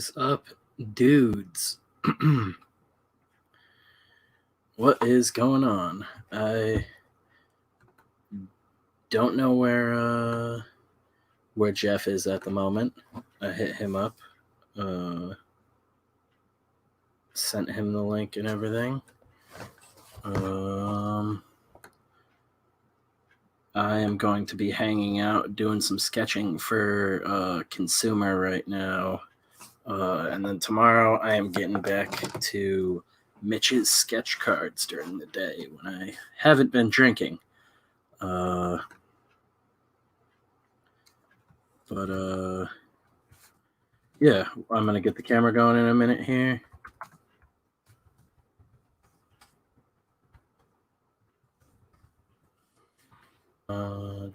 is up, dudes? What is going on? I don't know where Jeff is at the moment. I hit him up, sent him the link and everything. I am going to be hanging out, doing some sketching for Consumer right now. And then tomorrow I am getting back to Mitch's sketch cards during the day when I haven't been drinking. Yeah, I'm going to get the camera going in a minute here.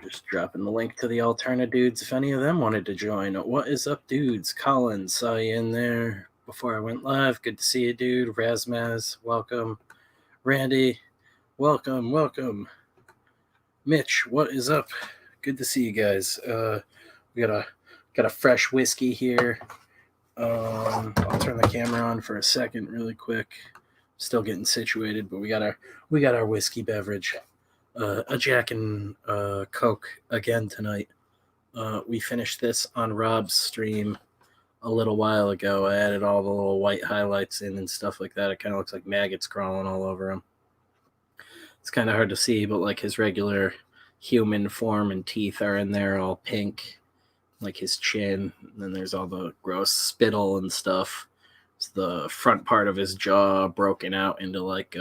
Just dropping the link to the Alterna dudes if any of them wanted to join. What is up, dudes? Colin, saw you in there before I went live. Good to see you, dude. Razmaz, welcome. Randy, welcome. Mitch, what is up? Good to see you guys. We got a fresh whiskey here. I'll turn the camera on for a second really quick. Still getting situated, but we got our whiskey beverage. A Jack and Coke again tonight. We finished this on Rob's stream a little while ago. I added all the little white highlights in and stuff like that. It kind of looks like maggots crawling all over him. It's kind of hard to see, but like his regular human form and teeth are in there all pink, like his chin. And then there's all the gross spittle and stuff. It's the front part of his jaw broken out into like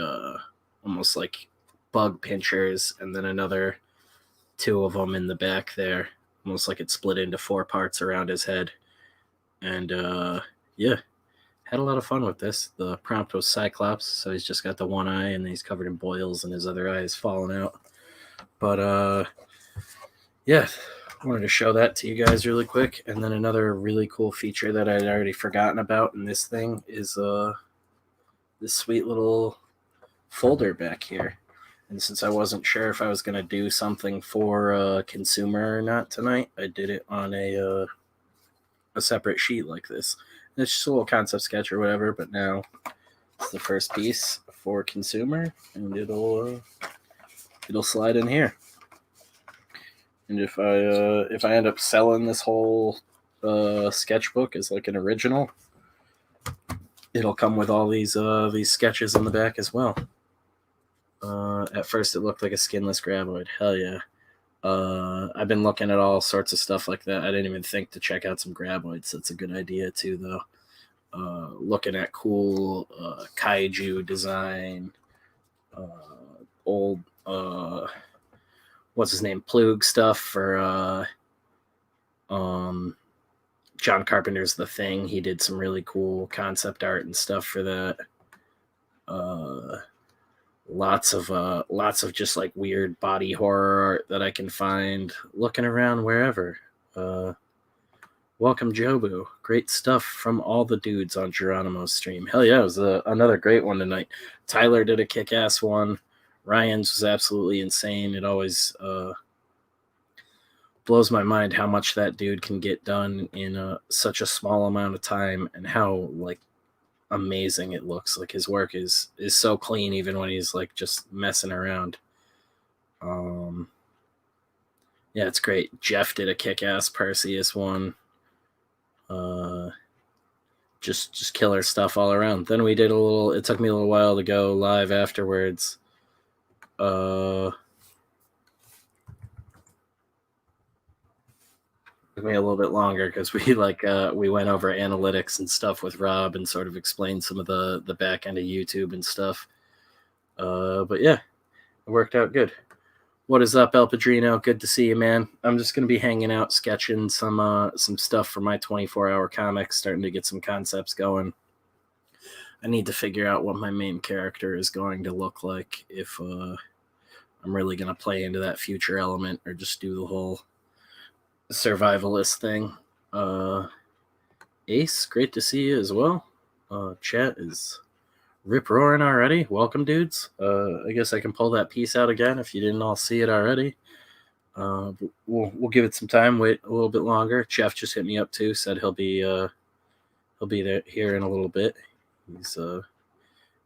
almost like bug pinchers, and then another two of them in the back there, almost like it split into four parts around his head. And yeah, had a lot of fun with this. The prompt was Cyclops, so he's just got the one eye and he's covered in boils and his other eye is falling out. But yeah, I wanted to show that to you guys really quick. And then another really cool feature that I'd already forgotten about in this thing is this sweet little folder back here. And since I wasn't sure if I was going to do something for Consumer or not tonight, I did it on a separate sheet like this. And it's just a little concept sketch or whatever, but now it's the first piece for Consumer, and it'll slide in here. And if I end up selling this whole sketchbook as like an original, it'll come with all these sketches in the back as well. At first it looked like a skinless graboid. Hell yeah. I've been looking at all sorts of stuff like that. I didn't even think to check out some graboids. That's a good idea too, though. Looking at cool kaiju design, old what's his name, Plug stuff for John Carpenter's The Thing. He did some really cool concept art and stuff for that. Lots of just like weird body horror art that I can find looking around wherever. Welcome, Jobu. Great stuff from all the dudes on Drawnimo's stream. Hell yeah, it was another great one tonight. Tyler did a kick-ass one. Ryan's was absolutely insane. It always blows my mind how much that dude can get done in such a small amount of time, and how like amazing it looks. Like his work is so clean even when he's like just messing around. Yeah, it's great. Jeff did a kick-ass Perseus one. Just killer stuff all around. Then we did it took me a little while to go live afterwards. Took me a little bit longer because we went over analytics and stuff with Rob and sort of explained some of the back end of YouTube and stuff. But yeah, it worked out good. What is up, El Padrino? Good to see you, man. I'm just gonna be hanging out, sketching some stuff for my 24-hour comics, starting to get some concepts going. I need to figure out what my main character is going to look like, if I'm really gonna play into that future element or just do the whole survivalist thing. Ace, great to see you as well. Chat is rip roaring already. Welcome, dudes. I guess I can pull that piece out again if you didn't all see it already. We'll give it some time. Wait a little bit longer. Jeff just hit me up too. Said he'll be He'll be there here in a little bit. He's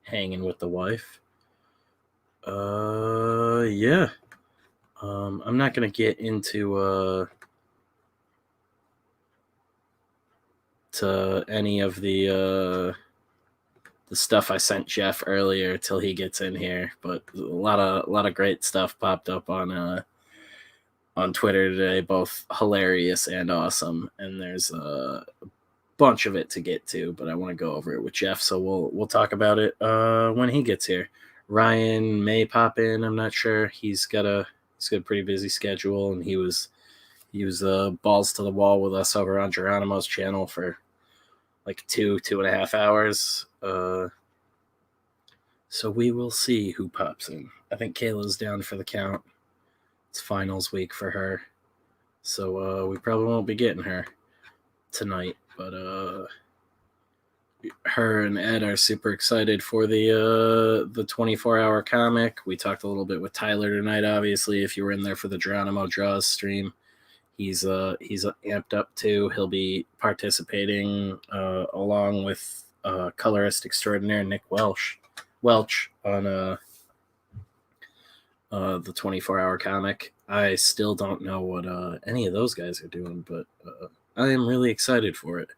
hanging with the wife. Yeah. I'm not gonna get into to any of the stuff I sent Jeff earlier till he gets in here, but a lot of great stuff popped up on Twitter today, both hilarious and awesome. And there's a bunch of it to get to, but I want to go over it with Jeff, so we'll talk about it when he gets here. Ryan may pop in. I'm not sure. He's got a pretty busy schedule, and he was balls to the wall with us over on Drawnimo's channel for like 2.5 hours. So we will see who pops in. I think Kayla's down for the count. It's finals week for her, so we probably won't be getting her tonight. But her and Ed are super excited for the 24-hour comic. We talked a little bit with Tyler tonight. Obviously, if you were in there for the Drawnimo Draws stream, he's amped up too. He'll be participating along with colorist extraordinaire Nick Welch on the 24-hour comic. I still don't know what any of those guys are doing, but I am really excited for it,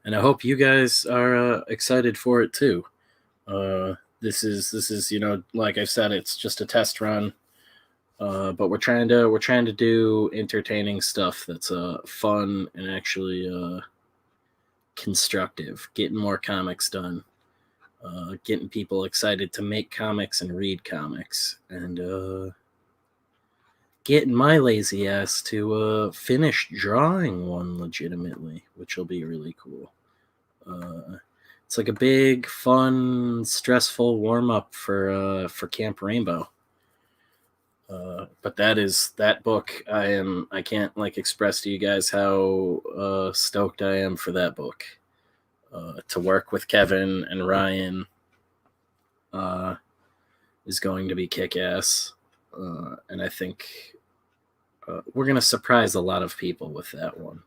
and I hope you guys are excited for it too. This is like I've said, it's just a test run, but we're trying to do entertaining stuff that's fun and actually constructive, getting more comics done, getting people excited to make comics and read comics, and getting my lazy ass to finish drawing one legitimately, which will be really cool. It's like a big, fun, stressful warm-up for Camp Rainbow. But that book, I can't express to you guys how stoked I am for that book. To work with Kevin and Ryan is going to be kick-ass. And I think we're going to surprise a lot of people with that one.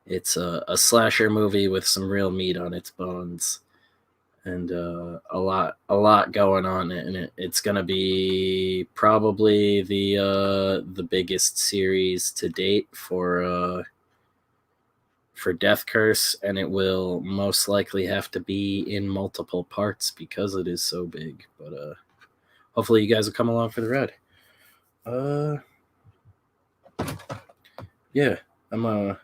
It's a slasher movie with some real meat on its bones, and a lot going on in it. It's going to be probably the biggest series to date for Death Curse, and it will most likely have to be in multiple parts because it is so big. But hopefully you guys will come along for the ride. Yeah, I'm gonna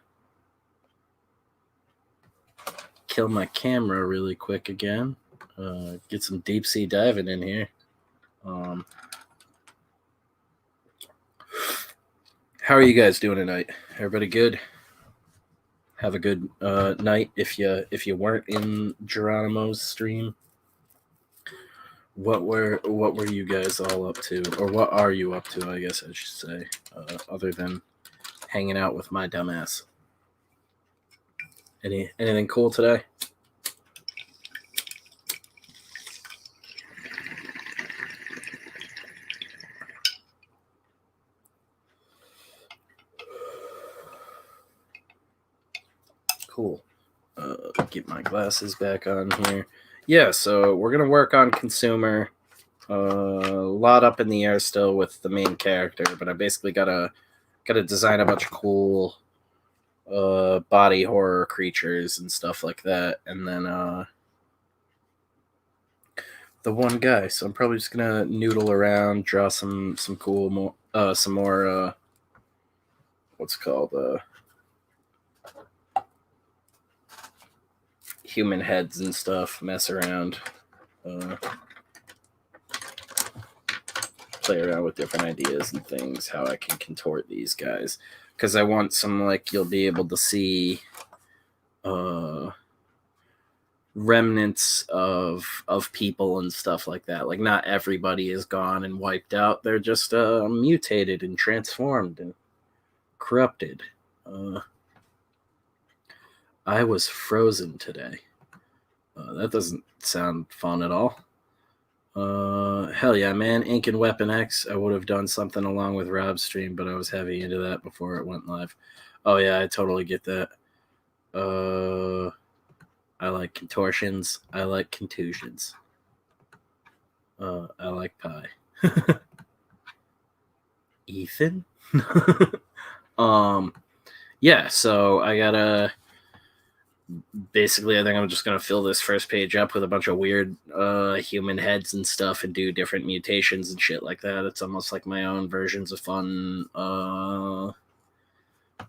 kill my camera really quick again. Get some deep sea diving in here. How are you guys doing tonight? Everybody good? Have a good night. If you weren't in Drawnimo's stream, what were you guys all up to, or what are you up to? I guess I should say, other than hanging out with my dumbass. Anything cool today? Cool. Get my glasses back on here. Yeah, so we're gonna work on consumer. A lot up in the air still with the main character, but I basically gotta design a bunch of cool body horror creatures and stuff like that, and then the one guy. So I'm probably just gonna noodle around, draw some cool some more what's it called human heads and stuff, mess around, play around with different ideas and things, how I can contort these guys, because I want some, you'll be able to see remnants of people and stuff like that. Like, not everybody is gone and wiped out. They're just mutated and transformed and corrupted. I was frozen today. That doesn't sound fun at all. Hell yeah, man. Ink and Weapon X. I would have done something along with Rob's stream, but I was heavy into that before it went live. Oh yeah, I totally get that. I like contortions. I like contusions. I like pie. Ethan? Yeah, so I gotta basically I think I'm just gonna fill this first page up with a bunch of weird human heads and stuff and do different mutations and shit like that. It's almost like my own versions of fun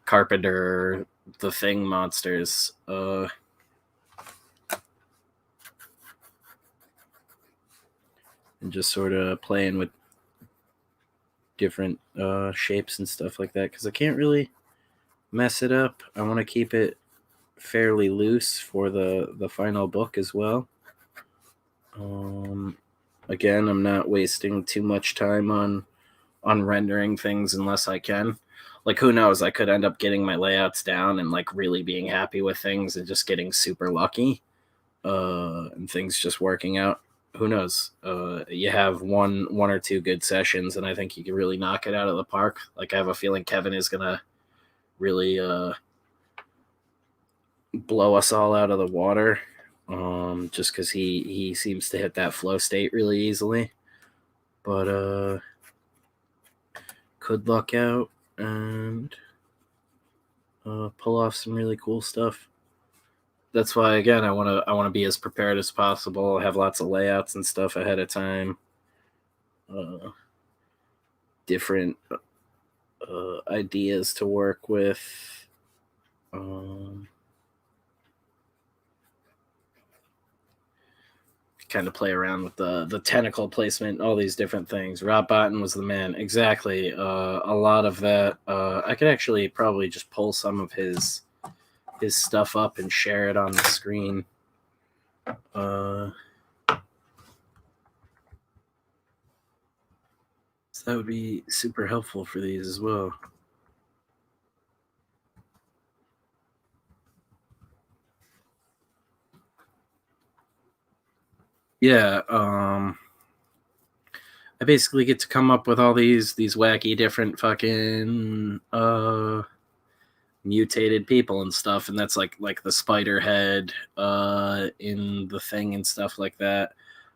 Carpenter the Thing monsters. And just sort of playing with different shapes and stuff like that because I can't really mess it up. I want to keep it fairly loose for the final book as well. Again, I'm not wasting too much time on rendering things unless I can. Like, who knows? I could end up getting my layouts down and like really being happy with things and just getting super lucky, and things just working out. Who knows? You have one or two good sessions, and I think you can really knock it out of the park. Like, I have a feeling Kevin is gonna really blow us all out of the water, just because he seems to hit that flow state really easily. But could luck out and pull off some really cool stuff. That's why, again, I want to be as prepared as possible. Have lots of layouts and stuff ahead of time. Different ideas to work with. Kind of play around with the tentacle placement, all these different things. Rob Botton was the man. Exactly. A lot of that. I could actually probably just pull some of his stuff up and share it on the screen. So that would be super helpful for these as well. Yeah, I basically get to come up with all these wacky different fucking mutated people and stuff, and that's like the spider head in the Thing and stuff like that.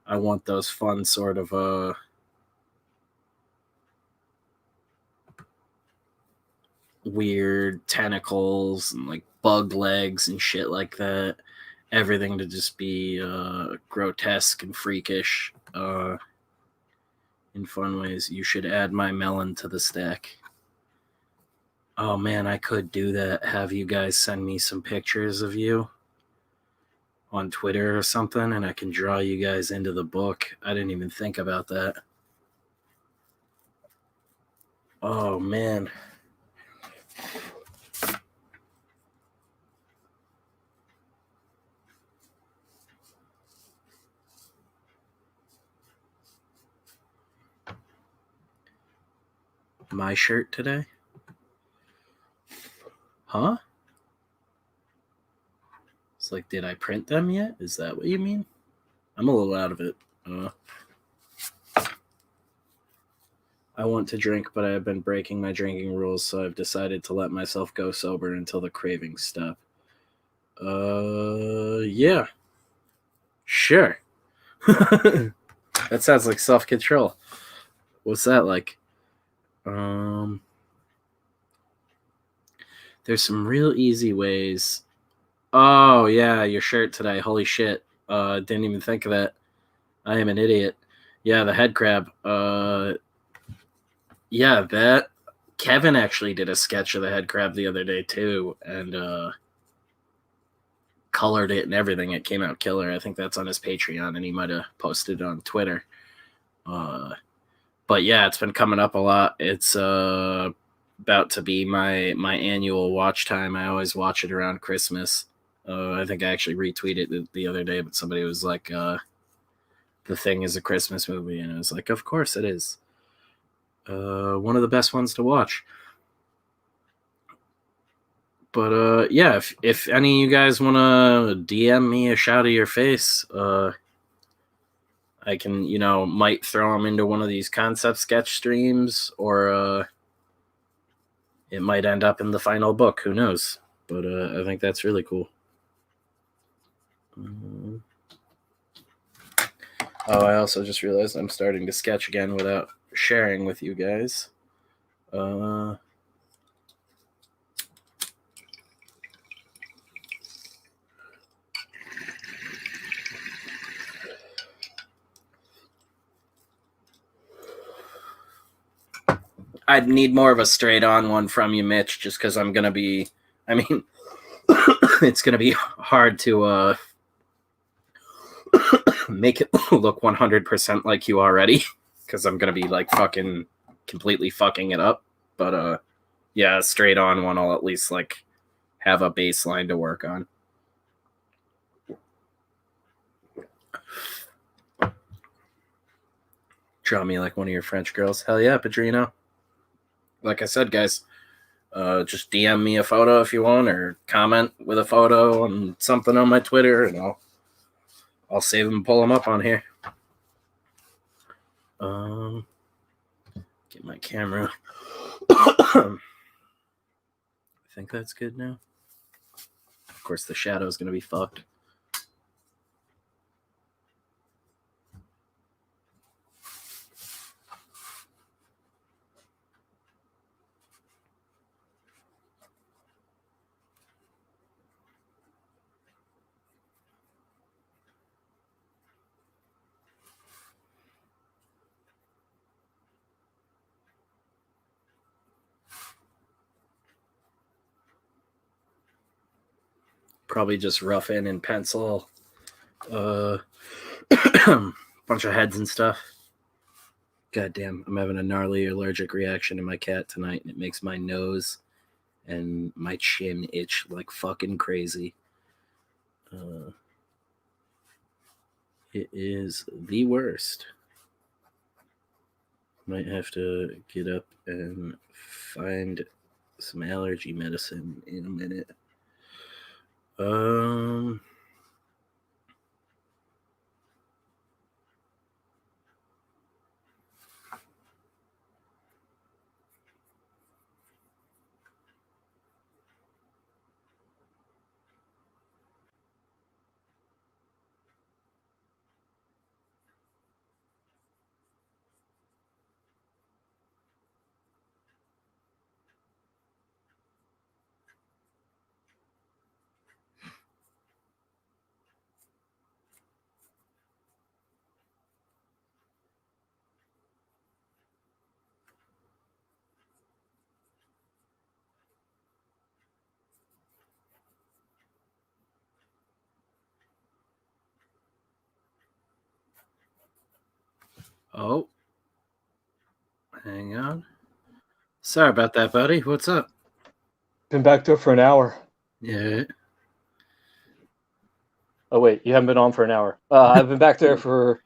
I want those fun sort of weird tentacles and like bug legs and shit like that. Everything to just be grotesque and freakish in fun ways. You should add my melon to the stack. Oh man, I could do that. Have you guys send me some pictures of you on Twitter or something, and I can draw you guys into the book. I didn't even think about that. Oh man. My shirt today? Huh? It's like, did I print them yet? Is that what you mean? I'm a little out of it. I want to drink, but I have been breaking my drinking rules, so I've decided to let myself go sober until the cravings stop. Yeah. Sure. That sounds like self-control. What's that like? There's some real easy ways. Oh, yeah, your shirt today. Holy shit. Didn't even think of that. I am an idiot. Yeah, the head crab. Yeah, that. Kevin actually did a sketch of the head crab the other day, too, and colored it and everything. It came out killer. I think that's on his Patreon, and he might have posted it on Twitter. But yeah, it's been coming up a lot. It's about to be my annual watch time. I always watch it around Christmas. I think I actually retweeted it the other day, but somebody was like, The Thing is a Christmas movie, and I was like, of course it is. One of the best ones to watch. But yeah, if any of you guys want to DM me a shout of your face, I can, might throw them into one of these concept sketch streams, or it might end up in the final book. Who knows? But I think that's really cool. Oh, I also just realized I'm starting to sketch again without sharing with you guys. I'd need more of a straight-on one from you, Mitch, just because I'm going to be... I mean, it's going to be hard to make it look 100% like you already, because I'm going to be, like, fucking completely fucking it up. But, yeah, a straight-on one I'll at least, like, have a baseline to work on. Draw me like one of your French girls. Hell yeah, Padrino. Like I said, guys, just DM me a photo if you want, or comment with a photo on something on my Twitter, and I'll save them and pull them up on here. Get my camera. I think that's good now. Of course, the shadow's going to be fucked. Probably just rough in pencil. Bunch of heads and stuff. Goddamn, I'm having a gnarly allergic reaction to my cat tonight, and it makes my nose and my chin itch like fucking crazy. It is the worst. Might have to get up and find some allergy medicine in a minute. Oh, hang on. Sorry about that, buddy. What's up? Been back there for an hour. Yeah. Oh, wait, you haven't been on for an hour. I've been back there for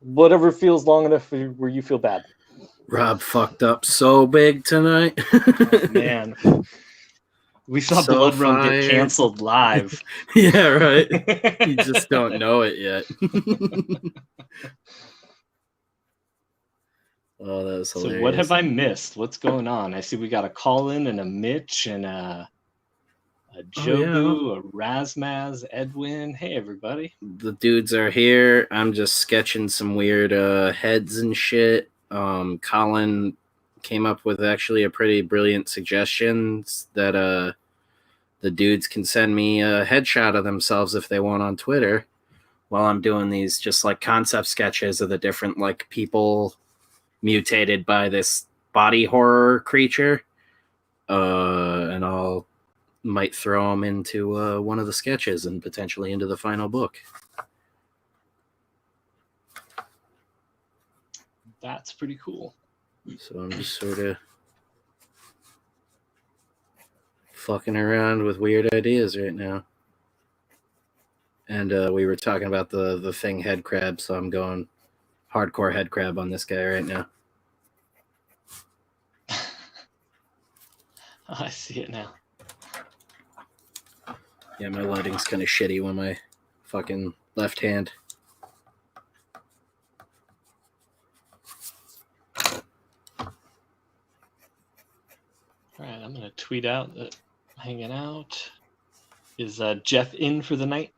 whatever feels long enough where you feel bad. Rob fucked up so big tonight. Oh, man. We saw So Blood Run fired. get canceled live. Yeah, right. You just don't know it yet. Oh, that was hilarious. So what have I missed? What's going on? I see we got a call-in and a Mitch and a Jobu, a Razmaz, Edwin. Hey, everybody. The dudes are here. I'm just sketching some weird heads and shit. Colin came up with actually a pretty brilliant suggestion that the dudes can send me a headshot of themselves if they want on Twitter while I'm doing these just like concept sketches of the different like people mutated by this body horror creature. And I'll might throw them into one of the sketches and potentially into the final book. That's pretty cool. So I'm just sort of fucking around with weird ideas right now. And we were talking about the thing head crab, so I'm going hardcore head crab on this guy right now. I see it now. Yeah, my lighting's kind of shitty with my fucking left hand. All right, I'm going to tweet out that hanging out. Is Jeff in for the night?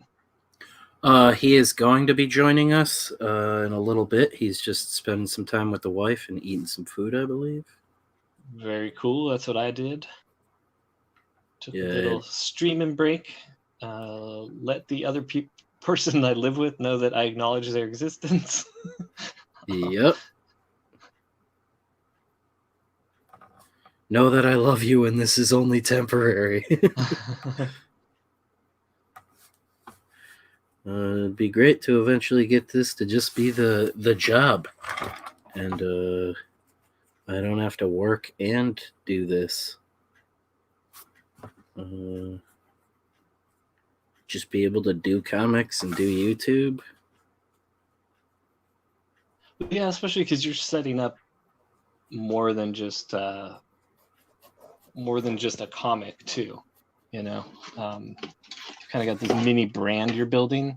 He is going to be joining us in a little bit. He's just spending some time with the wife and eating some food, I believe. Very cool. That's what I did. Took a little streaming break. Let the other person I live with know that I acknowledge their existence. Yep. Know that I love you and this is only temporary. It'd be great to eventually get this to just be the job. And I don't have to work and do this. Just be able to do comics and do YouTube. Yeah, especially because you're setting up more than just a comic too. You know, kind of got this mini brand you're building.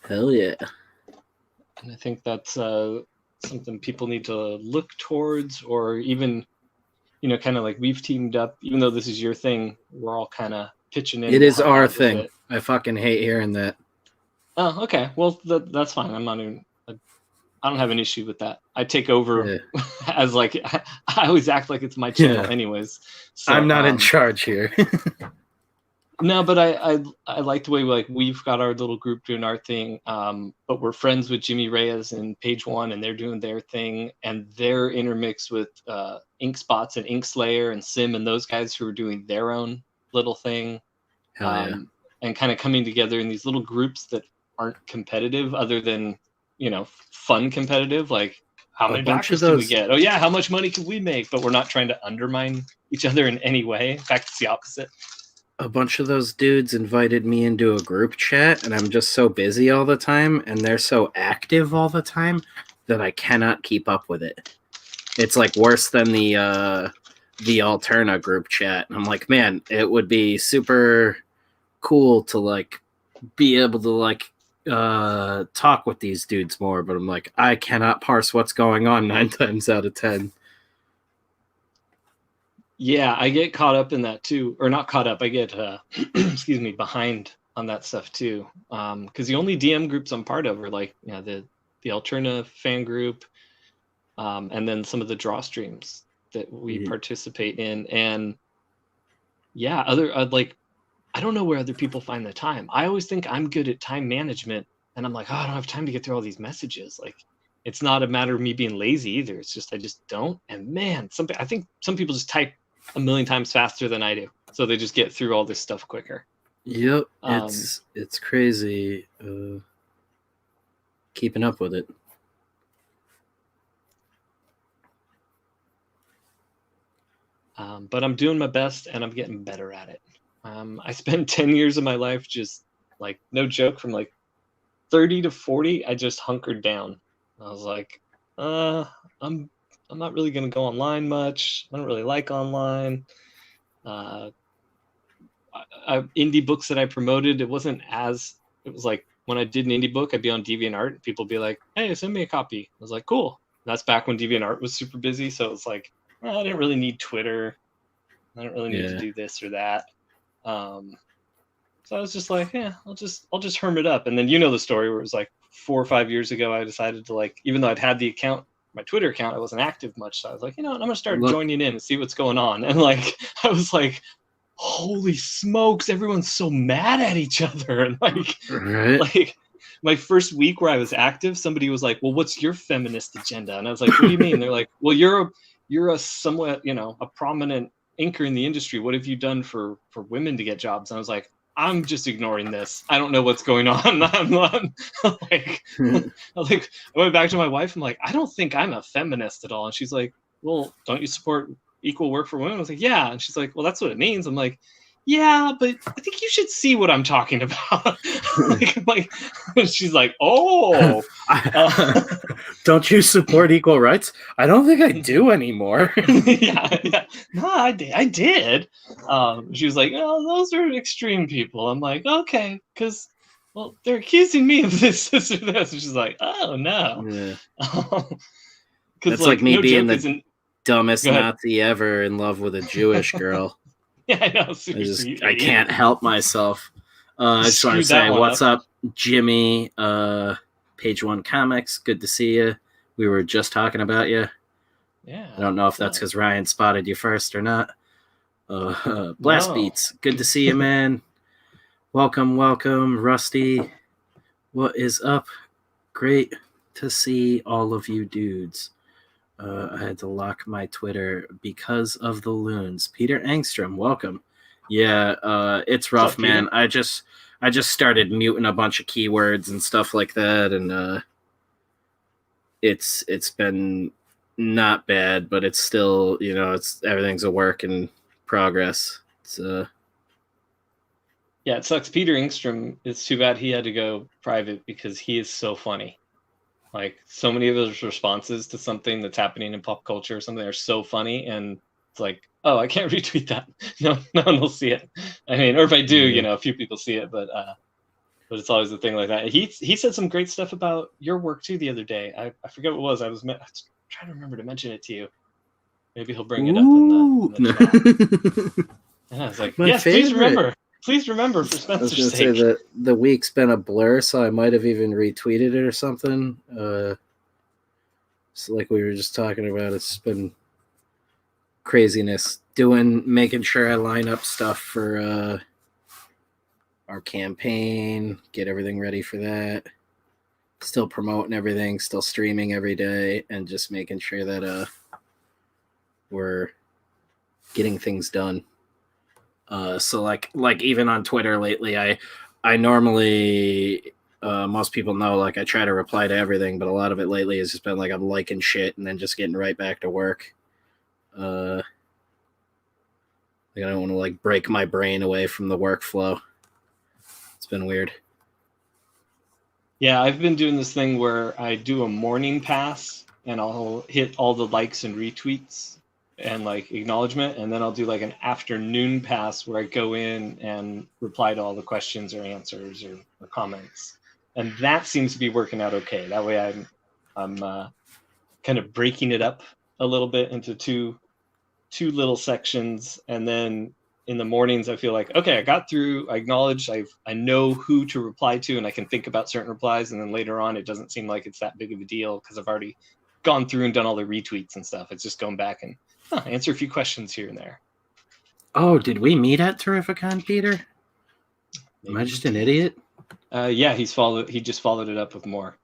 Hell yeah! And I think that's something people need to look towards, or even, you know, kind of like we've teamed up. Even though this is your thing, we're all kind of pitching in. It is our thing. I fucking hate hearing that. Oh, okay. Well, that's fine. I'm not even. I don't have an issue with that. I take over as like I always act like it's my channel, anyways. So, I'm not in charge here. No, but I like the way we've got our little group doing our thing. But we're friends with Jimmy Reyes and Page One, and they're doing their thing, and they're intermixed with Ink Spots and Ink Slayer and Sim and those guys who are doing their own little thing. And kind of coming together in these little groups that aren't competitive, other than, you know, fun competitive, like how many backers do we get? Oh yeah, how much money can we make? But we're not trying to undermine each other in any way. In fact, it's the opposite. A bunch of those dudes invited me into a group chat, and I'm just so busy all the time, and they're so active all the time that I cannot keep up with it. It's like worse than the Alterna group chat. And I'm like, man, it would be super cool to like be able to like talk with these dudes more, but I'm like, I cannot parse what's going on 9 times out of 10. Yeah, I get caught up in that too, or not caught up. I get excuse me, behind on that stuff too, because the only DM groups I'm part of are like, you know, the Alterna fan group, and then some of the draw streams that we participate in. And yeah, like, I don't know where other people find the time. I always think I'm good at time management, and I'm like, oh, I don't have time to get through all these messages. Like, it's not a matter of me being lazy either. It's just I just don't. And man, I think some people just type a million times faster than I do, so they just get through all this stuff quicker. Yep, it's crazy keeping up with it. But I'm doing my best, and I'm getting better at it. I spent 10 years of my life just, like, no joke, from like 30 to 40, I just hunkered down. I was like, I'm not really going to go online much. I don't really like online. Indie books that I promoted, it was like when I did an indie book, I'd be on DeviantArt, and people would be like, hey, send me a copy. I was like, cool. And that's back when DeviantArt was super busy. So it was like, I didn't really need Twitter. I don't really need to do this or that. So I was just like, yeah, I'll just hermit up. And then, you know, the story where it was like 4 or 5 years ago, I decided to, like, even though I'd had the account, my Twitter account, I wasn't active much. So I was like, you know what, I'm going to start joining in and see what's going on. And like, I was like, holy smokes, everyone's so mad at each other. And like my first week where I was active, somebody was like, well, what's your feminist agenda? And I was like, what do you mean? They're like, well, you're a somewhat, you know, a prominent inker in the industry. What have you done for women to get jobs? And I was like, I'm just ignoring this. I don't know what's going on. I'm like, I went back to my wife. I'm like, I don't think I'm a feminist at all. And she's like, well, don't you support equal work for women? I was like, yeah. And she's like, well, that's what it means. I'm like, yeah, but I think you should see what I'm talking about. like, she's like, oh. Don't you support equal rights? I don't think I do anymore. yeah. No, I did. She was like, oh, those are extreme people. I'm like, okay, because, well, they're accusing me of this or this. And she's like, oh, no. Yeah. That's like me being the dumbest Nazi ever in love with a Jewish girl. Yeah, I know. Seriously, you I idiot. can't help myself. I just want to Screwed that say, one what's up, Jimmy? Page One Comics. Good to see you. We were just talking about you. Yeah. I don't know if that's because Ryan spotted you first or not. Blast No. Beats. Good to see you, man. Welcome, Rusty. What is up? Great to see all of you dudes. I had to lock my Twitter because of the loons. Peter Angstrom, welcome. Yeah, it's rough, up, man. I just started muting a bunch of keywords and stuff like that, and it's been not bad, but it's still, it's everything's a work in progress. It's Yeah, it sucks. Peter Engstrom, it's too bad he had to go private because he is so funny. Like, so many of his responses to something that's happening in pop culture or something are so funny, and it's like, oh, I can't retweet that. No one will see it. I mean, or if I do, a few people see it, but it's always a thing like that. He said some great stuff about your work too the other day. I forget what it was. I was trying to remember to mention it to you. Maybe he'll bring it up in the chat. And I was like, yes, favorite. Please remember for Spencer's sake. I was going to say that the week's been a blur, so I might have even retweeted it or something. So like we were just talking about, it's been craziness. Making sure I line up stuff for our campaign, get everything ready for that. Still promoting everything, still streaming every day, and just making sure that we're getting things done. So like even on Twitter lately, I normally most people know, like, I try to reply to everything, but a lot of it lately has just been like I'm liking shit and then just getting right back to work. Like, I don't want to like break my brain away from the workflow. It's been weird. Yeah, I've been doing this thing where I do a morning pass and I'll hit all the likes and retweets and like acknowledgement, and then I'll do like an afternoon pass where I go in and reply to all the questions or answers or comments, and that seems to be working out okay. That way I'm kind of breaking it up a little bit into two little sections, and then in the mornings I feel like, okay, I got through, I acknowledge, I know who to reply to, and I can think about certain replies, and then later on it doesn't seem like it's that big of a deal because I've already gone through and done all the retweets and stuff. It's just going back and answer a few questions here and there. Oh, did we meet at Terrificon, Peter? Maybe. Am I just an idiot? Yeah, he just followed it up with more.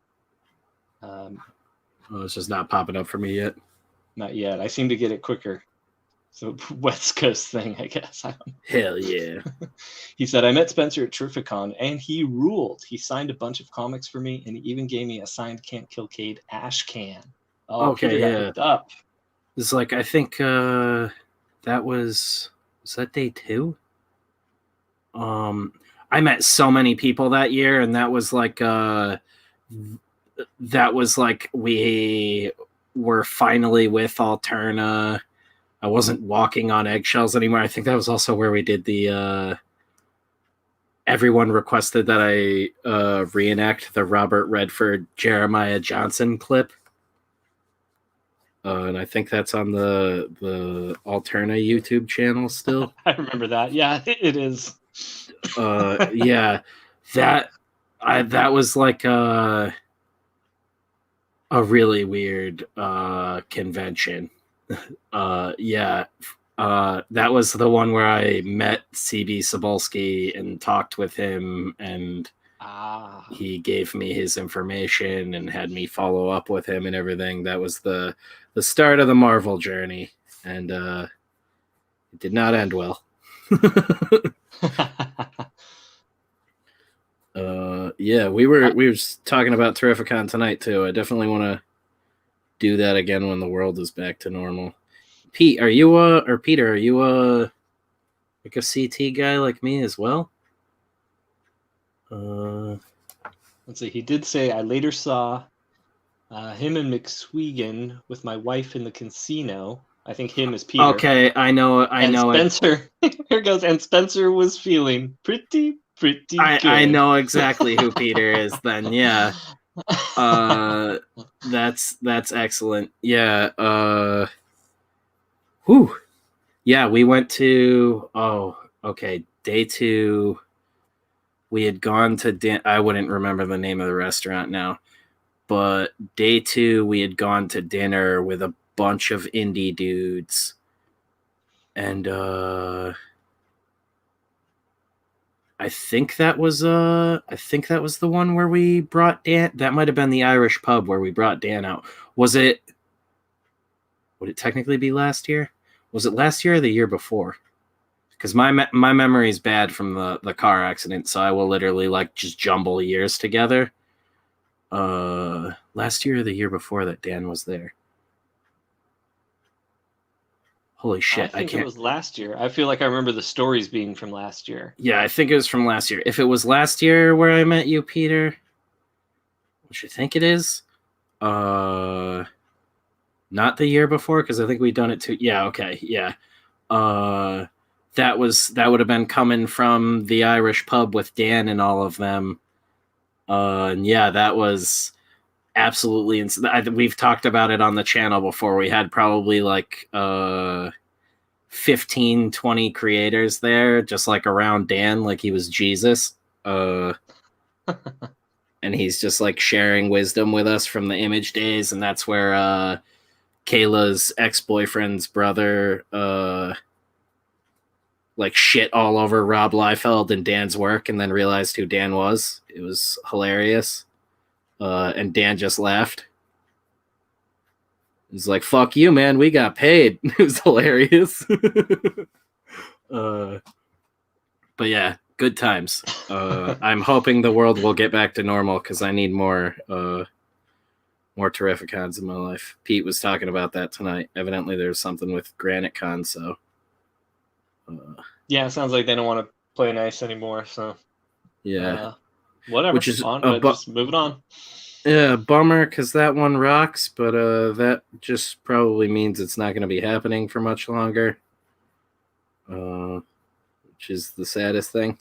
It's just not popping up for me yet. Not yet. I seem to get it quicker. So West Coast thing, I guess. I don't know. Hell yeah. He said, I met Spencer at Terrificon and he ruled. He signed a bunch of comics for me and he even gave me a signed Can't Kill Cade ash can. Oh, okay, Peter got hooked up. It's like, I think that was that day 2? I met so many people that year, and that was like we were finally with Alterna. I wasn't walking on eggshells anymore. I think that was also where we did the everyone requested that I reenact the Robert Redford Jeremiah Johnson clip. And I think that's on the Alterna YouTube channel still. I remember that. Yeah, it is. Yeah, that was like a really weird convention. Yeah, that was the one where I met CB Cebulski and talked with him, and he gave me his information and had me follow up with him and everything. That was the start of the Marvel journey, and it did not end well. Yeah, we were talking about Terrificon tonight too. I definitely want to do that again when the world is back to normal. Pete, are you or Peter, are you like a CT guy like me as well? Let's see. He did say, I later saw him and McSwegan with my wife in the casino. I think him is Peter. Okay, I know. Spencer, here goes. And Spencer was feeling pretty good. I know exactly who Peter is. Then, yeah. That's excellent. Yeah. Whew. Yeah, we went to, day 2. We had gone to, I wouldn't remember the name of the restaurant now, but day 2, we had gone to dinner with a bunch of indie dudes. And I think that was the one where we brought Dan. That might have been the Irish pub where we brought Dan out. Would it technically be last year? Was it last year or the year before? Because my memory is bad from the car accident, so I will literally like just jumble years together. Last year or the year before that Dan was there. Holy shit! I think it was last year. I feel like I remember the stories being from last year. Yeah, I think it was from last year. If it was last year where I met you, Peter, which I think it is, not the year before, because I think we'd done it too. Yeah, okay, yeah. That would have been coming from the Irish pub with Dan and all of them. And yeah, that was absolutely we've talked about it on the channel before. We had probably like 15, 20 creators there, just like around Dan, like he was Jesus. And he's just like sharing wisdom with us from the image days, and that's where Kayla's ex-boyfriend's brother like shit all over Rob Liefeld and Dan's work, and then realized who Dan was. It was hilarious. And Dan just laughed. He's like, fuck you, man, we got paid. It was hilarious. But yeah, good times. I'm hoping the world will get back to normal, because I need more Terrificons in my life. Pete was talking about that tonight. Evidently there's something with Granite Con, so yeah, it sounds like they don't want to play nice anymore, so yeah. Whatever. Which is just moving on. Yeah, bummer, because that one rocks, but that just probably means it's not going to be happening for much longer, which is the saddest thing.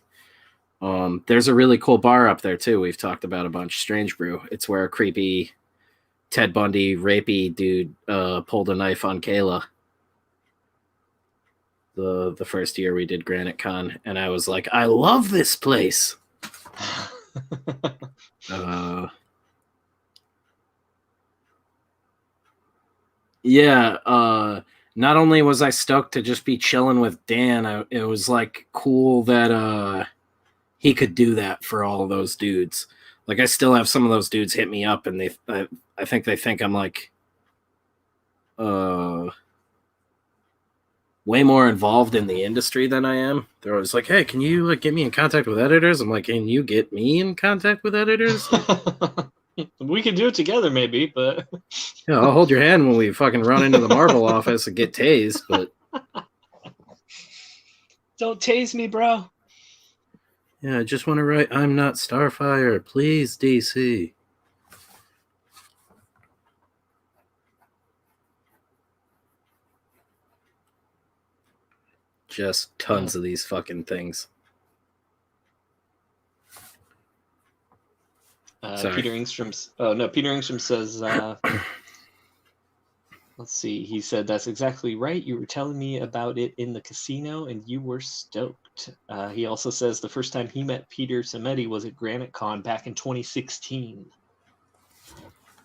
There's a really cool bar up there, too, we've talked about a bunch, Strange Brew. It's where a creepy Ted Bundy rapey dude pulled a knife on Kayla the first year we did Granite Con, and I was like, I love this place! Yeah, not only was I stoked to just be chilling with Dan, it was like cool that he could do that for all of those dudes. Like, I still have some of those dudes hit me up, and I think they think I'm like way more involved in the industry than I am. They're always like, hey, can you like get me in contact with editors? I'm like, can you get me in contact with editors? We could do it together, maybe, but yeah, I'll hold your hand when we fucking run into the Marvel office and get tased, but don't tase me, bro. Yeah, I just want to write, I'm not Starfire, please, DC. Just tons of these fucking things. Peter Engstrom says, let's see, he said, that's exactly right. You were telling me about it in the casino, and you were stoked. He also says the first time he met Peter Samedi was at Granite Con back in 2016.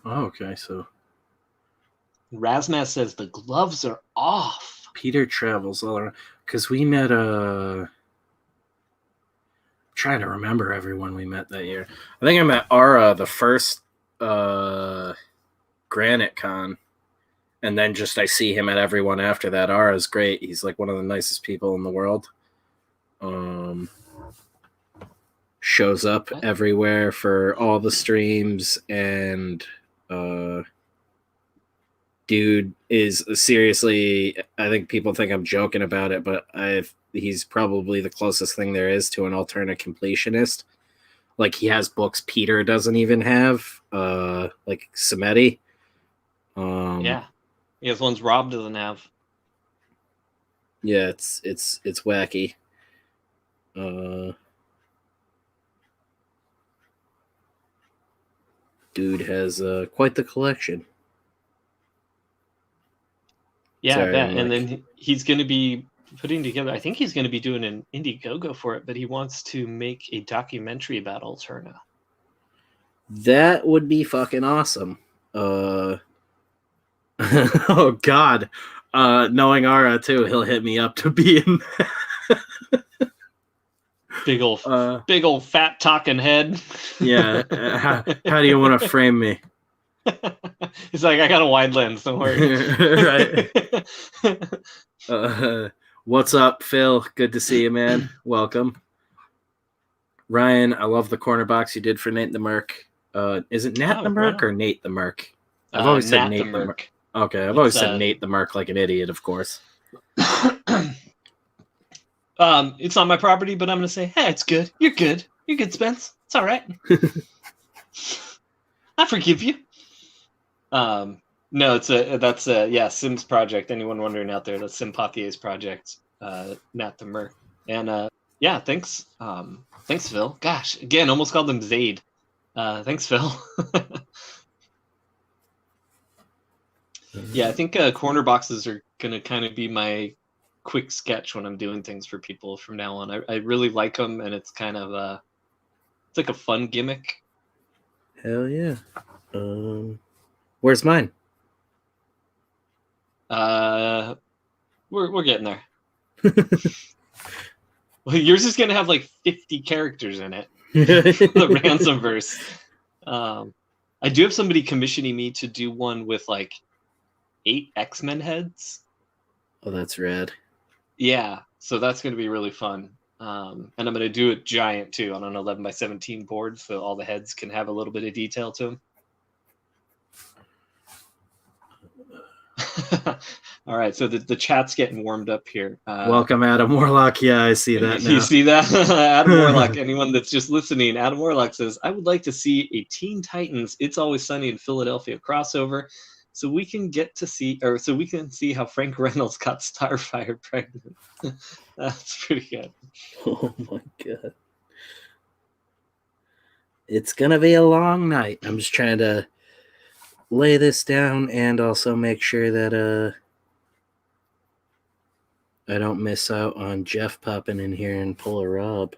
Oh, okay, so... Razmaz says the gloves are off. Peter travels all around. Because we met trying to remember everyone we met that year. I think I met Ara the first Granite Con, and then just I see him at everyone after that. Ara's great. He's like one of the nicest people in the world. Shows up everywhere for all the streams, and dude is seriously, I think people think I'm joking about it, but he's probably the closest thing there is to an Alterna completionist. Like, he has books Peter doesn't even have, like Samedi. Yeah, he has ones Rob doesn't have. Yeah, it's wacky. Dude has quite the collection. Yeah, I Sorry, bet. I'm And like, then he's going to be putting together, I think he's going to be doing an Indiegogo for it, but he wants to make a documentary about Alterna. that would be fucking awesome. Oh God. Knowing Ara too, he'll hit me up to be in. Big old fat talking head. Yeah. How do you want to frame me? He's like, I got a wide lens, don't worry. Right. What's up, Phil? Good to see you, man. Welcome. Ryan, I love the corner box you did for Nate the Merc. Is it Nat the Merc or Nate the Merc? I've always said Nate the Merc. Okay, I've always said Nate the Merc like an idiot, of course. It's not my property, but I'm gonna say, hey, it's good. You're good, Spence. It's all right. I forgive you. No, that's a Sim's project. Anyone wondering out there, that's Sympathier's project. Nat the Merc. And yeah, thanks. Thanks, Phil. Gosh, again, almost called him Zaid. Thanks, Phil. Yeah, I think corner boxes are gonna kind of be my quick sketch when I'm doing things for people from now on. I really like them, and it's kind of it's like a fun gimmick. Hell yeah. Where's mine? We're getting there. Well, yours is gonna have like 50 characters in it. The Ransomverse. I do have somebody commissioning me to do one with like 8 X-Men heads. Oh, that's rad. Yeah, so that's going to be really fun. And I'm going to do it giant too on an 11x17 board, so all the heads can have a little bit of detail to them. All right, so the chat's getting warmed up here. Welcome, Adam Warlock. Yeah, I see that now. You see that? Adam Warlock, anyone that's just listening, Adam Warlock says, I would like to see a Teen Titans It's Always Sunny in Philadelphia crossover so we can see how Frank Reynolds got Starfire pregnant. That's pretty good. Oh my God. It's going to be a long night. I'm just trying to lay this down and also make sure that I don't miss out on Jeff popping in here and pull a Rob.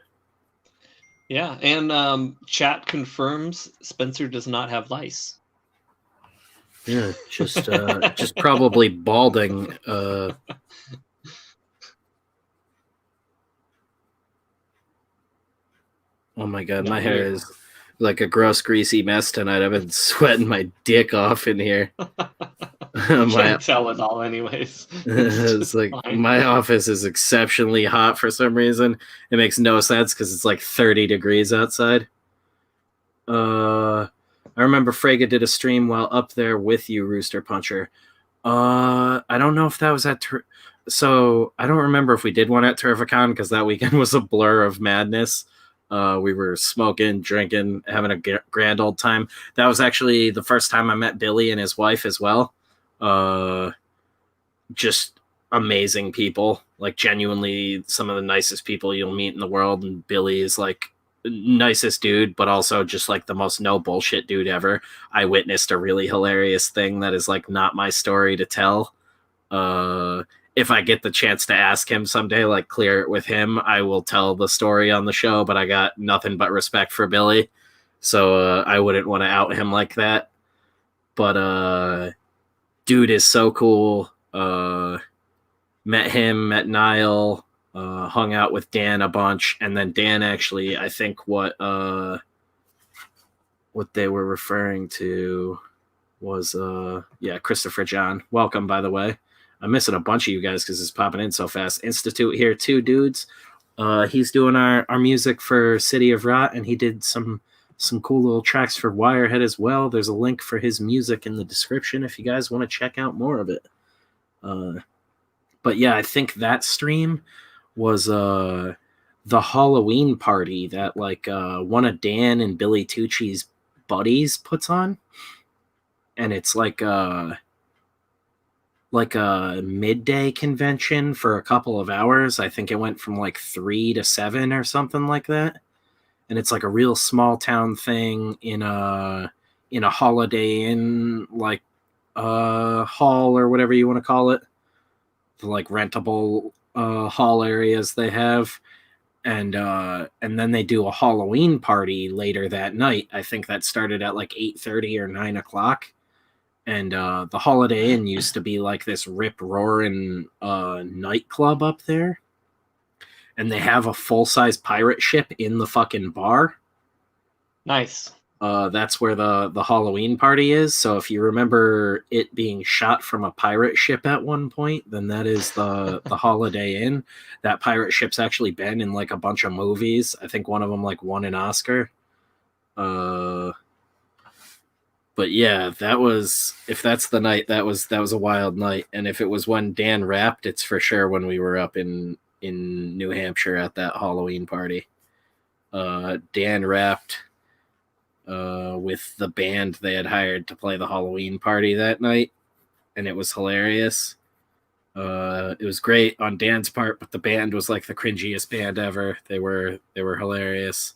Yeah, and chat confirms Spencer does not have lice. Yeah, just probably balding. Oh my God, my hair is like a gross, greasy mess tonight. I've been sweating my dick off in here. Can't tell it all, anyways. It's like my office is exceptionally hot for some reason. It makes no sense because it's like 30 degrees outside. I remember Frega did a stream while up there with you, Rooster Puncher. I don't know if that was at... So I don't remember if we did one at Terrificon because that weekend was a blur of madness. We were smoking, drinking, having a grand old time. That was actually the first time I met Billy and his wife as well. Just amazing people, like genuinely some of the nicest people you'll meet in the world. And Billy is like nicest dude, but also just like the most no bullshit dude ever. I witnessed a really hilarious thing that is like not my story to tell. If I get the chance to ask him someday, like clear it with him, I will tell the story on the show, but I got nothing but respect for Billy. So I wouldn't want to out him like that. But dude is so cool. Met him, met Niall, hung out with Dan a bunch, and then Dan actually, I think what they were referring to was Christopher John. Welcome, by the way. I'm missing a bunch of you guys because it's popping in so fast. Institute here too, dudes. He's doing our music for City of Rot, and he did some cool little tracks for Wirehead as well. There's a link for his music in the description if you guys want to check out more of it. But yeah, I think that stream was the Halloween party that like one of Dan and Billy Tucci's buddies puts on, and it's like a midday convention for a couple of hours. I think it went from like 3 to 7 or something like that. And it's like a real small town thing in a Holiday Inn like hall or whatever you want to call it. like rentable hall areas they have. And then they do a Halloween party later that night. I think that started at like 8:30 or 9 o'clock. And the Holiday Inn used to be like this rip-roaring nightclub up there. And they have a full-size pirate ship in the fucking bar. Nice. That's where the Halloween party is. So if you remember it being shot from a pirate ship at one point, then that is the Holiday Inn. That pirate ship's actually been in like a bunch of movies. I think one of them like won an Oscar. But yeah, if that's the night, that was a wild night. And if it was when Dan rapped, it's for sure when we were up in New Hampshire at that Halloween party. Dan rapped with the band they had hired to play the Halloween party that night, and it was hilarious. It was great on Dan's part, but the band was like the cringiest band ever. They were hilarious.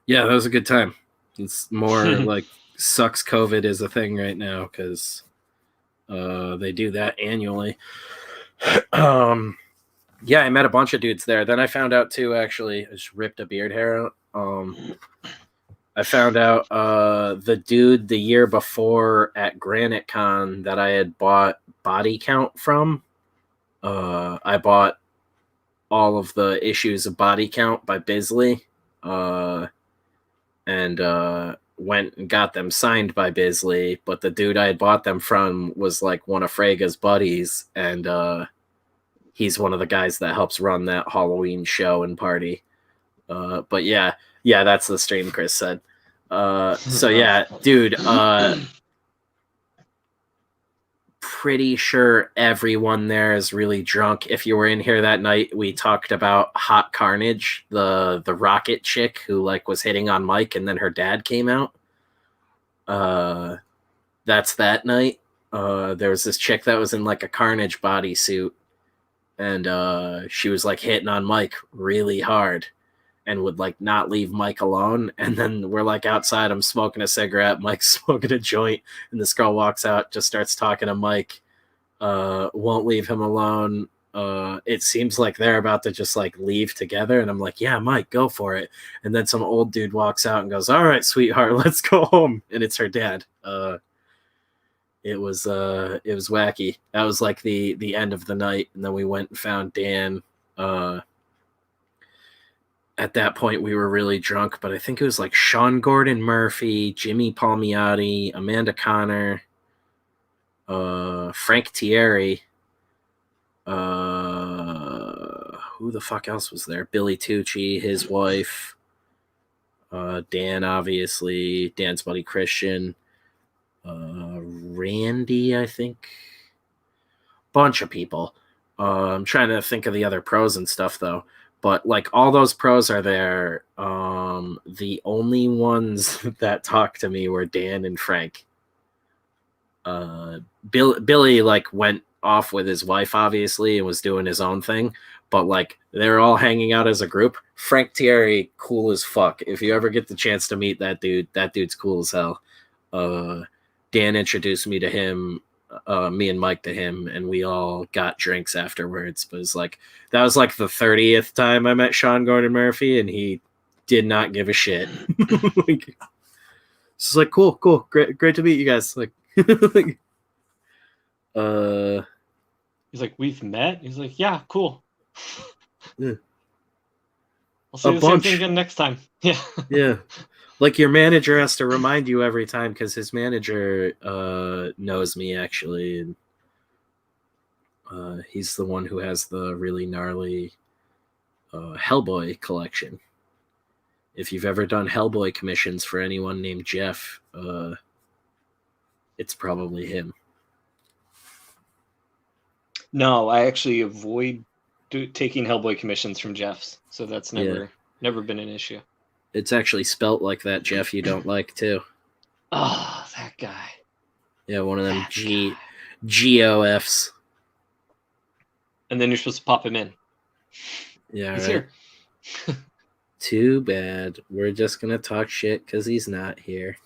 Yeah, that was a good time. It's more like sucks COVID is a thing right now because they do that annually. Yeah, I met a bunch of dudes there. Then I found out too, actually, I just ripped a beard hair out. I found out the dude the year before at Granite Con that I had bought Body Count from. I bought all of the issues of Body Count by Bisley. And went and got them signed by Bisley, but the dude I had bought them from was like one of Frega's buddies, and he's one of the guys that helps run that Halloween show and party. But yeah, that's the stream Chris said. So yeah, dude, pretty sure everyone there is really drunk. If you were in here that night, we talked about Hot Carnage, the rocket chick who like was hitting on Mike and then her dad came out. That's that night. There was this chick that was in like a Carnage bodysuit, and she was like hitting on Mike really hard and would like not leave Mike alone. And then we're like outside, I'm smoking a cigarette, Mike's smoking a joint, and this girl walks out, just starts talking to Mike, won't leave him alone. It seems like they're about to just like leave together, and I'm like, yeah, Mike, go for it. And then some old dude walks out and goes, all right, sweetheart, let's go home. And it's her dad. It was wacky. That was like the end of the night, and then we went and found Dan. At that point, we were really drunk, but I think it was like Sean Gordon Murphy, Jimmy Palmiotti, Amanda Connor, Frank Thierry. Who the fuck else was there? Billy Tucci, his wife. Dan, obviously. Dan's buddy Christian. Randy, I think. Bunch of people. I'm trying to think of the other pros and stuff, though. But like all those pros are there. The only ones that talked to me were Dan and Frank. Billy like went off with his wife, obviously, and was doing his own thing. But like they're all hanging out as a group. Frank Thierry, cool as fuck. If you ever get the chance to meet that dude's cool as hell. Dan introduced me to him. Me and Mike to him, and we all got drinks afterwards. But it's like that was like the 30th time I met Sean Gordon Murphy, and he did not give a shit. Like, it's like cool, great to meet you guys. Like, like he's like, we've met. He's like, yeah, cool. Yeah. I'll say the same thing again next time. Yeah. Yeah. Like your manager has to remind you every time because his manager knows me actually, and he's the one who has the really gnarly Hellboy collection. If you've ever done Hellboy commissions for anyone named Jeff, it's probably him. No, I actually avoid taking Hellboy commissions from Jeff's, so that's never been an issue. It's actually spelt like that Jeff you don't like, too. Oh, that guy. Yeah, one of them GOFs. And then you're supposed to pop him in. Yeah, he's right. Here. Too bad. We're just going to talk shit because he's not here.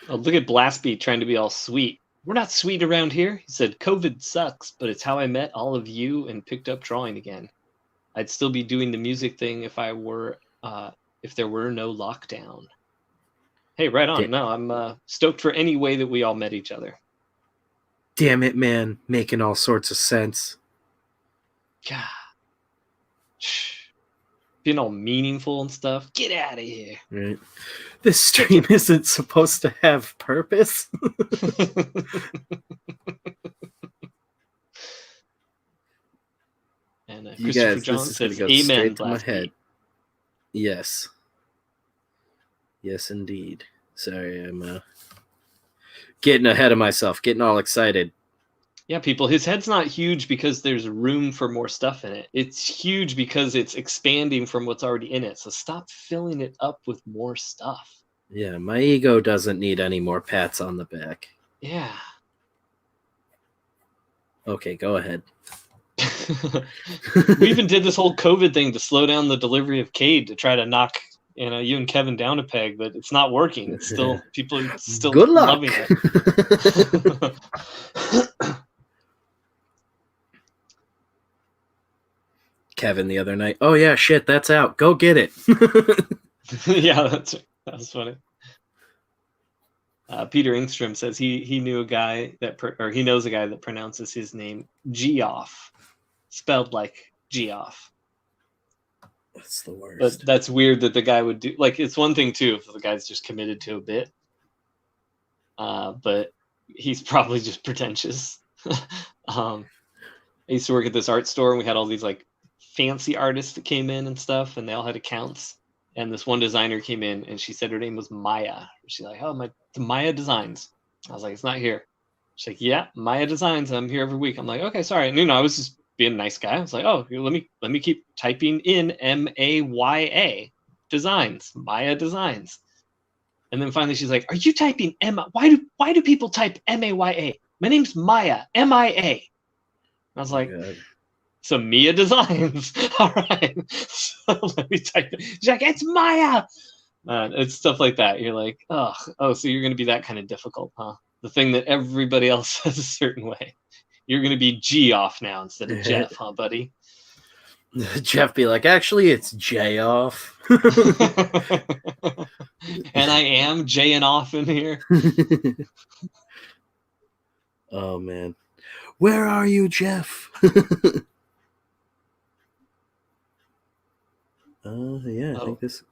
Oh, look at Blastbeat trying to be all sweet. We're not sweet around here. He said, COVID sucks, but it's how I met all of you and picked up drawing again. I'd still be doing the music thing if there were no lockdown. Hey, right on. No, I'm stoked for any way that we all met each other. Damn it, man. Making all sorts of sense. God. Being all meaningful and stuff. Get out of here. Right. This stream isn't supposed to have purpose. And you Christopher guys, John this is says, going to go amen, straight to my head. Yes. Yes, indeed. Sorry, I'm getting ahead of myself, getting all excited. Yeah, people, his head's not huge because there's room for more stuff in it. It's huge because it's expanding from what's already in it. So stop filling it up with more stuff. Yeah, my ego doesn't need any more pats on the back. Yeah. Okay, go ahead. We even did this whole COVID thing to slow down the delivery of Cade to try to knock you and Kevin down a peg, but it's not working. It's still people are still Good luck. loving it. Kevin the other night. Oh yeah, shit, that's out. Go get it. Yeah, that was funny. Peter Engstrom says he knew a guy he knows a guy that pronounces his name Geoff, spelled like Geoff. That's the worst. But that's weird that the guy would do. Like, it's one thing too if the guy's just committed to a bit, but he's probably just pretentious. I used to work at this art store, and we had all these like fancy artists that came in and stuff, and they all had accounts. And this one designer came in, and she said her name was Maya. She's like, "Oh, Maya Designs." I was like, "It's not here." She's like, "Yeah, Maya Designs. I'm here every week." I'm like, "Okay, sorry." And I was just being a nice guy. I was like, "Oh, let me keep typing in Maya Designs, Maya Designs." And then finally, she's like, "Are you typing M? Why do people type Maya? My name's Maya, Mia." I was like, "So Mia Designs." All right. So let me type it. She's like, "It's Maya." It's stuff like that. You're like, oh, so you're going to be that kind of difficult, huh? The thing that everybody else says a certain way. You're going to be Geoff now instead of Jeff, huh, buddy? Jeff be like, actually, it's J-off. And I am J-ing off in here. Oh, man. Where are you, Jeff? Yeah, I think this...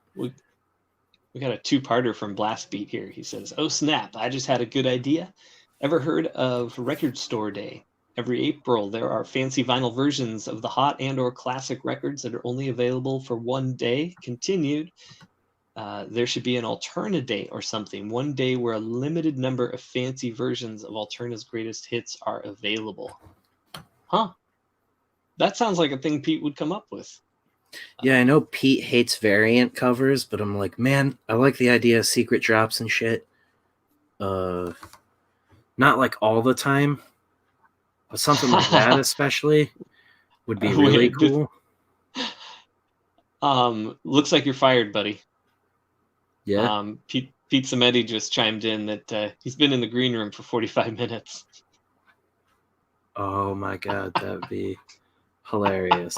We got a two-parter from Blastbeat here. He says, "Oh, snap, I just had a good idea. Ever heard of Record Store Day? Every April, there are fancy vinyl versions of the hot and or classic records that are only available for one day. Continued. There should be an Alterna day or something. One day where a limited number of fancy versions of Alterna's greatest hits are available." Huh. That sounds like a thing Pete would come up with. Yeah, I know Pete hates variant covers, but I'm like, man, I like the idea of secret drops and shit. Not like all the time, but something like that especially would be really cool. Looks like you're fired, buddy. Yeah. Pete Sametti just chimed in that he's been in the green room for 45 minutes. Oh my god, that'd be hilarious.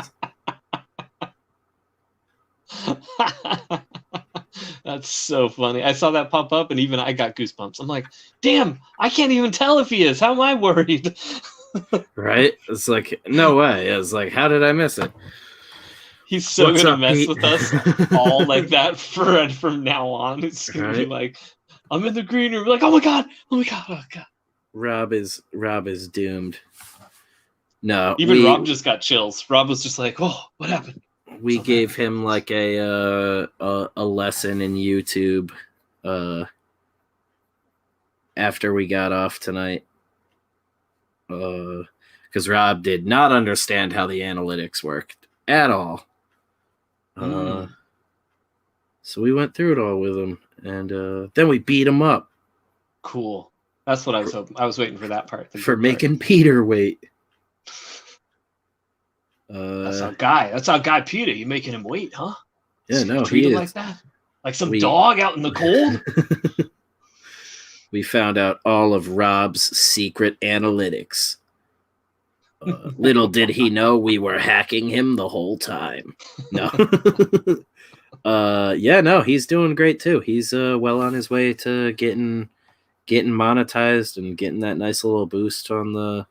That's so funny. I saw that pop up, and even I got goosebumps. I'm like, damn, I can't even tell if he is. How am I worried? Right? It's like, no way. It's like, how did I miss it? He's so What's gonna up, mess Pete? with us all like that from now on. It's gonna be like, I'm in the green room, like, oh my god. Rob is doomed. No, even Rob just got chills. Rob was just like, oh, what happened? We gave him like a lesson in YouTube after we got off tonight, because Rob did not understand how the analytics worked at all. So we went through it all with him, and then we beat him up. Cool. That's what I was hoping. I was waiting for that part. For making Peter wait. That's our guy, Peter. You making him wait, huh? Yeah, no, treat he him is like that, like some dog out in the cold. We found out all of Rob's secret analytics. Little did he know we were hacking him the whole time. No. Yeah, no, he's doing great too. He's well on his way to getting monetized and getting that nice little boost on the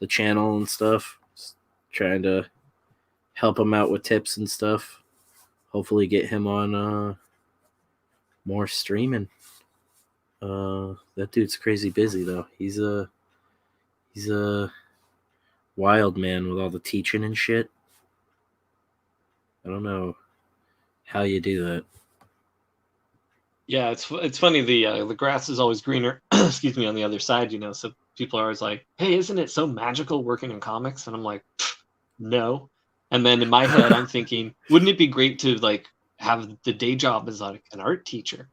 channel and stuff. Just trying to help him out with tips and stuff. Hopefully get him on more streaming. That dude's crazy busy though. He's a wild man with all the teaching and shit. I don't know how you do that. Yeah, it's funny. The grass is always greener. Excuse me, on the other side, you know. So people are always like, "Hey, isn't it so magical working in comics?" And I'm like, "No." And then in my head, I'm thinking, wouldn't it be great to like have the day job as like an art teacher?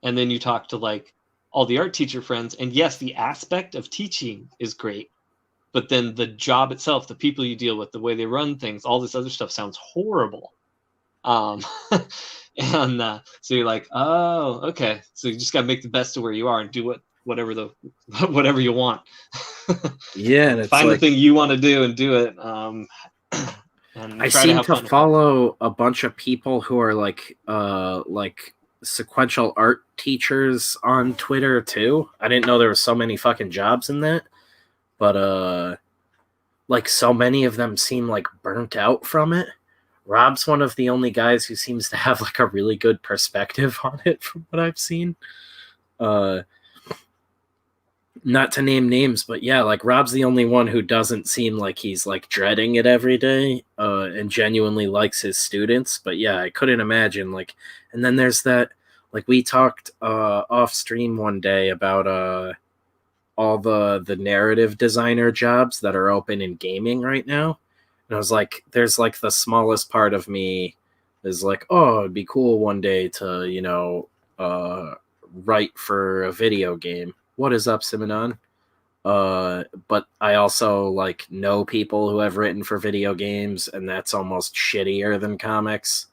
And then you talk to like all the art teacher friends, and yes, the aspect of teaching is great, but then the job itself, the people you deal with, the way they run things, all this other stuff sounds horrible. And so you're like, oh, okay. So you just got to make the best of where you are and do whatever you want. Yeah, and it's find like, the thing you want to do and do it. And I seem to follow a bunch of people who are like sequential art teachers on Twitter too. I didn't know there were so many fucking jobs in that, but like so many of them seem like burnt out from it. Rob's one of the only guys who seems to have like a really good perspective on it from what I've seen. Not to name names, but yeah, like Rob's the only one who doesn't seem like he's like dreading it every day, and genuinely likes his students. But yeah, I couldn't imagine like, and then there's that, like we talked off stream one day about all the narrative designer jobs that are open in gaming right now. And I was like, there's like the smallest part of me is like, oh, it'd be cool one day to, you know, write for a video game. What is up, Simonon? But I also like know people who have written for video games, and that's almost shittier than comics.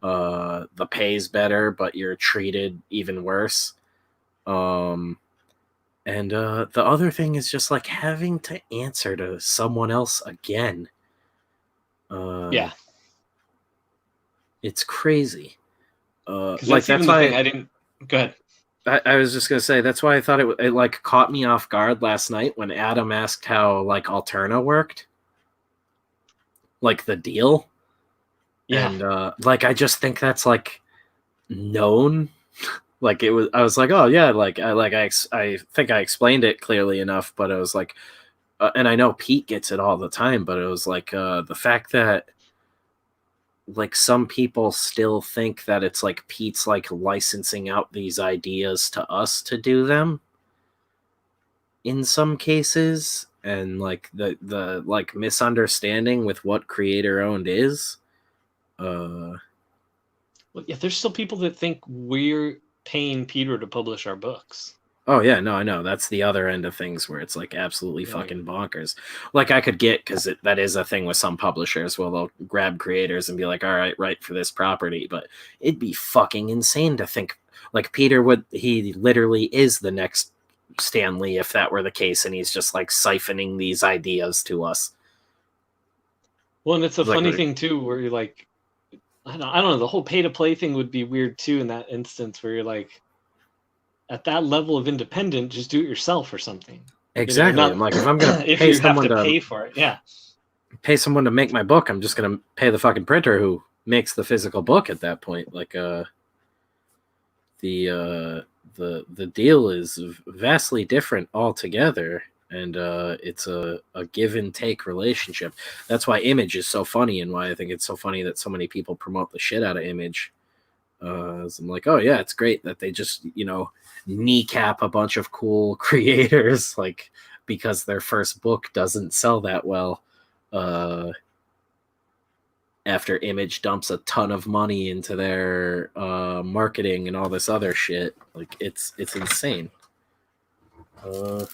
The pay's better, but you're treated even worse. And the other thing is just like having to answer to someone else again. Yeah, it's crazy. Like that's why I didn't. Go ahead. I was just gonna say that's why I thought it like caught me off guard last night when Adam asked how like Alterna worked, like the deal. Yeah. And like I just think that's like known. Like it was. I was like, oh yeah, like I think I explained it clearly enough, but it was like. And I know Pete gets it all the time, but it was like the fact that like some people still think that it's like Pete's like licensing out these ideas to us to do them in some cases, and like the like misunderstanding with what creator owned is. Well, yeah, there's still people that think we're paying Peter to publish our books. Oh yeah, no, I know. That's the other end of things where it's like absolutely fucking bonkers. Like I could get, because that is a thing with some publishers where they'll grab creators and be like, all right, write for this property. But it'd be fucking insane to think like Peter he literally is the next Stan Lee if that were the case, and he's just like siphoning these ideas to us. Well, and it's a funny thing too, where you're like, I don't know, the whole pay to play thing would be weird too in that instance where you're like, at that level of independent, just do it yourself or something. Exactly. I'm like, if I'm gonna pay someone to pay for it, yeah, pay someone to make my book, I'm just gonna pay the fucking printer who makes the physical book at that point. Like, the deal is vastly different altogether, and it's a give and take relationship. That's why Image is so funny, and why I think it's so funny that so many people promote the shit out of Image. I'm like, oh yeah, it's great that they just, you know, kneecap a bunch of cool creators, like because their first book doesn't sell that well. After Image dumps a ton of money into their marketing and all this other shit, like it's insane. Or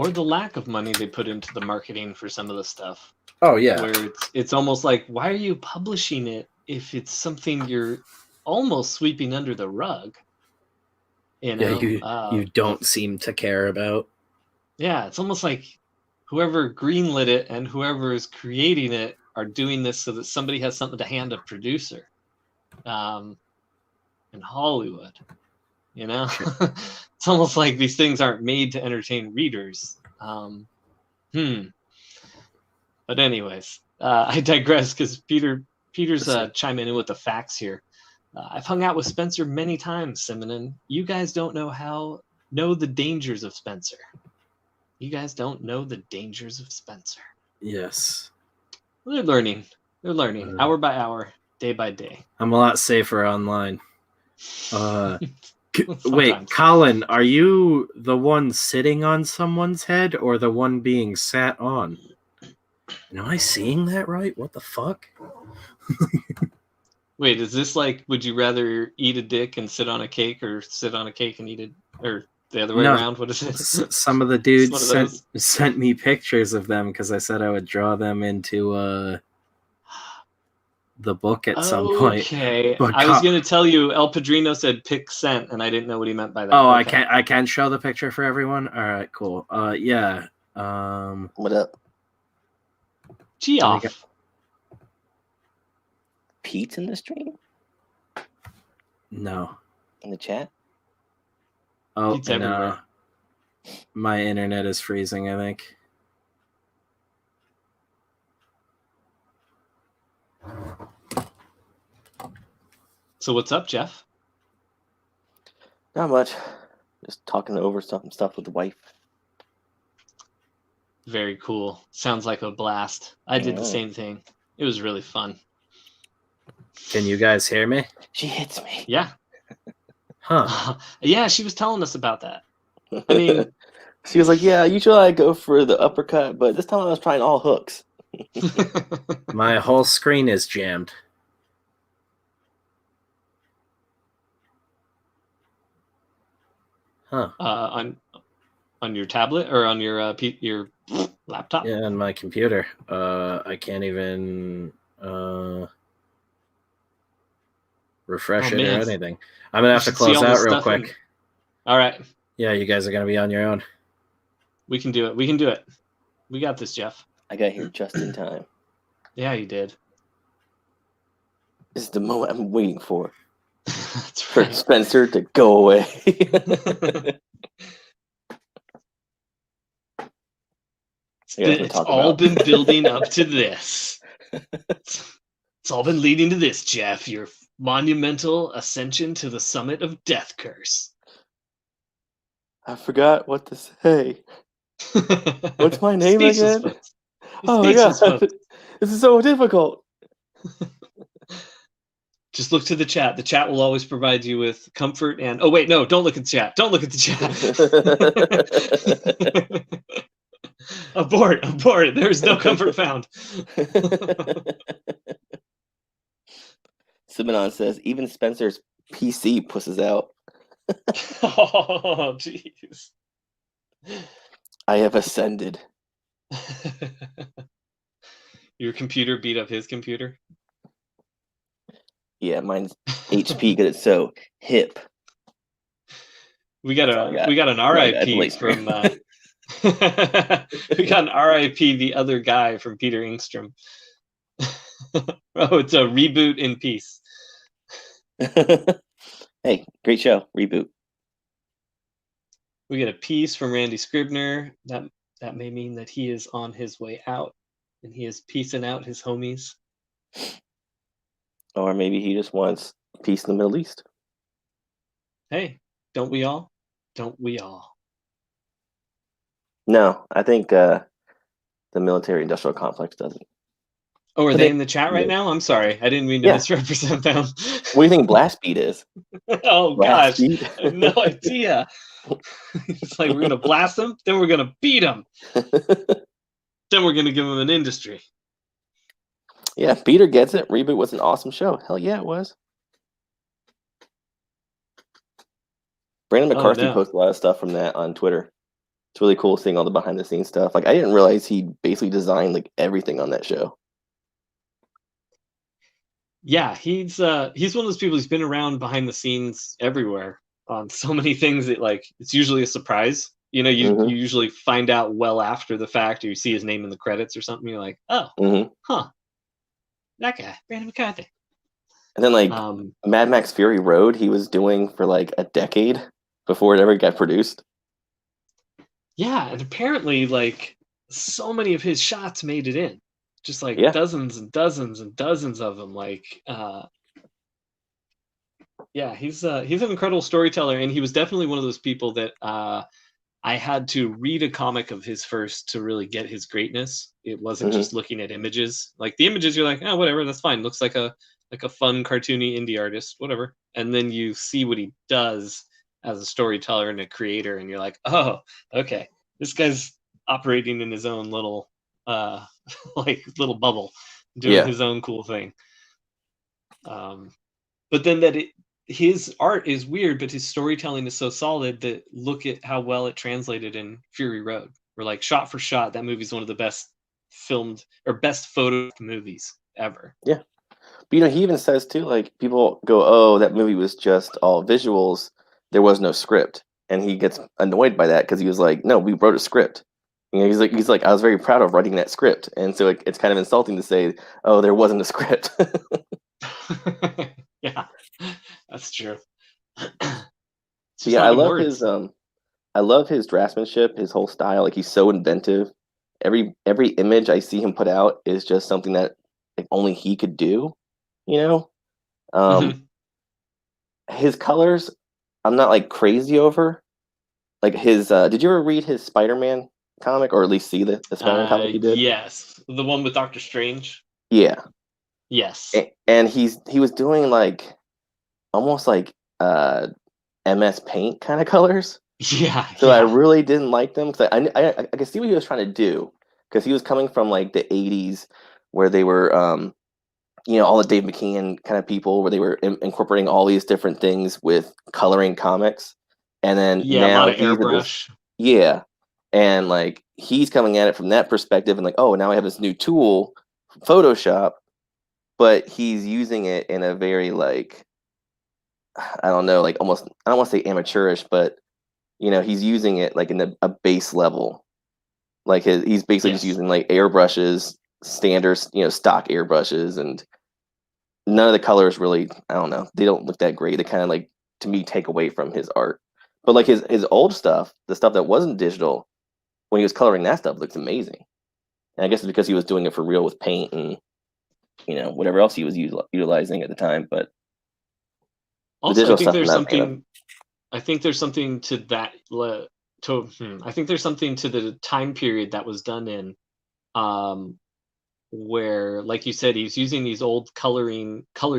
the lack of money they put into the marketing for some of the stuff. Oh yeah, where it's almost like, why are you publishing it if it's something you're almost sweeping under the rug? You know, you don't seem to care about. Yeah, it's almost like whoever greenlit it and whoever is creating it are doing this so that somebody has something to hand a producer in Hollywood. You know, it's almost like these things aren't made to entertain readers. But anyways, I digress because Peter's chiming in with the facts here. I've hung out with Spencer many times, Simonin. You guys don't know the dangers of Spencer. You guys don't know the dangers of Spencer. Yes. They're learning. They're learning hour by hour, day by day. I'm a lot safer online. Wait, Colin, are you the one sitting on someone's head or the one being sat on? Am I seeing that right? What the fuck? Wait, is this like, would you rather eat a dick and sit on a cake or sit on a cake and eat it, or the other way around? What is it? Some of the dudes sent me pictures of them because I said I would draw them into the book at some point. Okay, I was going to tell you El Padrino said pick scent, and I didn't know what he meant by that. Oh, okay. I can show the picture for everyone? All right, cool. Yeah. What up? Geoff. Pete's in the stream? No. In the chat? Oh, no. My internet is freezing, I think. So what's up, Jeff? Not much. Just talking over some stuff with the wife. Very cool. Sounds like a blast. I did the same thing. It was really fun. Can you guys hear me? She hits me. Yeah. Huh. Yeah, she was telling us about that. I mean, she was like, yeah, usually I go for the uppercut, but this time I was trying all hooks. My whole screen is jammed. Huh. On your tablet or on your laptop? Yeah, on my computer. I can't even refresh it or anything. I'm gonna have to close out real quick. All right. Yeah, you guys are gonna be on your own. We can do it. We can do it. We got this, Jeff. I got here just in time. Yeah, you did. This is the moment I'm waiting for. That's right. For Spencer to go away. It's all been building up to this. It's all been leading to this, Jeff. Your monumental ascension to the summit of Death Curse. I forgot what to say. What's my name again? Oh my god. This is so difficult. Just look to the chat. The chat will always provide you with comfort and... Oh, wait, no, don't look at the chat. Don't look at the chat. Abort. There is no comfort found. Simonon says, even Spencer's PC pusses out. Oh, jeez. I have ascended. Your computer beat up his computer? Yeah, mine's HP because it's so hip. We got an RIP from we got an RIP the other guy from Peter Engstrom. Oh, it's a reboot in peace. Hey, great show. Reboot. We get a piece from Randy Scribner. That may mean that he is on his way out and he is piecing out his homies. Or maybe he just wants peace in the Middle East. Hey, don't we all? Don't we all? No, I think the military-industrial complex doesn't. Oh, are they in the chat right now? I'm sorry. I didn't mean to misrepresent them. What do you think Blast Beat is? Oh, gosh. I have no idea. It's like we're going to blast them, then we're going to beat them. Then we're going to give them an industry. Yeah, Peter gets it. Reboot was an awesome show. Hell yeah, it was. Brandon McCarthy posted a lot of stuff from that on Twitter. It's really cool seeing all the behind-the-scenes stuff. Like, I didn't realize he basically designed like everything on that show. Yeah, he's one of those people who's been around behind the scenes everywhere. on so many things that like it's usually a surprise. You know, you usually find out well after the fact, or you see his name in the credits or something. You're like, oh, huh, that guy, Brandon McCarthy. And then like Mad Max Fury Road, he was doing for like a decade before it ever got produced. Yeah, and apparently like so many of his shots made it in. Just like dozens and dozens and dozens of them. Like yeah, he's an incredible storyteller, and he was definitely one of those people that I had to read a comic of his first to really get his greatness. It wasn't just looking at images. Like the images, you're like, oh, whatever, that's fine. Looks like a fun cartoony indie artist, whatever. And then you see what he does as a storyteller and a creator, and you're like, oh, okay, this guy's operating in his own little like little bubble, doing his own cool thing. But then his art is weird, but his storytelling is so solid that look at how well it translated in Fury Road. Where like shot for shot, that movie's one of the best filmed or best photo movies ever. Yeah. But, you know, he even says too, like people go, oh, that movie was just all visuals. There was no script. And he gets annoyed by that because he was like, no, we wrote a script. You know, he's like, I was very proud of writing that script. And so it's kind of insulting to say, oh, there wasn't a script. Yeah, that's true. Yeah, I love his draftsmanship, his whole style. Like he's so inventive. Every image I see him put out is just something that like, only he could do. You know, his colors, I'm not like crazy over. Like his, did you ever read his Spider-Man comic, or at least see the Spider-Man comic he did? Yes, the one with Doctor Strange. Yeah. Yes. And he was doing like almost like MS Paint kind of colors. Yeah. So I really didn't like them because I could see what he was trying to do, because he was coming from like the 80s where they were you know, all the Dave McKean kind of people, where they were incorporating all these different things with coloring comics. And then now a lot of airbrush. And like he's coming at it from that perspective and like, oh, now I have this new tool, Photoshop, but he's using it in a very like, I don't know, like almost, I don't want to say amateurish, but you know, he's using it like in a base level. Like he's basically just using like airbrushes, standard, you know, stock airbrushes, and none of the colors really, I don't know, they don't look that great. They kind of like, to me, take away from his art. But like his old stuff, the stuff that wasn't digital, when he was coloring that stuff, looks amazing. And I guess it's because he was doing it for real with paint and, you know, whatever else he was utilizing at the time. But also, I think there's something. I think there's something to that. I think there's something to the time period that was done in, where, like you said, he's using these old color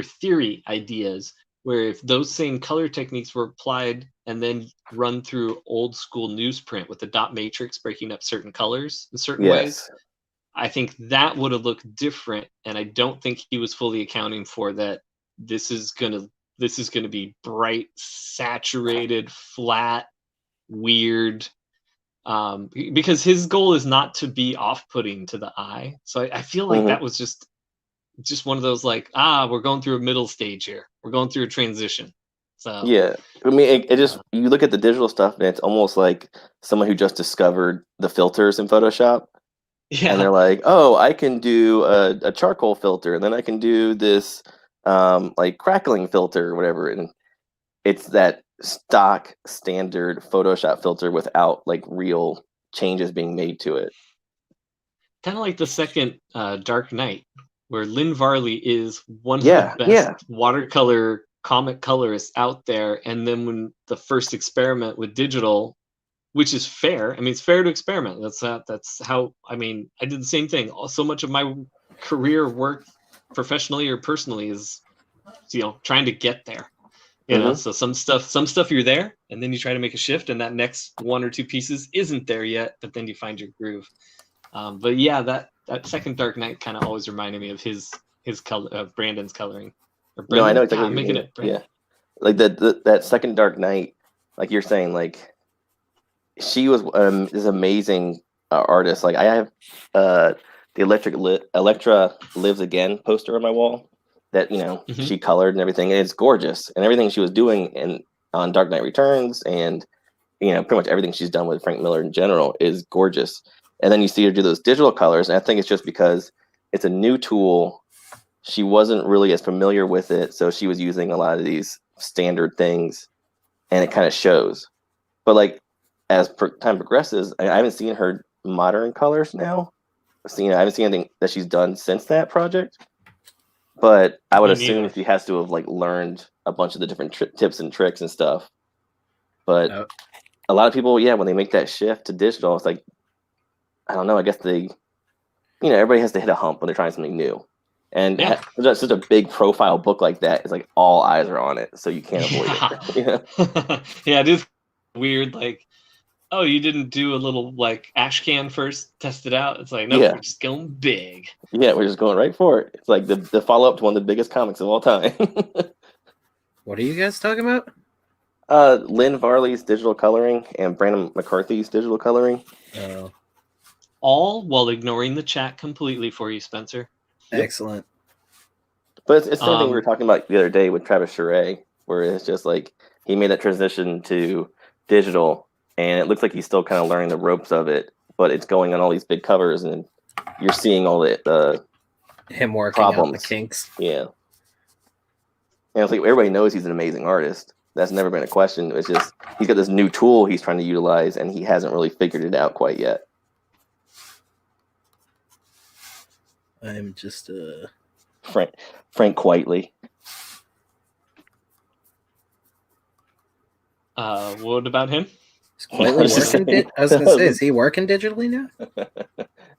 theory ideas. Where if those same color techniques were applied and then run through old school newsprint with the dot matrix breaking up certain colors in certain ways, I think that would have looked different. And I don't think he was fully accounting for that. This is gonna be bright, saturated, flat, weird. Because his goal is not to be off-putting to the eye. So I feel like that was just one of those like, we're going through a middle stage here. We're going through a transition. So yeah, I mean, it just, you look at the digital stuff and it's almost like someone who just discovered the filters in Photoshop. Yeah. And they're like, oh, I can do a charcoal filter, and then I can do this like crackling filter or whatever. And it's that stock standard Photoshop filter without like real changes being made to it. Kind of like the second Dark Knight, where Lynn Varley is one of the best watercolor comic colorists out there. And then when the first experiment with digital, which is fair. I mean, it's fair to experiment. That's how, I mean, I did the same thing. So much of my career work professionally or personally is, you know, trying to get there. You know, so some stuff you're there, and then you try to make a shift, and that next one or two pieces isn't there yet, but then you find your groove. But yeah, that second Dark Knight kind of always reminded me of his color, of Brandon's coloring. No, I know exactly what you mean. Yeah, like that second Dark Knight, like you're saying, like she was this amazing artist. Like I have the Electra Lives Again poster on my wall that, you know, she colored and everything, and it's gorgeous, and everything she was doing and on Dark Knight Returns, and pretty much everything she's done with Frank Miller in general is gorgeous. And then you see her do those digital colors, and I think it's just because it's a new tool. She wasn't really as familiar with it, so she was using a lot of these standard things, and it kind of shows. But like as time progresses, I haven't seen her modern colors now. I haven't seen anything that she's done since that project. But I would assume she has to have like learned a bunch of the different tips and tricks and stuff. But a lot of people, when they make that shift to digital, it's like, I don't know. I guess everybody has to hit a hump when they're trying something new. And such a big profile book like that, it's like all eyes are on it, so you can't avoid it. Yeah, it is weird. Like, oh, you didn't do a little like ash can first, test it out. It's like, no, we're just going big. Yeah, we're just going right for it. It's like the follow up to one of the biggest comics of all time. What are you guys talking about? Lynn Varley's digital coloring and Brandon McCarthy's digital coloring. All while ignoring the chat completely for you, Spencer. Excellent. But it's something we were talking about the other day with Travis Charest, where it's just like he made that transition to digital, and it looks like he's still kind of learning the ropes of it, but it's going on all these big covers, and you're seeing all the him working out the kinks. Yeah. And it's like everybody knows he's an amazing artist. That's never been a question. It's just he's got this new tool he's trying to utilize, and he hasn't really figured it out quite yet. I'm just Frank Quitely. What about him? I was gonna say, is he working digitally now?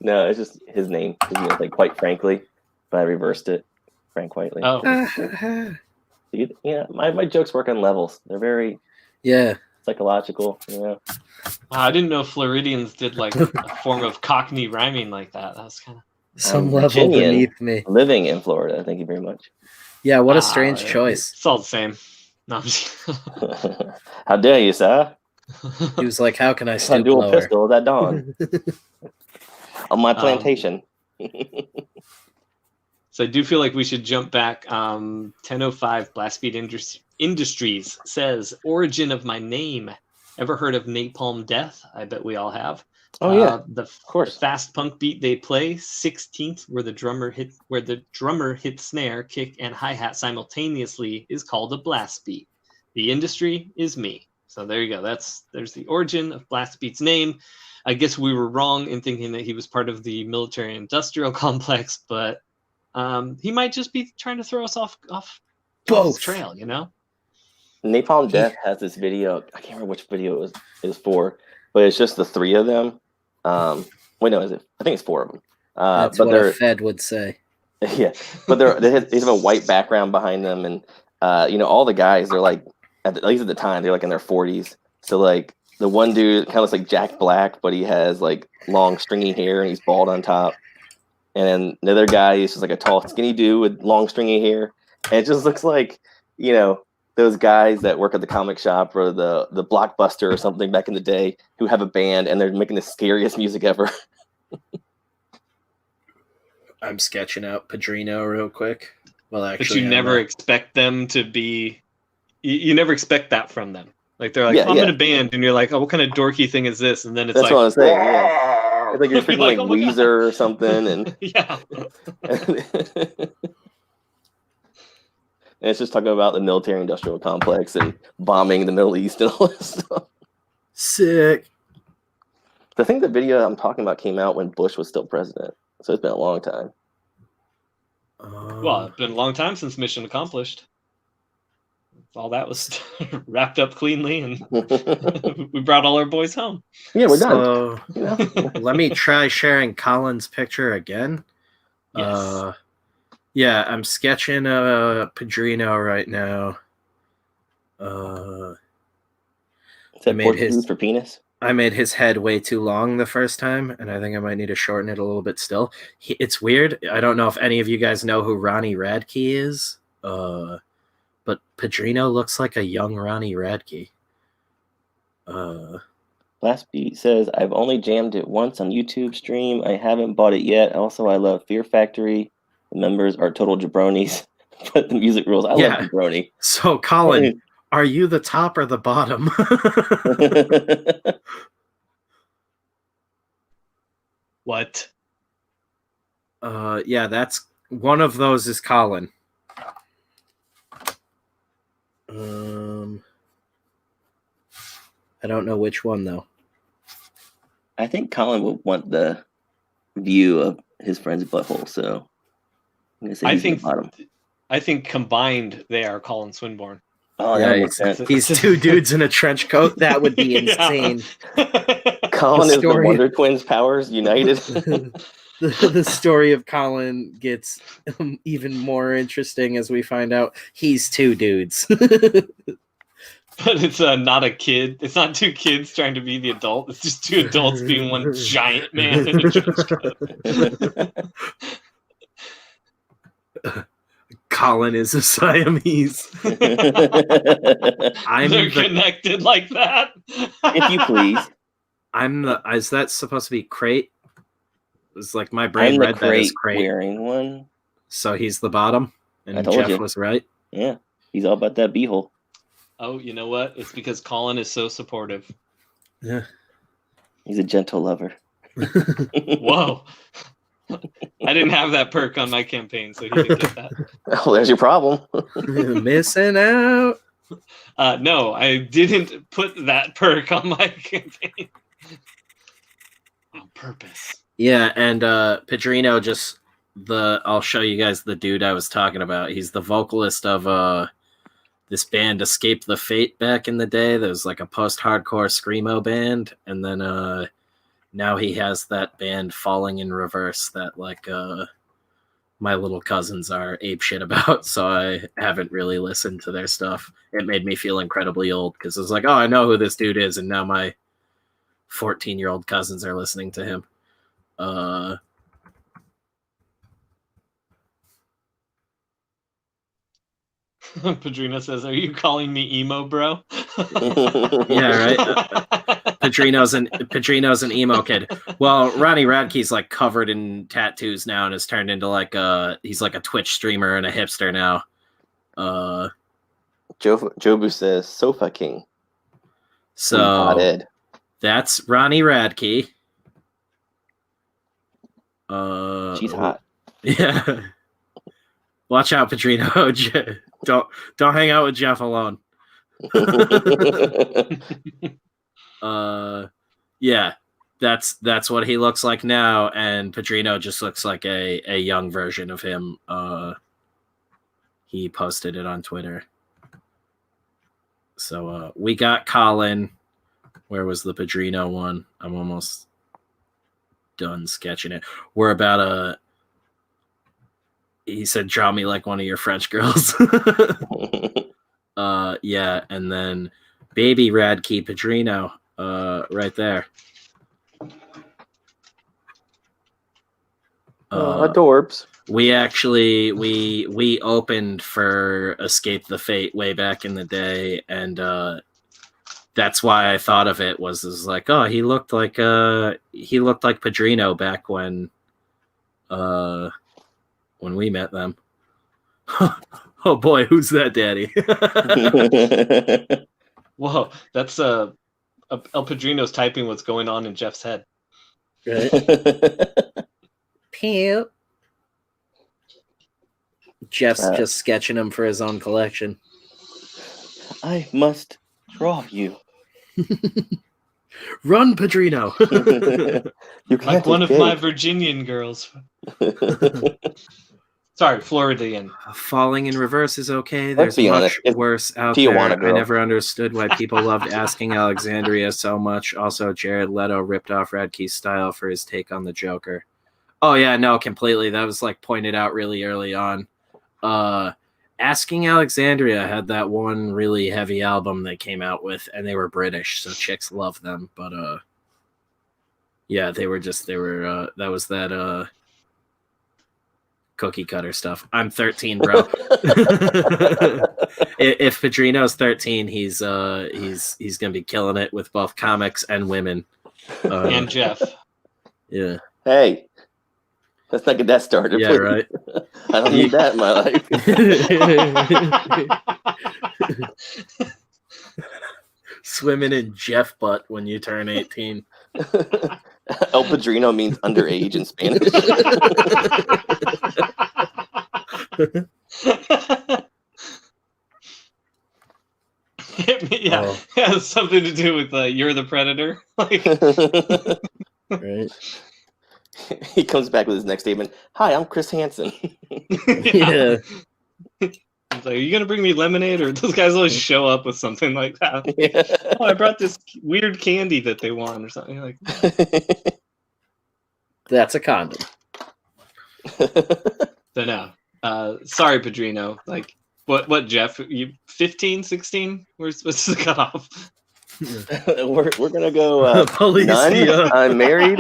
No, it's just his name. His name is like Quite Frankly, but I reversed it. Frank Quitely. Oh. My jokes work on levels. They're very psychological. I didn't know Floridians did like a form of Cockney rhyming like that. That was kind of some level beneath me. Living in Florida. Thank you very much. Yeah, what a strange choice. It's all the same. No, how dare you, sir? He was like, "How can I stoop dual lower?" Pistol at dawn on my plantation. So I do feel like we should jump back. 10:05 Blast Beat Industries says, "Origin of my name. Ever heard of Napalm Death? I bet we all have." Oh yeah, of course. The fast punk beat they play 16th, where the drummer hits snare, kick, and hi-hat simultaneously, is called a blast beat. The industry is me. So there you go. There's the origin of Blast Beat's name. I guess we were wrong in thinking that he was part of the military-industrial complex, but he might just be trying to throw us off Joel's trail, Napalm Death has this video. I can't remember which video it was for, but it's just the three of them. Wait, no, is it? I think it's four of them. That's what a Fed would say. Yeah, but they have a white background behind them, and all the guys, they're like, at least at the time, they're like in their 40s. So like the one dude kind of looks like Jack Black, but he has like long stringy hair and he's bald on top. And then the other guy is just like a tall, skinny dude with long stringy hair, and it just looks like those guys that work at the comic shop or the Blockbuster or something back in the day who have a band and they're making the scariest music ever. I'm sketching out Padrino real quick. Well, actually, but you never expect them to be. You never expect that from them. Like they're like, I'm in a band, and you're like, oh, what kind of dorky thing is this? And then it's that's what I'm saying. Yeah. It's like you're freaking like Weezer or something, and yeah. And it's just talking about the military-industrial complex and bombing the Middle East and all this stuff. Sick. I think the video I'm talking about came out when Bush was still president, so it's been a long time. Well, it's been a long time since mission accomplished. All that was wrapped up cleanly, and we brought all our boys home. Yeah, we're done. Let me try sharing Colin's picture again. Yes. Yeah, I'm sketching Padrino right now. Is that Portuguese for penis? I made his head way too long the first time, and I think I might need to shorten it a little bit still. It's weird. I don't know if any of you guys know who Ronnie Radke is, but Padrino looks like a young Ronnie Radke. Last Beat says, I've only jammed it once on YouTube stream. I haven't bought it yet. Also, I love Fear Factory. The members are total jabronis, but the music rules. I love jabroni. So, Colin, Are you the top or the bottom? What? Yeah, that's one of those is Colin. I don't know which one though. I think Colin would want the view of his friend's butthole, so I'm gonna say he's the bottom. I think combined they are Colin Swinburne. Oh, yeah, that makes sense. He's two dudes in a trench coat. That would be insane. Colin is the Wonder Twins powers united. The story of Colin gets even more interesting as we find out he's two dudes. But it's not a kid. It's not two kids trying to be the adult. It's just two adults being one giant man in a trench coat. Colin is a Siamese. They're connected like that. If you please. Is that supposed to be Crate? It's like my brain read that as Crate. Wearing one. So he's the bottom, and Jeff was right. Yeah, he's all about that beehole. Oh, you know what? It's because Colin is so supportive. Yeah, he's a gentle lover. Whoa. I didn't have that perk on my campaign, so he didn't get that. Oh, there's your problem. Missing out. No, I didn't put that perk on my campaign. On purpose. Yeah, and Pedrino I'll show you guys the dude I was talking about. He's the vocalist of this band Escape the Fate back in the day. There was like a post-hardcore screamo band, and then now he has that band Falling in Reverse that like my little cousins are apeshit about, so I haven't really listened to their stuff. It made me feel incredibly old because it was like, oh, I know who this dude is, and now my 14-year-old cousins are listening to him. Pedrino says, "Are you calling me emo, bro?" Yeah, right. Pedrino's an emo kid. Well, Ronnie Radke's like covered in tattoos now and has turned into like he's like a Twitch streamer and a hipster now. Jobu says Sofa King. So that's Ronnie Radke. She's hot. Yeah. Watch out, Pedrino. Don't hang out with Jeff alone. Yeah, that's what he looks like now, and Pedrino just looks like a young version of him. He posted it on Twitter. So we got Colin. Where was the Pedrino one? I'm almost done sketching it. We're about he said, draw me like one of your French girls. Yeah, and then baby Radke Pedrino, right there. Adorbs. We actually we opened for Escape the Fate way back in the day, and that's why I thought of it was like, oh, he looked like Pedrino back when we met them. Oh boy, who's that daddy? Whoa, that's El Padrino's typing what's going on in Jeff's head. Right. Pew. Jeff's just sketching him for his own collection. I must draw you. Run, Pedrino. You can't like one of my Virginian girls. Sorry, Floridian. Falling in Reverse is okay. There's much worse out Tijuana there. I never understood why people loved Asking Alexandria so much. Also, Jared Leto ripped off Radke's style for his take on the Joker. Oh, yeah, no, completely. That was like pointed out really early on. Asking Alexandria had that one really heavy album they came out with, and they were British, so chicks love them. But yeah, that was that cookie cutter stuff. I'm 13, bro. If Pedrino's 13, he's gonna be killing it with both comics and women. And Jeff. Yeah. Hey, let's not get that started. Yeah, please. right. I don't need that in my life. Swimming in Jeff butt when you turn 18. El Padrino means underage in Spanish. Yeah, Oh. it has something to do with You're the Predator. Like, Right? He comes back with his next statement. Hi, I'm Chris Hansen. Yeah. He's like, are you gonna bring me lemonade? Or those guys always show up with something like that. Yeah. Oh, I brought this weird candy that they want or something. Like, That's a condom. so no. Sorry, Padrino. Like, what, Jeff? You 15, 16? What's the cutoff? we're gonna go. Police. None. Yeah. I'm married.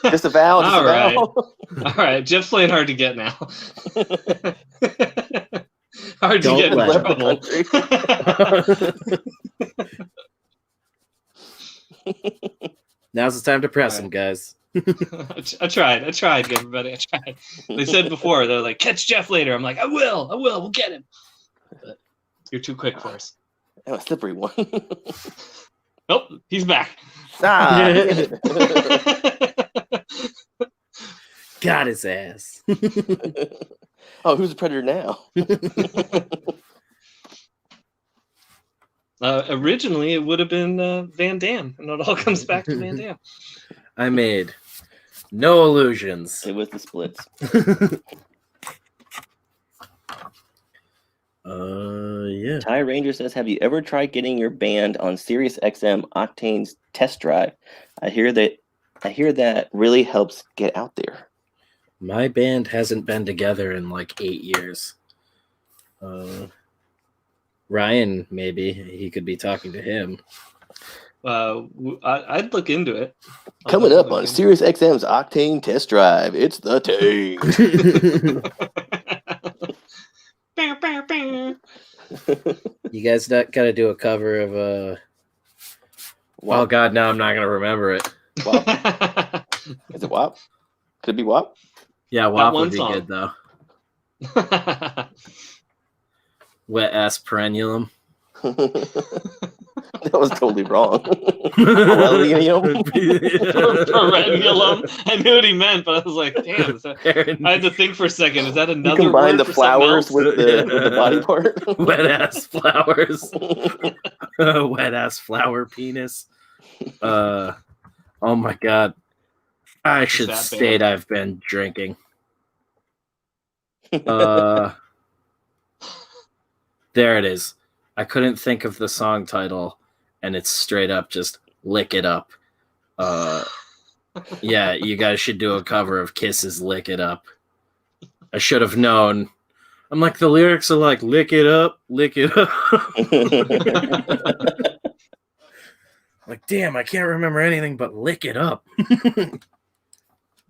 Disavow. All right. Disavow. All right, Jeff's playing hard to get now. Hard to Don't get in let trouble. Now's the time to press All him, guys. I tried, everybody. I tried. They said before, they're like, catch Jeff later. I'm like, I will, we'll get him. But you're too quick for us. Oh, a slippery one. Nope, he's back. Ah. Got his ass. Oh, who's the predator now? Originally, it would have been Van Damme, and it all comes back to Van Damme. I made no illusions. It was the splits. Yeah. Ty Ranger says, have you ever tried getting your band on Sirius XM Octane's test drive? I hear that really helps get out there. My band hasn't been together in like 8 years. Ryan, maybe he could be talking to him. I'd look into it. Coming up on Sirius XM's Octane test drive, it's the Tank. You guys got to do a cover of Oh God, now I'm not gonna remember it. WAP? Is it WAP? Could it be WAP? Yeah, WAP one would be song. good though. Wet ass perennium. That was totally wrong. Perennium? Perennium. I knew what he meant, but I was like, damn. I had to think for a second. Is that another You combine word the for flowers something with the body part. Wet ass flowers. Wet ass flower penis. Oh my God. I should that state bad? I've been drinking. There it is. I couldn't think of the song title, and it's straight up just Lick It Up. Yeah, you guys should do a cover of Kiss's Lick It Up. I should have known. I'm like, the lyrics are like, lick it up, lick it up. Like, damn, I can't remember anything but lick it up.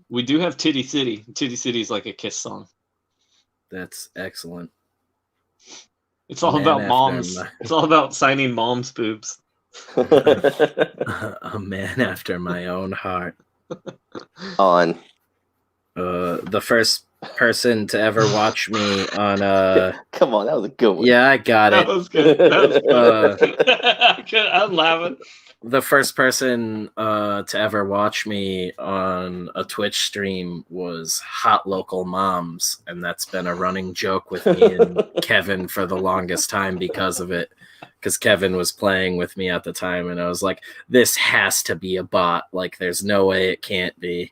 We do have Titty City. Titty City is like a Kiss song. That's excellent. It's all Man about after moms. my- It's all about signing moms' boobs. A man after my own heart. On. The first person to ever watch me on Come on, that was a good one. yeah, I got That it. was good. That was good. I'm laughing. The first person to ever watch me on a Twitch stream was Hot Local Moms, and that's been a running joke with me and Kevin for the longest time because of it. Because Kevin was playing with me at the time, and I was like, this has to be a bot. Like, there's no way it can't be.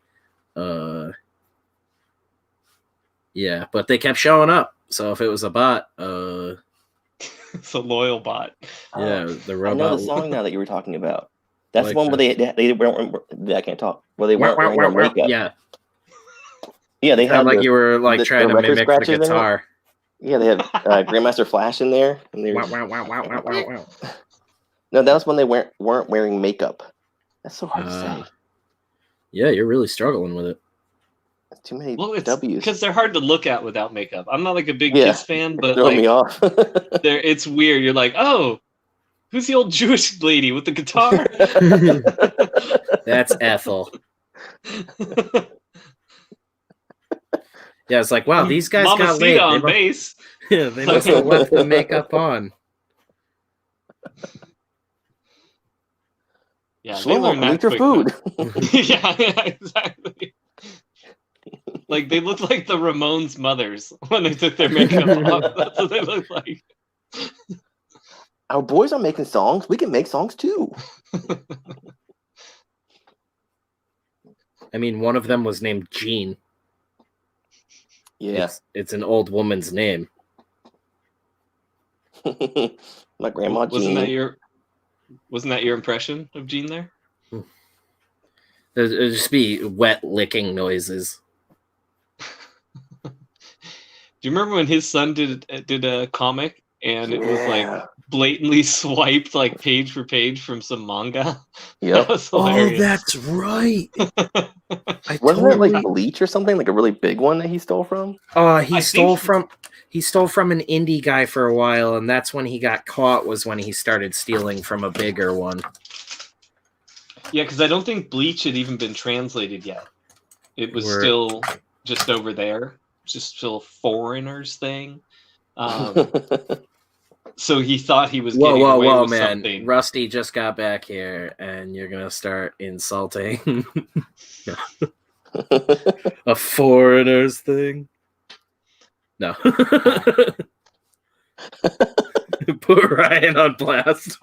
Yeah, but they kept showing up. So if it was a bot, It's a loyal bot. yeah, the I robot. know the song now that you were talking about. That's Like the one where they weren't. I can't talk. Where they weren't wearing their makeup. Yeah, Yeah, they it sounded had like the- you were like the trying to record mimic the scratches in it? guitar. Yeah, they had Grandmaster Flash in there. And they Wow, were, wow, wow, wow, wow, wow. no, that was when they weren't wearing makeup. That's so hard to say. Yeah, you're really struggling with it. That's too many Well, it's W's. because they're hard to look at without makeup. I'm not like a big Yeah. Kiss fan, but Throwing me like, off. it's weird. You're like, oh, who's the old Jewish lady with the guitar? That's Ethel. Yeah, it's like, wow, these guys got laid. Mamacita on They bass. must have left the makeup on. Yeah, they Shlomo, learn that eat your quick, food. yeah, exactly. Like they look like the Ramones' mothers when they took their makeup off. That's what they look like. Our boys are making songs. We can make songs too. I mean, one of them was named Jean. Yeah. It's an old woman's name. My grandma Wasn't Jean. that your impression of Jean there? It'd just be wet licking noises. Do you remember when his son did a comic and it was like blatantly swiped like page for page from some manga? Yep. That was hilarious. Oh, that's right. Wasn't it like Bleach or something? Like a really big one that he stole from? He stole from an indie guy for a while, and that's when he got caught, was when he started stealing from a bigger one. Yeah, because I don't think Bleach had even been translated yet. It was still just over there, just still a foreigners thing. So he thought he was getting away with man. something. Rusty just got back here, and you're gonna start insulting a foreigners thing. No. Put Ryan on blast.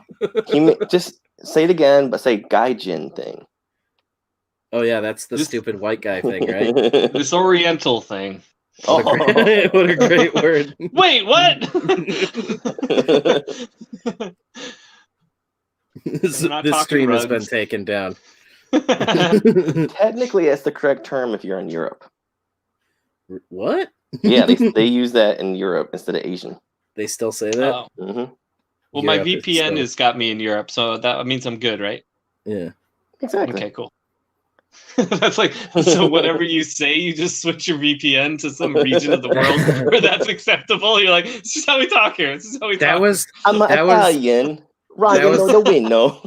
Just say it again, but say gaijin thing. Oh yeah, that's the stupid white guy thing, right? This Oriental thing. What a great word. Wait, what? This stream has been taken down. Technically, that's the correct term if you're in Europe. What? Yeah, they use that in Europe instead of Asian. They still say that? Oh. Mm-hmm. Well, my VPN has got me in Europe, so that means I'm good, right? Yeah. Exactly. Okay, cool. That's like, so whatever you say, you just switch your VPN to some region of the world where that's acceptable. You're like, this is how we talk here. This is how we talk. I'm Italian. Ryan, know the win, no.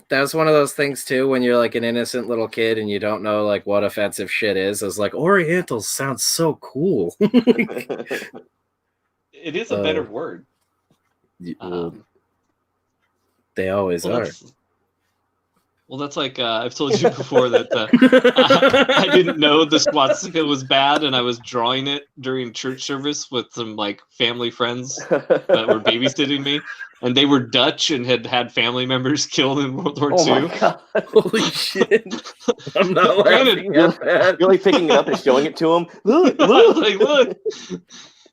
That was one of those things too when you're like an innocent little kid and you don't know like what offensive shit is. It's like Orientals sounds so cool. It is a better word. They always are. That's like I've told you before that I didn't know the swastika was bad, and I was drawing it during church service with some like family friends that were babysitting me, and they were Dutch and had family members killed in World War II. My God. Holy shit! I'm not laughing at that. You're like picking it up and showing it to them. Look, look, like, look.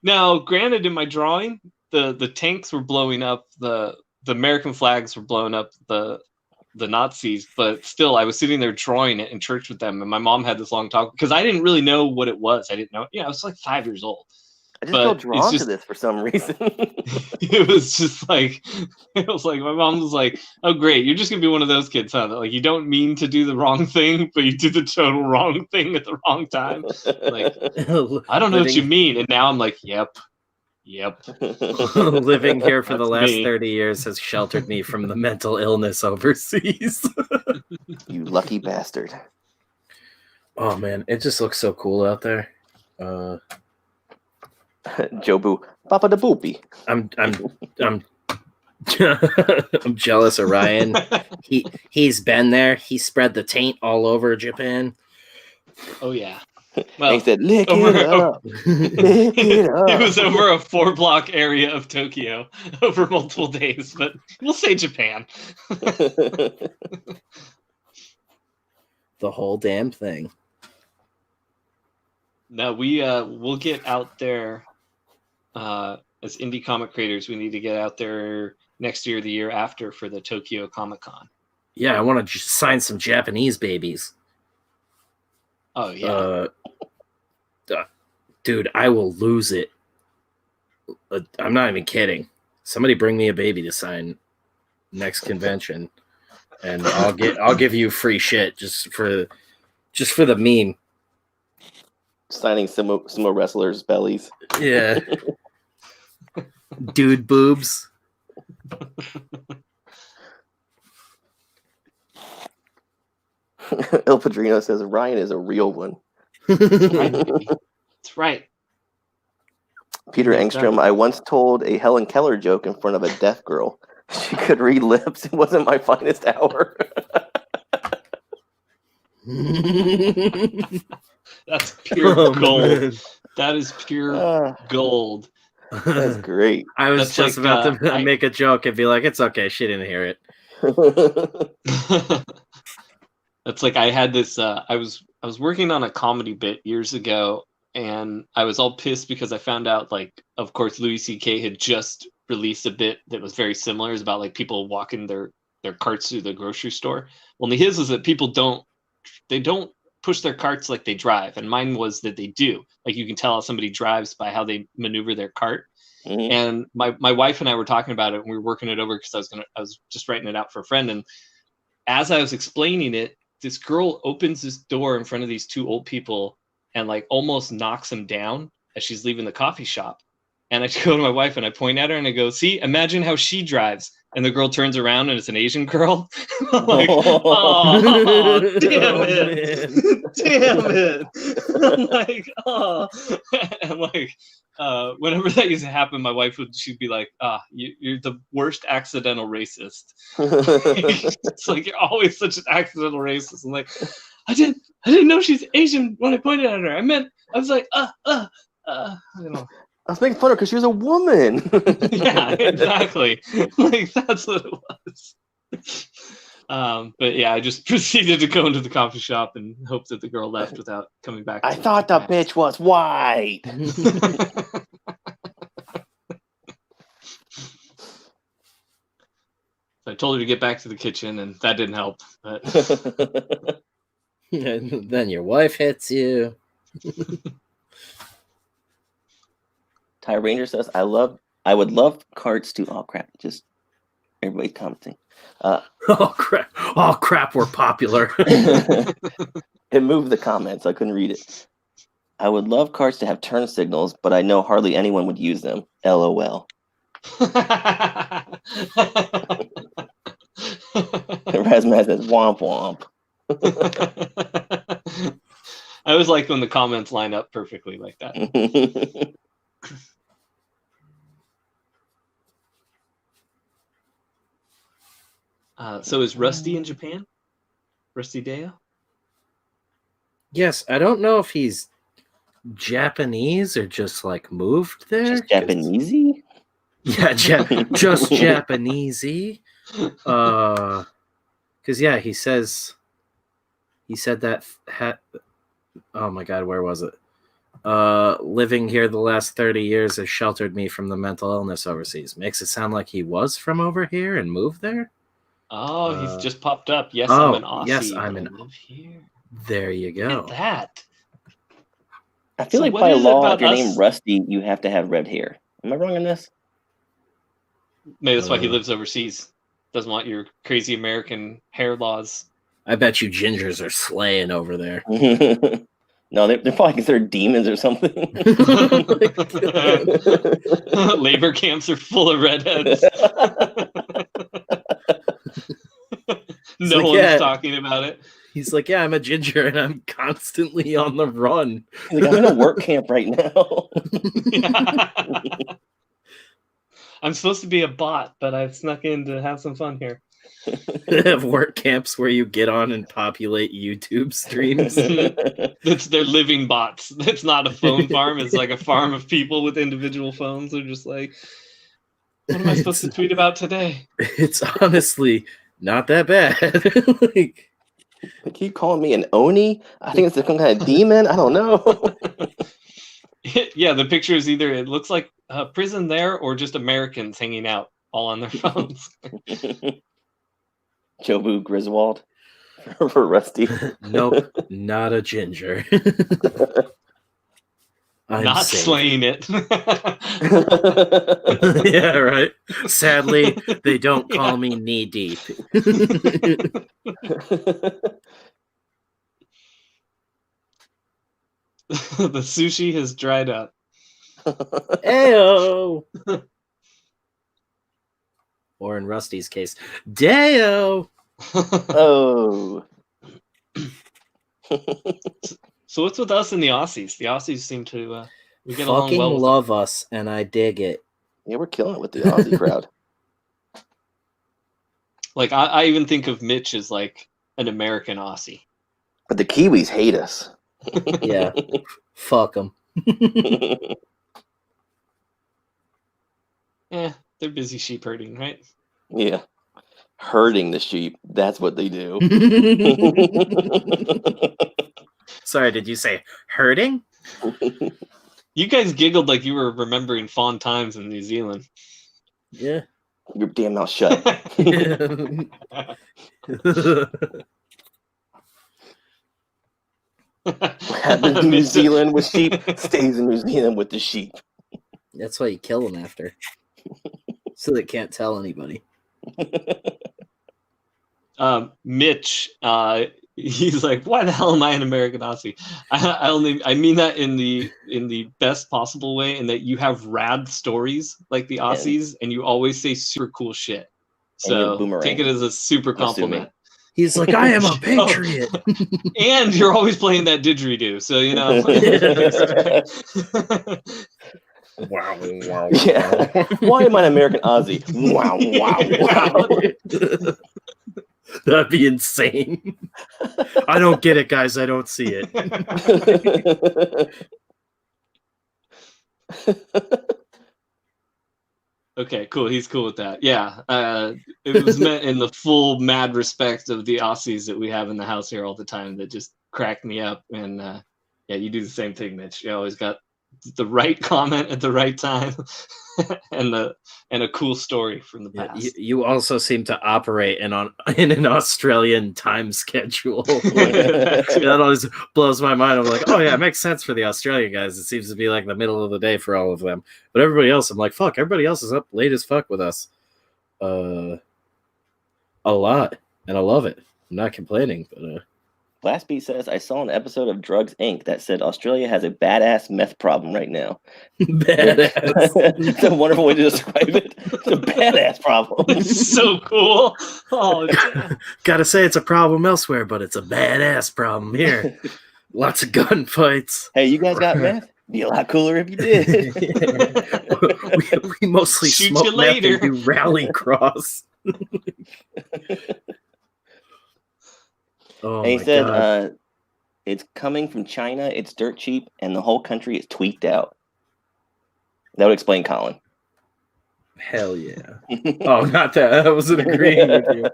Now, granted, in my drawing, the tanks were blowing up, the American flags were blowing up the Nazis, but still I was sitting there drawing it in church with them, and my mom had this long talk because I didn't really know what it was. I didn't know. Yeah, I was like 5 years old. I just feel drawn to this for some reason. It was just like, it was like my mom was like, "Oh, great, you're just gonna be one of those kids, huh? That, like, you don't mean to do the wrong thing, but you do the total wrong thing at the wrong time." Like, I don't know what you mean, and now I'm like, "Yep." Living here for the last me. 30 years has sheltered me from the mental illness overseas. You lucky bastard. Oh man, it just looks so cool out there. Jobu, Papa the Boopy. I'm I'm jealous of Ryan. He's been there. He spread the taint all over Japan. Oh yeah. Well, he said, "Lick it up, lick it up." It was over a 4-block area of Tokyo over multiple days, but we'll say Japan. The whole damn thing. No, we'll get out there as indie comic creators. We need to get out there next year, the year after, for the Tokyo Comic Con. Yeah, I want to sign some Japanese babies. Oh yeah. Dude, I will lose it. I'm not even kidding. Somebody bring me a baby to sign next convention, and I'll give you free shit just for the meme. Signing sumo wrestlers' bellies. Yeah. Dude boobs. El Padrino says Ryan is a real one. That's right. Peter Engstrom, I once told a Helen Keller joke in front of a deaf girl. She could read lips. It wasn't my finest hour. That's pure gold. Man. That is pure gold. That's great. I was That's just like, about to make a joke and be like, it's okay, she didn't hear it. That's like I had this. I was working on a comedy bit years ago, and I was all pissed because I found out, like, of course, Louis C.K. had just released a bit that was very similar. It's about like people walking their carts through the grocery store. Only his was that people don't push their carts like they drive, and mine was that they do. Like, you can tell how somebody drives by how they maneuver their cart. Mhm. And my wife and I were talking about it, and we were working it over because I was just writing it out for a friend. And as I was explaining it, this girl opens this door in front of these two old people and like almost knocks them down as she's leaving the coffee shop. And I go to my wife and I point at her and I go, see, imagine how she drives. And the girl turns around and it's an Asian girl. I'm like, oh, damn it. Damn it. I'm like, oh. And like, whenever that used to happen, my wife she'd be like, you're the worst accidental racist. It's like, you're always such an accidental racist. I'm like, I didn't know she's Asian when I pointed at her. I was like, I don't know. I was making fun of her because she was a woman. Yeah, exactly. Like, that's what it was. But yeah, I just proceeded to go into the coffee shop and hope that the girl left without coming back. I thought the bitch was white. I told her to get back to the kitchen, and that didn't help. But And then your wife hits you. Ty Ranger says, I would love carts to, oh crap, just everybody commenting. Oh crap, we're popular. It moved the comments, I couldn't read it. I would love carts to have turn signals, but I know hardly anyone would use them. LOL. Razmaz says, womp womp. I always like when the comments line up perfectly like that. So is Rusty in Japan? Rusty Deo? Yes, I don't know if he's Japanese or just like moved there. Just Japanesey? Yeah, just Japanesey. Because yeah, he said that. Oh my God, where was it? Living here the last 30 years has sheltered me from the mental illness overseas. Makes it sound like he was from over here and moved there. Oh, he's just popped up. Yes, I'm an Aussie. Yes, I'm but an. I live here. There you go. Look at that. I feel So like what by is it law, about if your us- name Rusty, you have to have red hair. Am I wrong on this? Maybe that's why he lives overseas. Doesn't want your crazy American hair laws. I bet you gingers are slaying over there. No, they're probably considered demons or something. Labor camps are full of redheads. No like, one's yeah. talking about it. He's like, yeah, I'm a ginger and I'm constantly on the run. He's like, I'm in a work camp right now. I'm supposed to be a bot, but I've snuck in to have some fun here. They have work camps where you get on and populate YouTube streams. They're living bots. It's not a phone farm. It's like a farm of people with individual phones. They're just like, what am I supposed to tweet about today? It's honestly not that bad. They keep calling me an Oni. I think it's some kind of demon. I don't know. Yeah, the picture is either it looks like a prison there or just Americans hanging out all on their phones. Jobu Griswold for Rusty. Nope, not a ginger. I'm Not safe. slaying it. Yeah, right. Sadly, they don't call me knee deep. The sushi has dried up. Ayo. Or in Rusty's case, Deo. Oh. So what's with us and the Aussies? The Aussies seem to we get along Fucking well. love us, and I dig it. Yeah, we're killing it with the Aussie crowd. Like I even think of Mitch as like an American Aussie. But the Kiwis hate us. Yeah. Fuck them. They're busy sheep herding, right? Yeah. Herding the sheep. That's what they do. Sorry, did you say herding? You guys giggled like you were remembering fond times in New Zealand. Yeah. Your damn mouth shut. What happens in New Zealand with sheep stays in New Zealand with the sheep. That's why you kill them after. So they can't tell anybody. Mitch, he's like, why the hell am I an American Aussie? I mean that in the best possible way, in that you have rad stories like the Aussies, and you always say super cool shit. So take it as a super compliment. He's like, I am a patriot. And you're always playing that didgeridoo, so you know. Wow, wow, yeah. Why am I an American Aussie? Wow, wow, wow. That'd be insane. I don't get it, guys. I don't see it. Okay, cool. He's cool with that. Yeah. It was meant in the full mad respect of the Aussies that we have in the house here all the time that just cracked me up. And yeah, you do the same thing, Mitch. You always got the right comment at the right time and a cool story from the past. You also seem to operate in an Australian time schedule. That always blows my mind. I'm like, oh yeah, it makes sense for the Australian guys. It seems to be like the middle of the day for all of them. But everybody else, I'm like, fuck, everybody else is up late as fuck with us. A lot. And I love it. I'm not complaining, but Last Beat says, I saw an episode of Drugs Inc. that said Australia has a badass meth problem right now. badass. It's a wonderful way to describe it. It's a badass problem. It's so cool. Oh, gotta say it's a problem elsewhere, but it's a badass problem here. Lots of gunfights. Hey, you guys got meth? Be a lot cooler if you did. we mostly shoot smoke you meth later. and do rally cross. Oh, and he my said, God. it's coming from China, it's dirt cheap, and the whole country is tweaked out. That would explain Colin. Hell yeah. Oh, not that. I wasn't agreeing with you.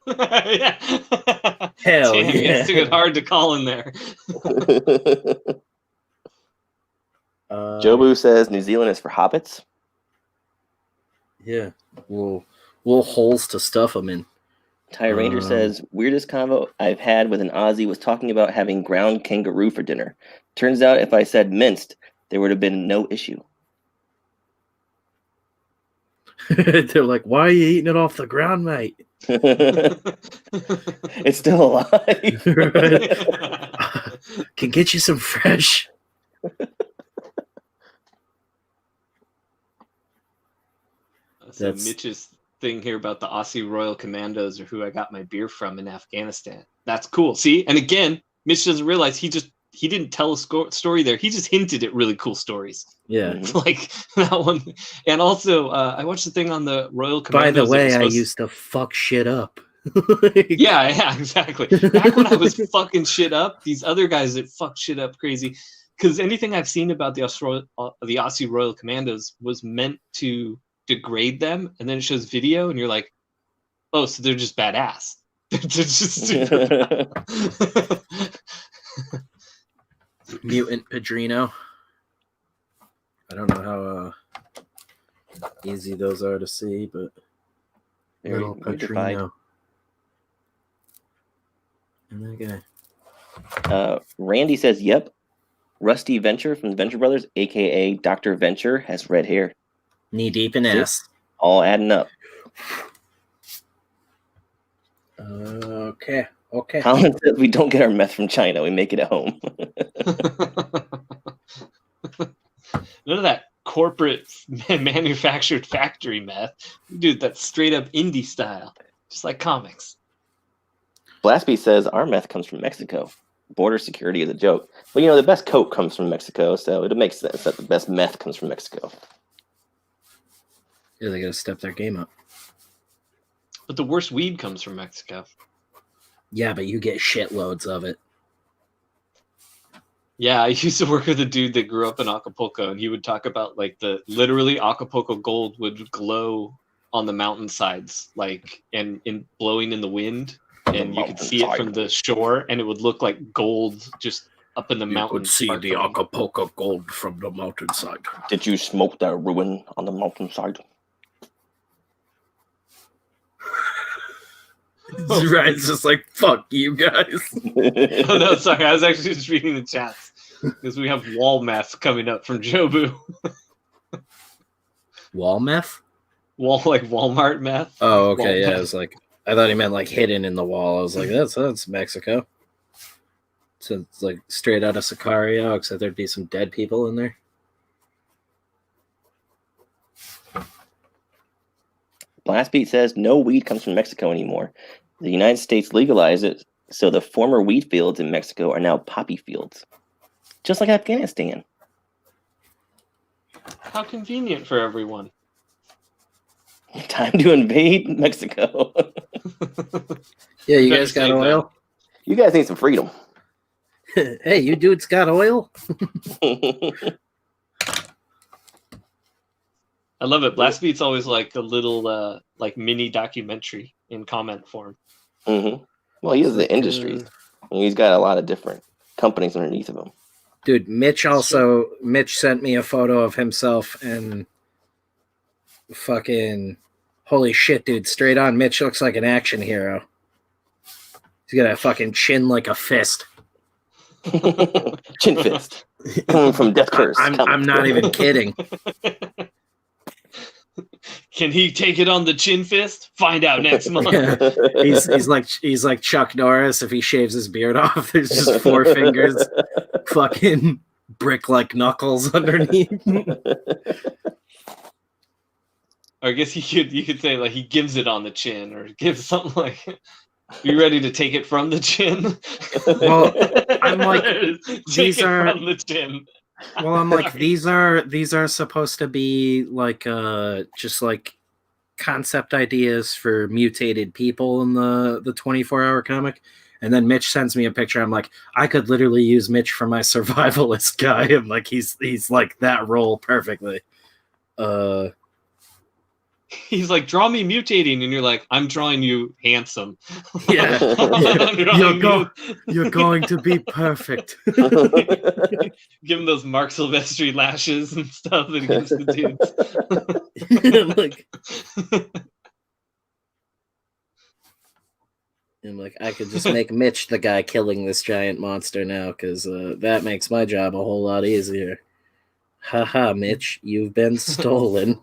Yeah. Hell Damn, yeah. it's too hard to call in there. Jobu says New Zealand is for hobbits. Yeah. Little holes to stuff them in. Ty Ranger says, weirdest convo I've had with an Aussie was talking about having ground kangaroo for dinner. Turns out if I said minced, there would have been no issue. They're like, why are you eating it off the ground, mate? It's still alive. Can get you some fresh. So Mitch's thing here about the Aussie Royal Commandos are who I got my beer from in Afghanistan. That's cool. See, and again, Mitch doesn't realize he didn't tell a story there. He just hinted at really cool stories. Yeah, like that one. And also, I watched the thing on the Royal Commandos. By the way, I used to fuck shit up. Yeah, exactly. Back when I was fucking shit up, these other guys that fuck shit up crazy. Because anything I've seen about the Aussie Royal Commandos was meant to degrade them, and then it shows video, and you're like, oh, so they're just badass. They're just super bad. Mutant Padrino. I don't know how easy those are to see, but little Padrino. And that guy. Randy says, yep. Rusty Venture from the Venture Brothers, aka Dr. Venture, has red hair. Knee deep in ass. All adding up. Okay. Colin says we don't get our meth from China. We make it at home. None of that corporate manufactured factory meth. Dude, that's straight up indie style. Just like comics. Blastby says our meth comes from Mexico. Border security is a joke. But the best coke comes from Mexico, so it makes sense that the best meth comes from Mexico. Yeah, they gotta step their game up. But the worst weed comes from Mexico. Yeah, but you get shitloads of it. Yeah, I used to work with a dude that grew up in Acapulco, and he would talk about like literally Acapulco gold would glow on the mountainsides, like and in blowing in the wind, and you could see it from the shore, and it would look like gold just up in the mountain. You could see the Acapulco gold from the mountainside. Did you smoke that ruin on the mountainside? Ryan's just like, fuck you guys. Oh no, sorry, I was actually just reading the chats because we have wall meth coming up from Jobu. Wall meth? Like Walmart meth. Oh, okay, Wall yeah. meth. I was like, I thought he meant like hidden in the wall. I was like, that's Mexico. So it's like straight out of Sicario, except there'd be some dead people in there. Blast Beat says no weed comes from Mexico anymore. The United States legalized it, so the former wheat fields in Mexico are now poppy fields, just like Afghanistan. How convenient for everyone. Time to invade Mexico. Yeah, you Better guys got save oil? You guys need some freedom. Hey, you dudes got oil? I love it. Blast Beat's always like a little like mini documentary in comment form. Mm-hmm. Well, he is the industry. He's got a lot of different companies underneath of him. Dude, Mitch sent me a photo of himself and fucking holy shit, dude. Straight on, Mitch looks like an action hero. He's got a fucking chin like a fist. Chin fist. Coming from Death Curse. I'm not even kidding. Can he take it on the chin fist? Find out next month. Yeah. He's like Chuck Norris if he shaves his beard off. There's just 4 fingers, fucking brick like knuckles underneath. Or I guess you could say like he gives it on the chin, or gives something like, "You ready to take it from the chin?" Well, I'm like, take it from the chin. Well, I'm like, these are supposed to be like just like concept ideas for mutated people in the 24-hour comic. And then Mitch sends me a picture. I'm like, I could literally use Mitch for my survivalist guy. I'm like, he's like that role perfectly. He's like, draw me mutating, and you're like, I'm drawing you handsome. Yeah. You're going to be perfect. Give him those Mark Silvestri lashes and stuff that he gives the dudes. I'm like, I could just make Mitch the guy killing this giant monster now, because that makes my job a whole lot easier. Haha, Mitch, you've been stolen.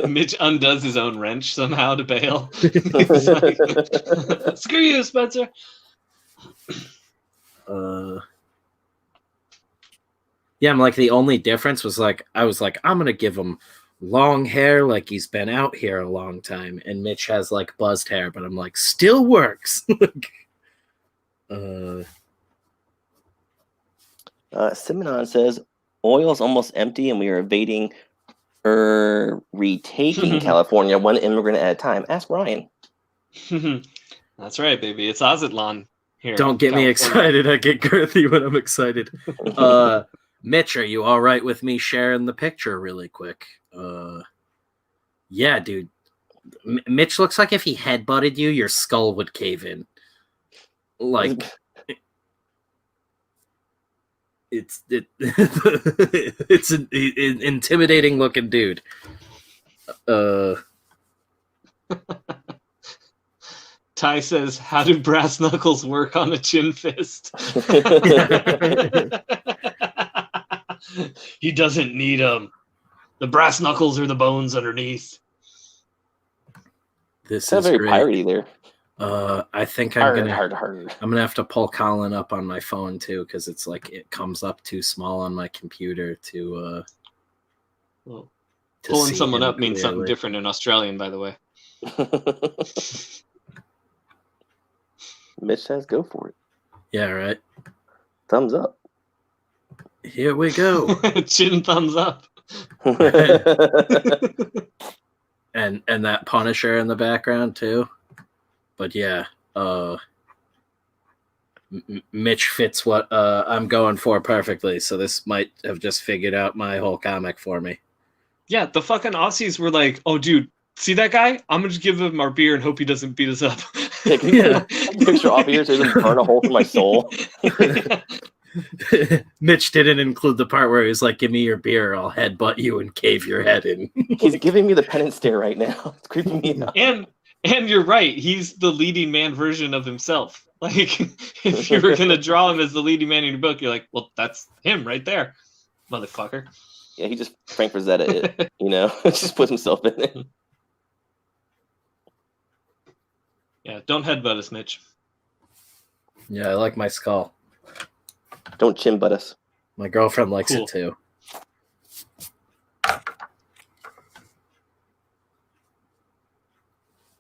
Mitch undoes his own wrench somehow to bail. He's like, screw you, Spencer. Yeah, I'm like, the only difference was like, I was like, I'm gonna give him long hair like he's been out here a long time, and Mitch has like buzzed hair, but I'm like, still works. Simonon says oil's almost empty and we are evading or retaking California one immigrant at a time. Ask Ryan. That's right, baby. It's Azatlan here. Don't get me excited. I get girthy when I'm excited. Mitch, are you all right with me sharing the picture really quick? Yeah, dude. Mitch looks like if he headbutted you, your skull would cave in. Like, it's an intimidating looking dude. Ty says, "How do brass knuckles work on a chin fist?" He doesn't need them. The brass knuckles are the bones underneath. This is very piratey there. I think I'm gonna have to pull Colin up on my phone too, because it's like it comes up too small on my computer to. Well, pulling someone up means something different in Australian, by the way. Mitch says, "Go for it." Yeah, right. Thumbs up. Here we go. Chin thumbs up. And and that Punisher in the background too. But yeah, Mitch fits what I'm going for perfectly. So this might have just figured out my whole comic for me. Yeah, the fucking Aussies were like, "Oh, dude, see that guy? I'm gonna just give him our beer and hope he doesn't beat us up." Yeah. Picture off here so he doesn't burn a hole through my soul. Mitch didn't include the part where he's like, "Give me your beer, I'll headbutt you and cave your head in." He's giving me the penance stare right now. It's creeping me out. And you're right. He's the leading man version of himself. Like, if you were gonna draw him as the leading man in your book, you're like, well, that's him right there, motherfucker. Yeah, he just Frank Frazetta it, just puts himself in it. Yeah, don't headbutt us, Mitch. Yeah, I like my skull. Don't chin butt us. My girlfriend likes Cool. it too.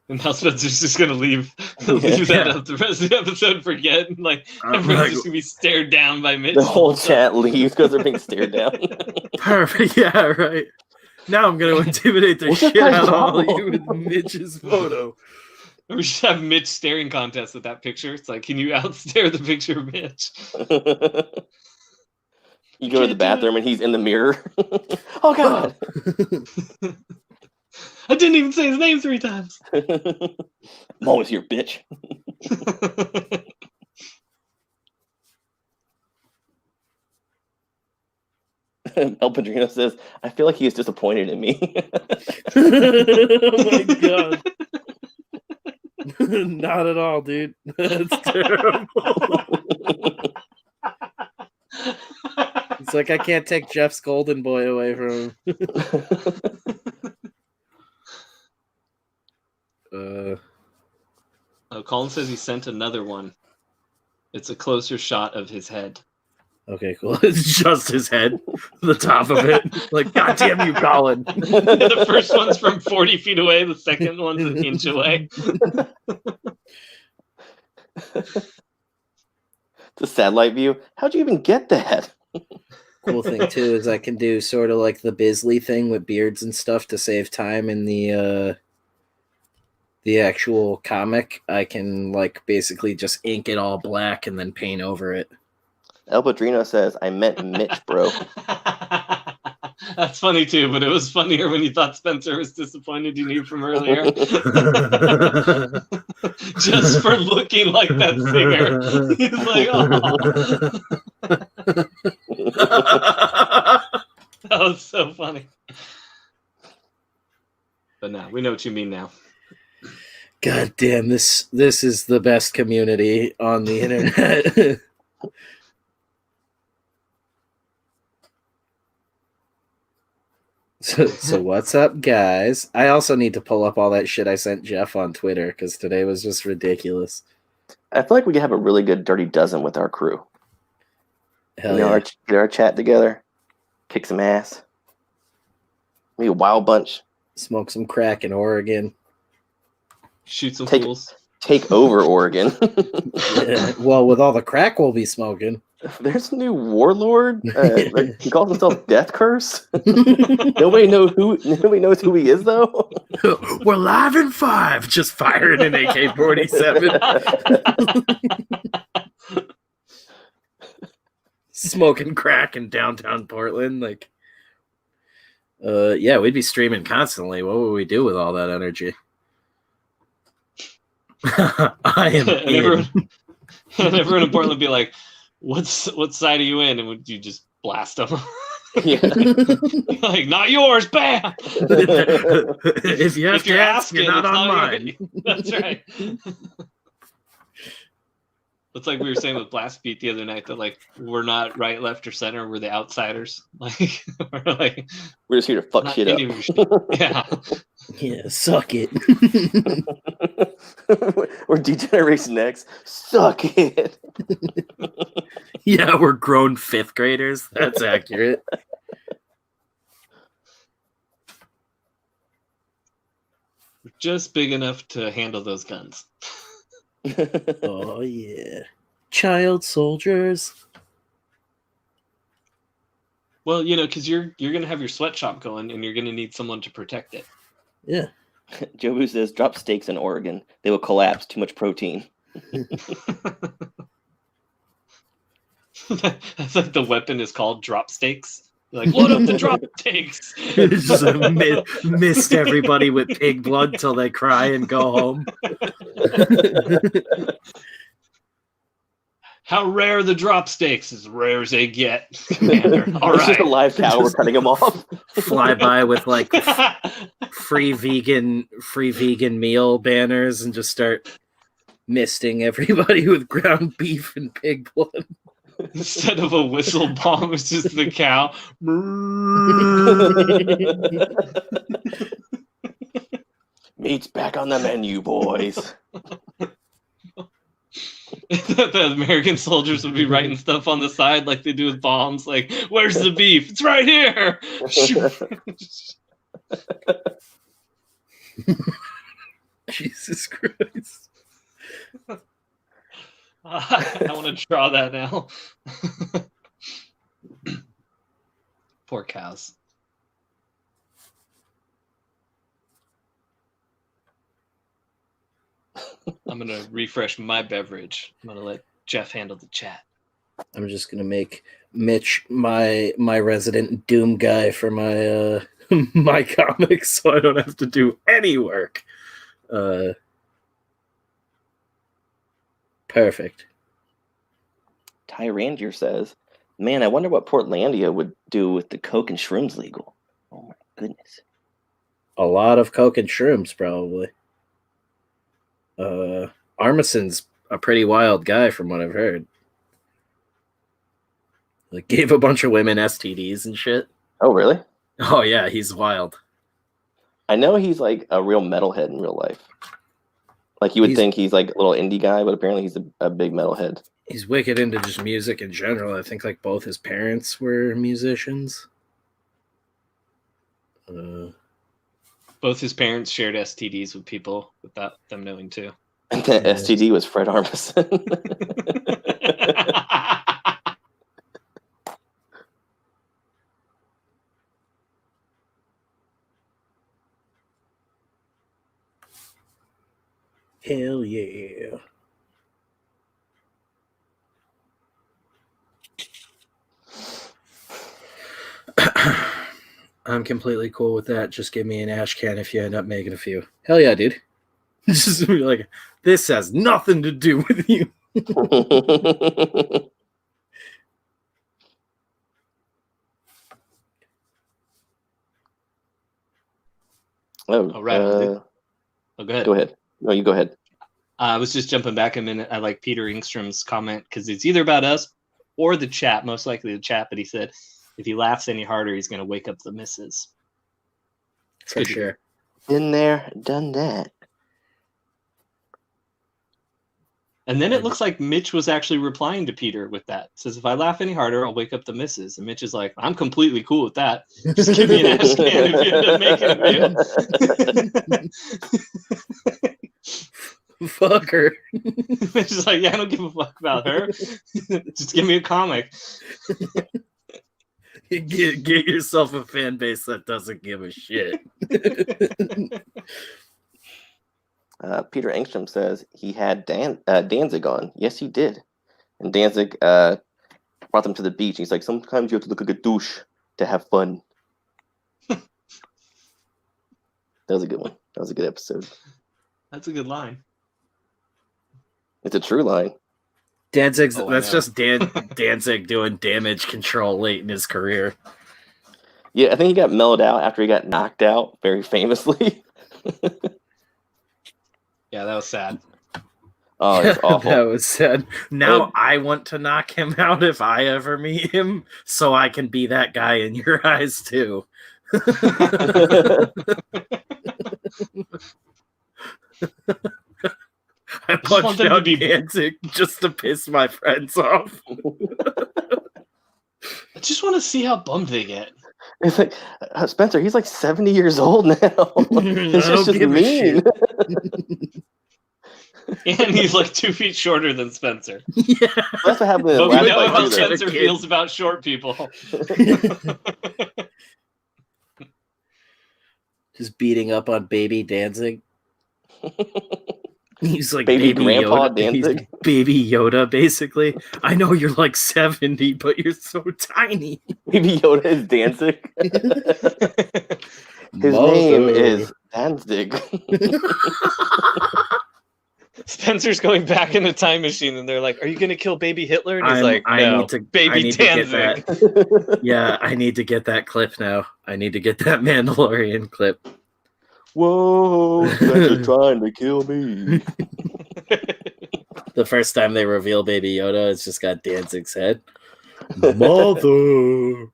And now Spencer's just gonna leave that up the rest of the episode, forget, and like everyone's just gonna be stared down by Mitch. The whole chat leaves because they're being stared down. Perfect. Yeah, right. Now I'm gonna intimidate the What's shit that guy's out of all problem? you with Mitch's photo. We should have Mitch staring contest with that picture. It's like, can you outstare the picture of Mitch? You go to the bathroom and he's in the mirror. Oh God! I didn't even say his name 3 times. I'm always here, bitch. El Padrino says, "I feel like he is disappointed in me." Oh my god. Not at all, dude. That's terrible. It's like I can't take Jeff's golden boy away from him. Oh, Colin says he sent another one. It's a closer shot of his head. Okay, cool. It's just his head, the top of it. Like, goddamn you, Colin. The first one's from 40 feet away. The second one's an inch away. The satellite view. How'd you even get that? Cool thing too is I can do sort of like the Bisley thing with beards and stuff to save time in the actual comic. I can like basically just ink it all black and then paint over it. El Padrino says, "I meant Mitch, bro." That's funny too, but it was funnier when you thought Spencer was disappointed in you from earlier. Just for looking like that singer. He's like, oh. That was so funny. But no, we know what you mean now. God damn, this is the best community on the internet. So what's up, guys? I also need to pull up all that shit I sent Jeff on Twitter because today was just ridiculous. I feel like we could have a really good Dirty Dozen with our crew. Hell yeah. Get our chat together, kick some ass. Maybe a wild bunch. Smoke some crack in Oregon. Shoot some fools. Take over Oregon. Yeah, well, with all the crack we'll be smoking. There's a new warlord. He calls himself Death Curse. Nobody knows who he is, though. We're live in 5, just firing an AK-47. Smoking crack in downtown Portland, like. Yeah, we'd be streaming constantly. What would we do with all that energy? I am and everyone in Portland would be like, what side are you in? And would you just blast them? Yeah. Like, not yours, bam! If you have to ask, you're not on mine. That's right. It's like we were saying with Blast Beat the other night that like we're not right, left, or center. We're the outsiders. Like we're just here to fuck shit up. Yeah. Yeah, suck it. We're Degeneration X. Suck it. Yeah, we're grown 5th graders. That's accurate. We're just big enough to handle those guns. Oh yeah, child soldiers. Well, because you're gonna have your sweatshop going, and you're gonna need someone to protect it. Yeah. Jobu says, drop steaks in Oregon. They will collapse. Too much protein. That's like the weapon is called drop steaks. Like, load up the drop steaks. Just mist everybody with pig blood till they cry and go home. How rare the drop steaks? As rare as they get, Commander. All It's right. just a live cow. We're cutting them off. Fly by with like free vegan meal banners and just start misting everybody with ground beef and pig blood. Instead of a whistle bomb, it's just the cow. Meat's back on the menu, boys. The American soldiers would be writing stuff on the side like they do with bombs. Like, where's the beef? It's right here. Jesus Christ. I want to draw that now. Poor cows. I'm going to refresh my beverage. I'm going to let Jeff handle the chat. I'm just gonna make Mitch my resident Doom guy for my my comics, so I don't have to do any work. Perfect. Tyrandier says, man, I wonder what Portlandia would do with the coke and shrooms legal. Oh my goodness. A lot of coke and shrooms, probably. Armison's a pretty wild guy from what I've heard. Like, gave a bunch of women STDs and shit. Oh, really? Oh, yeah, he's wild. I know he's like a real metalhead in real life. Like, you would think he's like a little indie guy, but apparently he's a big metalhead. He's wicked into just music in general. I think like both his parents were musicians. Both his parents shared STDs with people without them knowing too. And that STD was Fred Armisen. Hell yeah. I'm completely cool with that. Just give me an ash can if you end up making a few. Hell yeah, dude. Just be like, this has nothing to do with you. All right. Oh, go ahead. Go ahead. No, you go ahead. I was just jumping back a minute. I like Peter Ingstrom's comment because it's either about us or the chat, most likely the chat. But he said if he laughs any harder, he's going to wake up the missus. For sure. Been there, done that. And then it looks like Mitch was actually replying to Peter with that. It says, if I laugh any harder, I'll wake up the missus. And Mitch is like, I'm completely cool with that. Just give me an ash can if you end up making a deal. Fuck her. Mitch is like, yeah, I don't give a fuck about her. Just give me a comic. Get yourself a fan base that doesn't give a shit. Peter Engstrom says he had Danzig on. Yes, he did. And Danzig brought them to the beach. He's like, sometimes you have to look like a douche to have fun. That was a good one. That was a good episode. That's a good line. It's a true line. Danzig's that's just Danzig doing damage control late in his career. Yeah, I think he got mellowed out after he got knocked out very famously. Yeah, that was sad. Oh, it's awful. That was sad. Now I want to knock him out if I ever meet him, so I can be that guy in your eyes too. I punched out Danzig just to piss my friends off. I just want to see how bummed they get. It's like, Spencer, he's like 70 years old now. It's just mean. And he's like 2 feet shorter than Spencer. Yeah. That's what happened in the But we last know fight, how too, Spencer feels about short people. Just beating up on baby Danzig. He's like Baby baby Grandpa Yoda. Danzig? He's baby Yoda, basically. I know you're like 70, but you're so tiny. Baby Yoda is Danzig. His name is Danzig. Spencer's going back in the time machine, and they're like, "Are you going to kill baby Hitler?" And he's like, "No, baby Danzig." Yeah, I need to get that clip now. I need to get that Mandalorian clip. Whoa, Spencer's trying to kill me. The first time they reveal Baby Yoda, it's just got Danzig's head. Mother!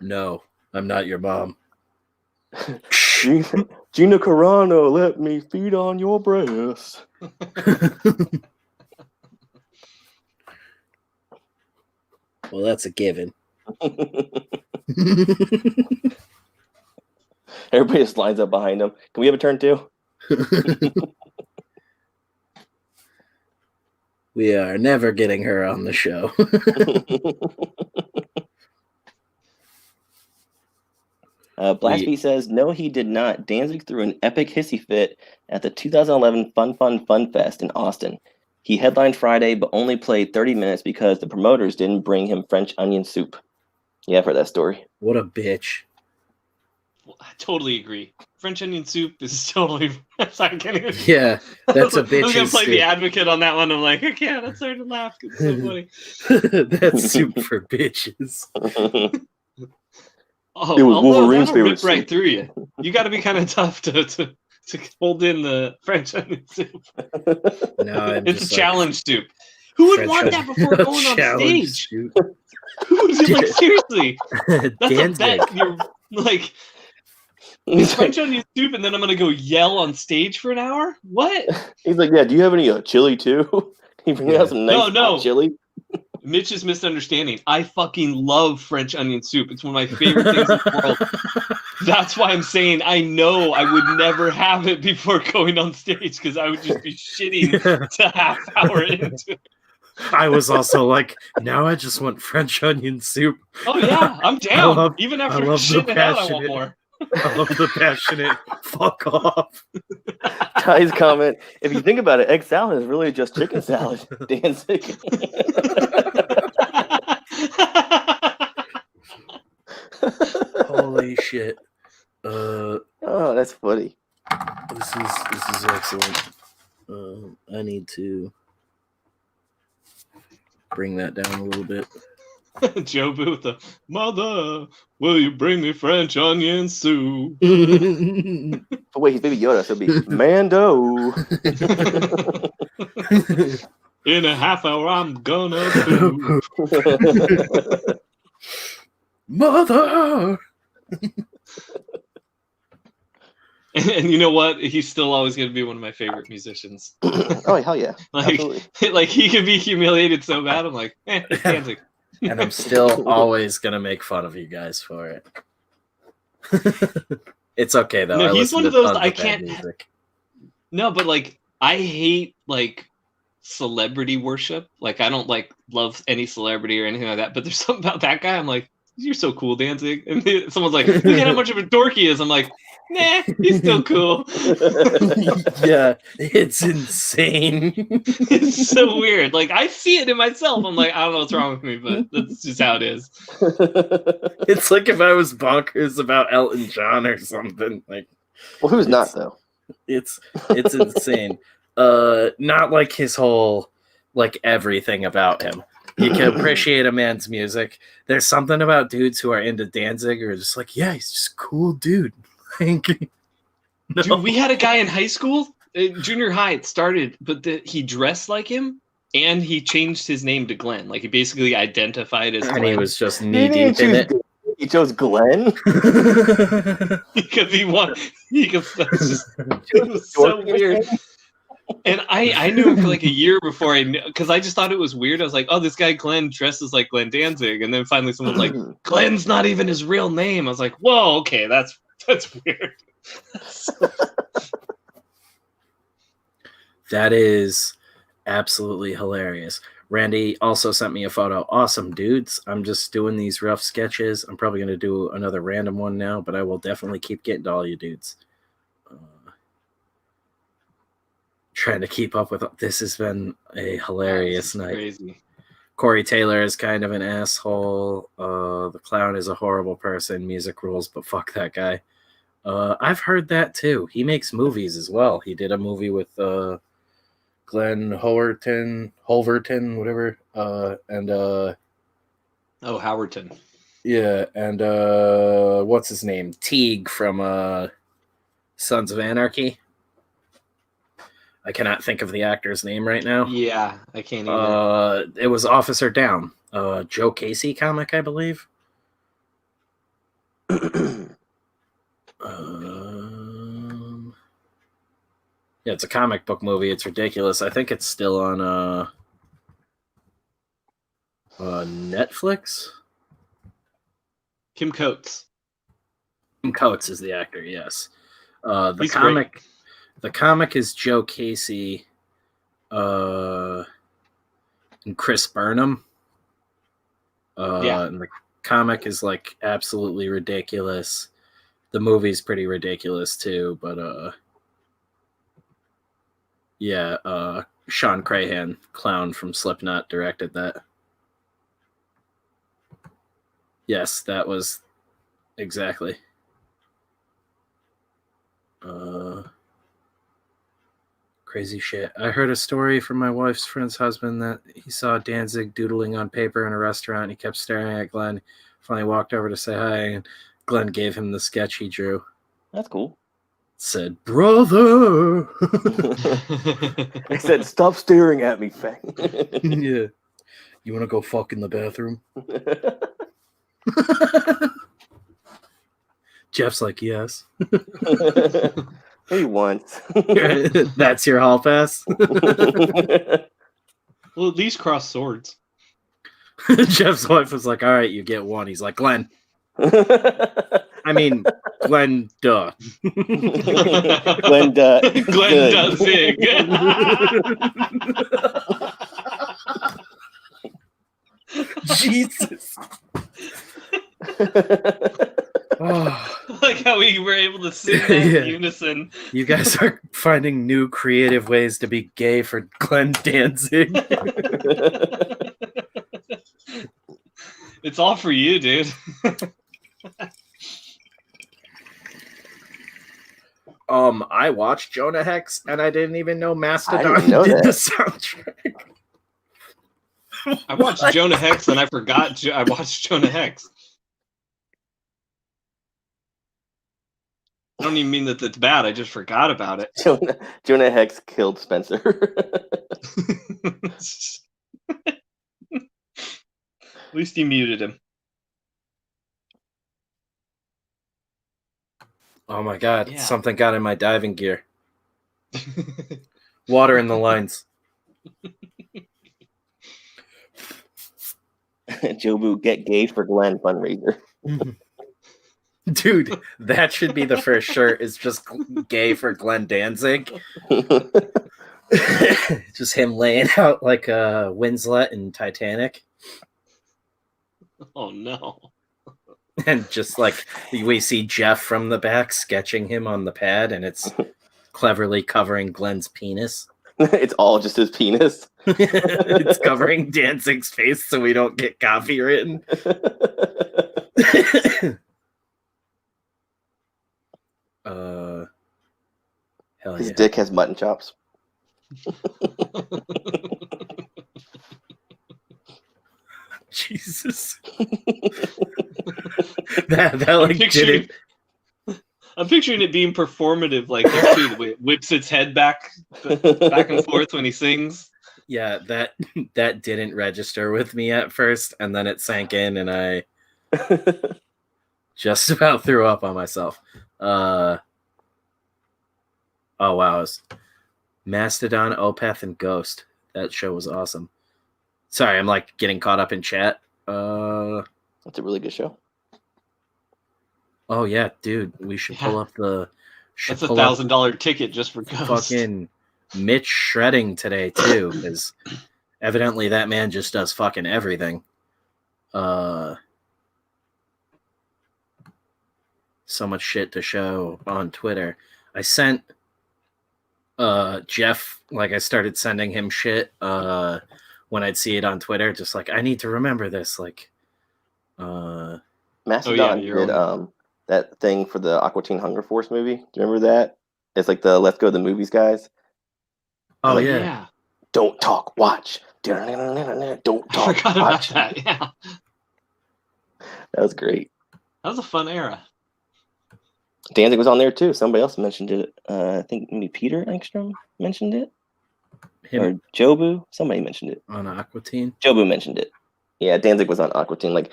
No, I'm not your mom. Gina Carano, let me feed on your breast. Well, that's a given. Everybody just lines up behind him. Can we have a turn too? We are never getting her on the show. Blasby says, no, he did not. Danzig threw an epic hissy fit at the 2011 Fun Fest in Austin. He headlined Friday, but only played 30 minutes because the promoters didn't bring him French onion soup. Yeah, I've heard that story. What a bitch. Well, I totally agree. French onion soup is totally... Sorry, I can't even... Yeah, that's a bitch. I was going to play the advocate on that one. I'm like, I can't. I started to laugh. It's so funny. That's soup for bitches. Oh, it was Wolverine's that'll favorite rip right through you. You got to be kind of tough to hold in the French onion soup. No, it's a challenge soup. Who would want that before going on stage? Who would be like, seriously? That's a bet. You're like, it's French onion soup, and then I'm gonna go yell on stage for an hour. What? He's like, yeah. Do you have any chili too? Can you bring out some nice hot chili? Mitch is misunderstanding. I fucking love French onion soup. It's one of my favorite things in the world. That's why I'm saying I know I would never have it before going on stage because I would just be shitting to half hour into it. I was also like, now I just want French onion soup. Oh yeah, I'm down. Even after shitting it out, I want more. I love the passionate fuck off. Ty's comment, if you think about it, egg salad is really just chicken salad. Danzig. Holy shit. Oh, that's funny. This is excellent. I need to bring that down a little bit. Joe Boo with the mother, will you bring me French onion soup? But wait, he's Baby Yoda, so it'll be Mando. In a half hour, I'm gonna do. Mother. And you know what? He's still always going to be one of my favorite musicians. Oh, hell yeah. Absolutely. Like he could be humiliated so bad. I'm like, Danzig. And I'm still always going to make fun of you guys for it. It's okay, though. No, he's one of those I can't... Music. No, but like, I hate like celebrity worship. Like, I don't like love any celebrity or anything like that. But there's something about that guy. I'm like, you're so cool, Danzig. And someone's like, look at how much of a dork he is. I'm like, nah, he's still cool. Yeah, it's insane. It's so weird. Like, I see it in myself. I'm like, I don't know what's wrong with me, but that's just how it is. It's like if I was bonkers about Elton John or something. Like, well, who's not though? It's insane. Not like his whole, like, everything about him. You can appreciate a man's music. There's something about dudes who are into Danzig or just like, yeah, he's just a cool dude. No. Dude, we had a guy in high school, junior high, it started, but he dressed like him, and he changed his name to Glenn. Like, he basically identified as Glenn. And he was just knee-deep in it. He chose Glenn? Because he wanted... It was so weird. And I knew him for like a year before I knew, because I just thought it was weird. I was like, oh, this guy Glenn dresses like Glenn Danzig. And then finally someone's like, Glenn's not even his real name. I was like, whoa, okay, that's weird. That is absolutely hilarious. Randy also sent me a photo. Awesome, dudes. I'm just doing these rough sketches. I'm probably going to do another random one now, but I will definitely keep getting to all you dudes. Trying to keep up with... This has been a hilarious night. Crazy. Corey Taylor is kind of an asshole. The clown is a horrible person. Music rules, but fuck that guy. I've heard that too. He makes movies as well. He did a movie with Glenn Howerton, whatever. Howerton. Yeah, and what's his name? Teague from Sons of Anarchy. I cannot think of the actor's name right now. Yeah, I can't either. It was Officer Down. Joe Casey comic, I believe. Yeah, it's a comic book movie. It's ridiculous. I think it's still on Netflix. Kim Coates. Kim Coates is the actor, yes. He's great. The comic is Joe Casey and Chris Burnham. And the comic is like absolutely ridiculous. The movie's pretty ridiculous too, but Sean Crahan, clown from Slipknot, directed that. Yes, that was exactly. Crazy shit. I heard a story from my wife's friend's husband that he saw Danzig doodling on paper in a restaurant. He kept staring at Glenn. Finally walked over to say hi, and Glenn gave him the sketch he drew. That's cool. Said, brother! I said, stop staring at me, fang. Yeah. You want to go fuck in the bathroom? Jeff's like, yes. Maybe once. That's your hall pass? Well, at least cross swords. Jeff's wife was like, all right, you get one. He's like, Glenn. I mean, Glenn, duh. Glenn, duh. Glenn does zig. Jesus. Oh. Like how we were able to sing that in unison. You guys are finding new creative ways to be gay for Glenn Danzig. It's all for you, dude. I watched Jonah Hex and I didn't even know Mastodon know did that. the soundtrack. I watched Jonah Hex and I forgot I watched Jonah Hex. I don't even mean that that's bad. I just forgot about it. Jonah Hex killed Spencer. At least he muted him. Oh my god, Yeah. something got in my diving gear. Water in the lines. Jobu, get gay for Glenn fundraiser. Dude, that should be the first shirt. Is just gay for Glenn Danzig. Just him laying out like Winslet in Titanic. Oh no. And just like we see Jeff from the back sketching him on the pad, and it's cleverly covering Glenn's penis. It's all just his penis. It's covering Danzig's face so we don't get copywritten. Hell His yeah. dick has mutton chops. Jesus. that like did it. I'm picturing it being performative, like the way it whips its head back and forth when he sings. Yeah, that didn't register with me at first, and then it sank in, and I just about threw up on myself. Oh wow, it was Mastodon, Opeth, and Ghost. That show was awesome. Sorry, I'm like getting caught up in chat. That's a really good show. Oh yeah, dude, we should pull up the. That's $1,000 ticket just for Ghost. Fucking Mitch shredding today too, because Evidently, that man just does fucking everything. So much shit to show on Twitter. I sent Jeff, like I started sending him shit when I'd see it on Twitter, just like, I need to remember this. Like, Mastodon did that thing for the Aqua Teen Hunger Force movie. Do you remember that? It's like the Let's Go to the Movies guys. Oh, like, yeah. Don't talk, watch. Don't talk, I forgot watch. about that. Yeah, That was great. that was a fun era. Danzig was on there too. Somebody else mentioned it. I think maybe Peter Engstrom mentioned it. Him Or Jobu. Somebody mentioned it. on Aqua Teen. Jobu mentioned it. Yeah, Danzig was on Aqua Teen. Like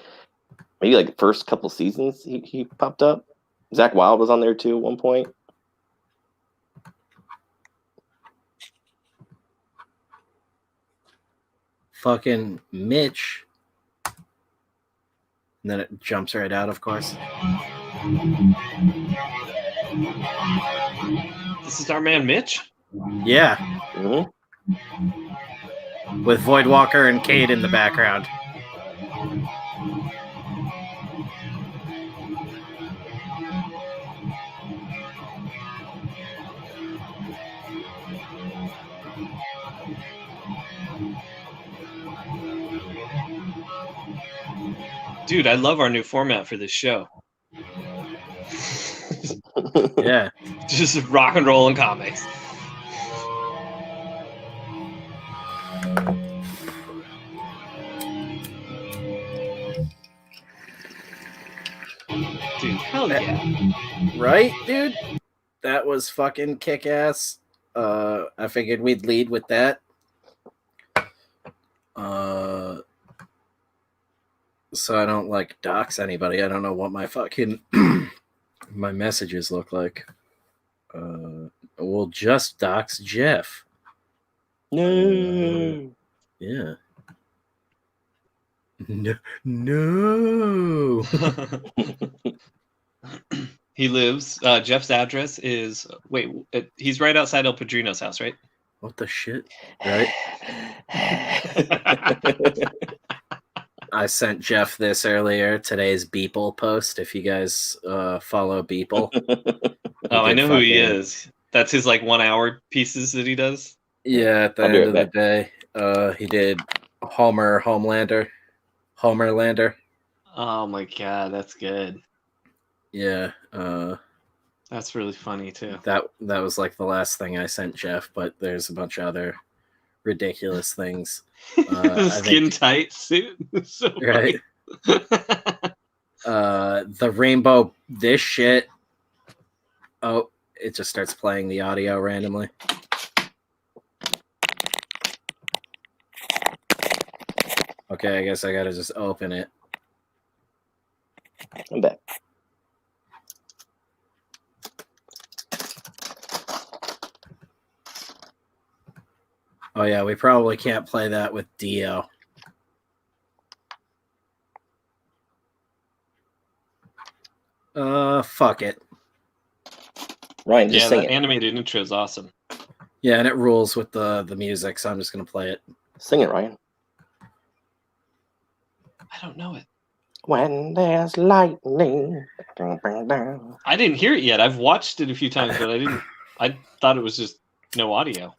maybe like first couple seasons he popped up. Zach Wilde was on there too at one point. Fucking Mitch. And then it jumps right out, of course. This is our man Mitch. Yeah. Mm-hmm. With Voidwalker and Cade in the background. Dude, I love our new format for this show. Yeah. Just rock and roll and comics. Dude, hell yeah. Right, dude? That was fucking kick-ass. I figured we'd lead with that. So I don't like dox anybody. I don't know what my fucking my messages look like. We'll just dox Jeff. No. Yeah. No. He lives. Jeff's address is he's right outside El Padrino's house, right? What the shit? Right? I sent Jeff this earlier. Today's Beeple post. If you guys follow Beeple. Oh, I know who he is. That's his like 1 hour pieces that he does. Yeah, at the end of the day. He did Homerlander. Oh my god, that's good. Yeah. That's really funny too. That was like the last thing I sent Jeff, but there's a bunch of other ridiculous things. Skin tight suit. So right. The rainbow this shit. Oh, it just starts playing the audio randomly. Okay, I guess I gotta just open it. I'm back. Oh yeah, we probably can't play that with Dio. Fuck it. Ryan, just sing that it. animated intro is awesome. Yeah, and it rules with the music, so I'm just gonna play it. Sing it, Ryan. I don't know it. When there's lightning. I didn't hear it yet. I've watched it a few times, but I thought it was just no audio.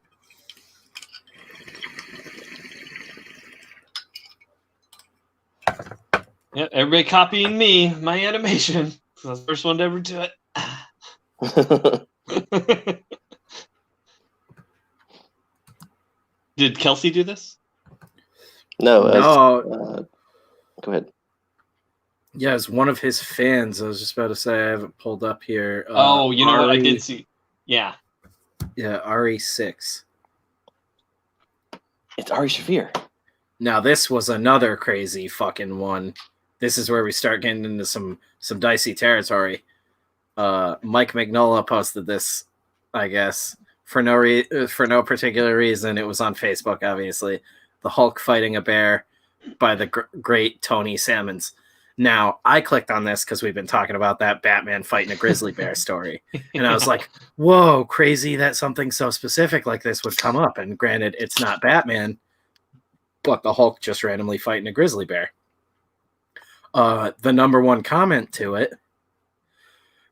Yeah, everybody copying me, my animation. I was the first one to ever do it. Did Kelsey do this? No. No. Go ahead. Yeah, it's one of his fans. I was just about to say, I have it pulled up here. You know what? I did see. Yeah. Yeah, RE6. It's Ari Shafir. Now, this was another crazy fucking one. This is where we start getting into some dicey territory. Mike Mignola posted this, I guess, for no particular reason. It was on Facebook, obviously. The Hulk fighting a bear by the great Tony Salmons. Now, I clicked on this because we've been talking about that Batman fighting a grizzly bear story. And I was like, whoa, crazy that something so specific like this would come up. And granted, it's not Batman, but the Hulk just randomly fighting a grizzly bear. The number one comment to it,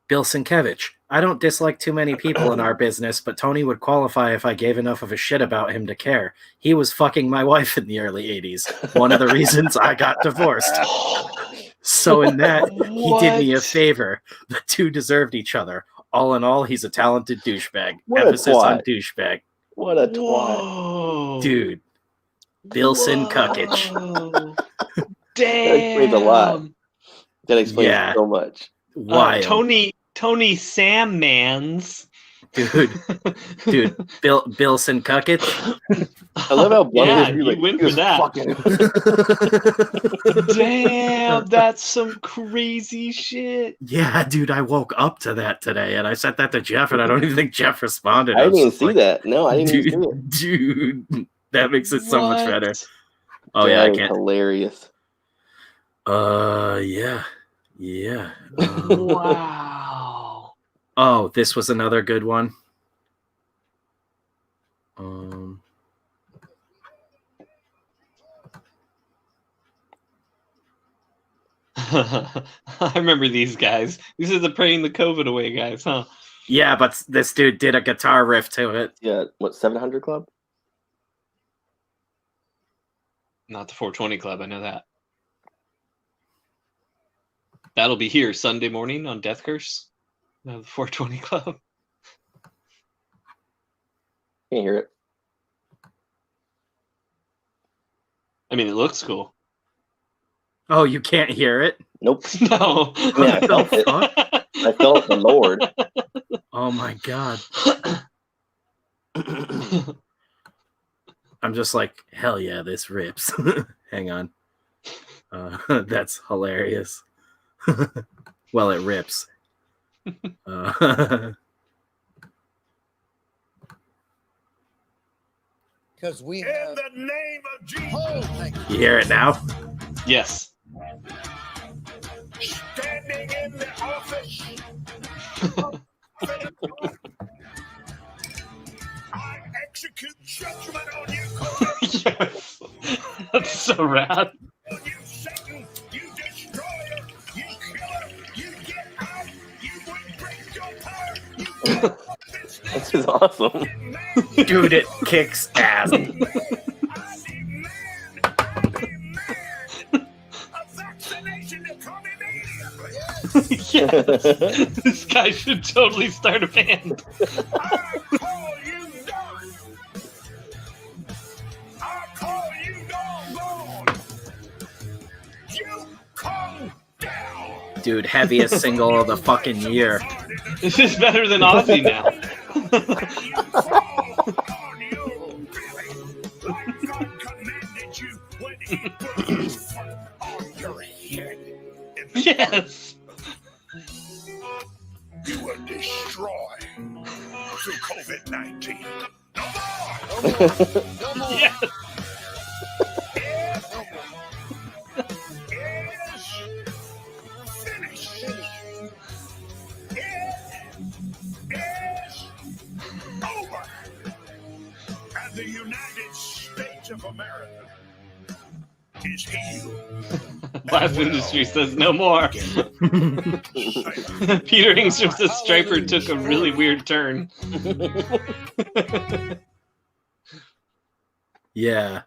Bill Sienkiewicz. I don't dislike too many people in our business, but Tony would qualify if I gave enough of a shit about him to care. He was fucking my wife in the early 80s. One of the reasons I got divorced. So in that, he did me a favor. The two deserved each other. All in all, he's a talented douchebag. Emphasis on douchebag. What a twat. Dude. Bill Sienkiewicz. Damn. That explains a lot. That explains so much. Why? Tony Sammans. Dude, Bill Sienkiewicz. I love how blunt you win for that. Damn, that's some crazy shit. Yeah, dude, I woke up to that today, and I sent that to Jeff, and I don't even think Jeff responded. I didn't even see that. No, I didn't even see it. Dude, that makes it so much better. Oh that yeah, I can't. Hilarious. Yeah. Wow. Oh, this was another good one. I remember these guys. These are the praying the COVID away guys, huh? Yeah, but this dude did a guitar riff to it. Yeah, what, 700 Club? Not the 420 Club, I know that. That'll be here Sunday morning on Death Curse. The 420 Club. Can't hear it. I mean, it looks cool. Oh, you can't hear it? Nope. No. I mean, I felt it. I felt the Lord. Oh my God. I'm just like, hell yeah, this rips. Hang on. That's hilarious. Well, it rips. Because we have... In the name of Jesus. Oh, thank you. You hear it now? Yes. Standing in the office. I execute judgment on you. Yes. That's so rad. On you, Satan. You destroyer. You killer. You get out. You would break your power. You This is awesome. Dude, it kicks ass. Yes. This guy should totally start a band. I call you done. I call you doggone. You come down. Dude, heaviest single of the fucking year. This is better than Ozzy now. You fall on your belly like God commanded you when He put His foot on your head. Yes. You will destroy through COVID-19. No more. Yes. Is finished. It is over. And the United States of America is healed. Blast Industry says no more. Peter Engstrom says Striper took a really weird turn. Yeah.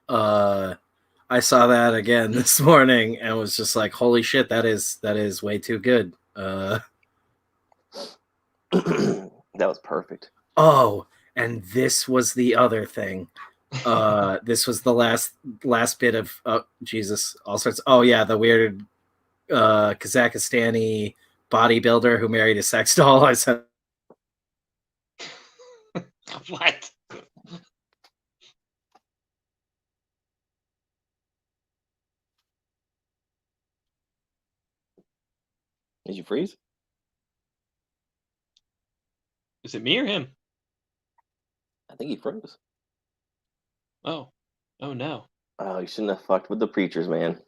I saw that again this morning and was just like, holy shit, that is way too good. That was perfect. Oh, and this was the other thing. This was the last bit of Jesus, all sorts. Oh yeah, the weird Kazakhstani bodybuilder who married a sex doll. I said, What? Did you freeze? Is it me or him? I think he froze. Oh. Oh no. Oh, you shouldn't have fucked with the preachers, man.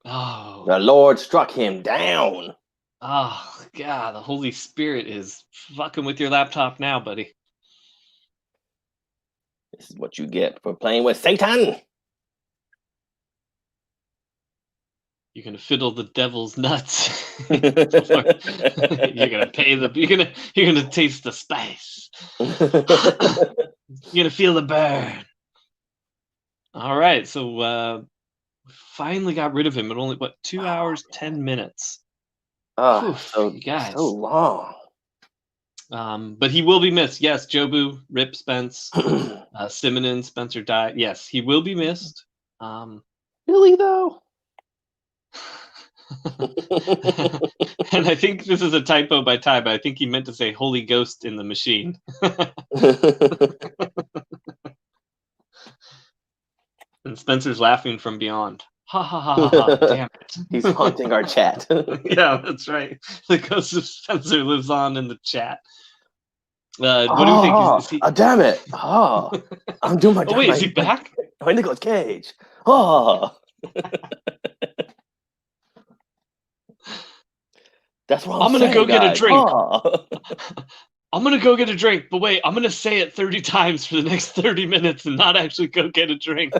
Oh. The Lord struck him down. Oh God, the Holy Spirit is fucking with your laptop now, buddy. This is what you get for playing with Satan. You're gonna fiddle the devil's nuts. You're gonna pay the. You're gonna taste the spice. You're gonna feel the burn. All right, so finally got rid of him in only 2 hours 10 minutes. Oh, You guys. so long. But he will be missed. Yes, Jobu, Rip Spence, Simonin, Spencer died. Yes, he will be missed. Really though? And I think this is a typo by Ty, but I think he meant to say Holy Ghost in the machine. And Spencer's laughing from beyond. Ha ha ha ha ha. Damn it. He's haunting our chat. Yeah, that's right. The ghost of Spencer lives on in the chat. What do you think? Is he... damn it. Oh, I'm doing my job. Oh, wait, is he back? My Nicolas Cage. Oh. That's what I'm gonna go get a drink. Oh. I'm gonna go get a drink, but wait, I'm gonna say it 30 times for the next 30 minutes and not actually go get a drink.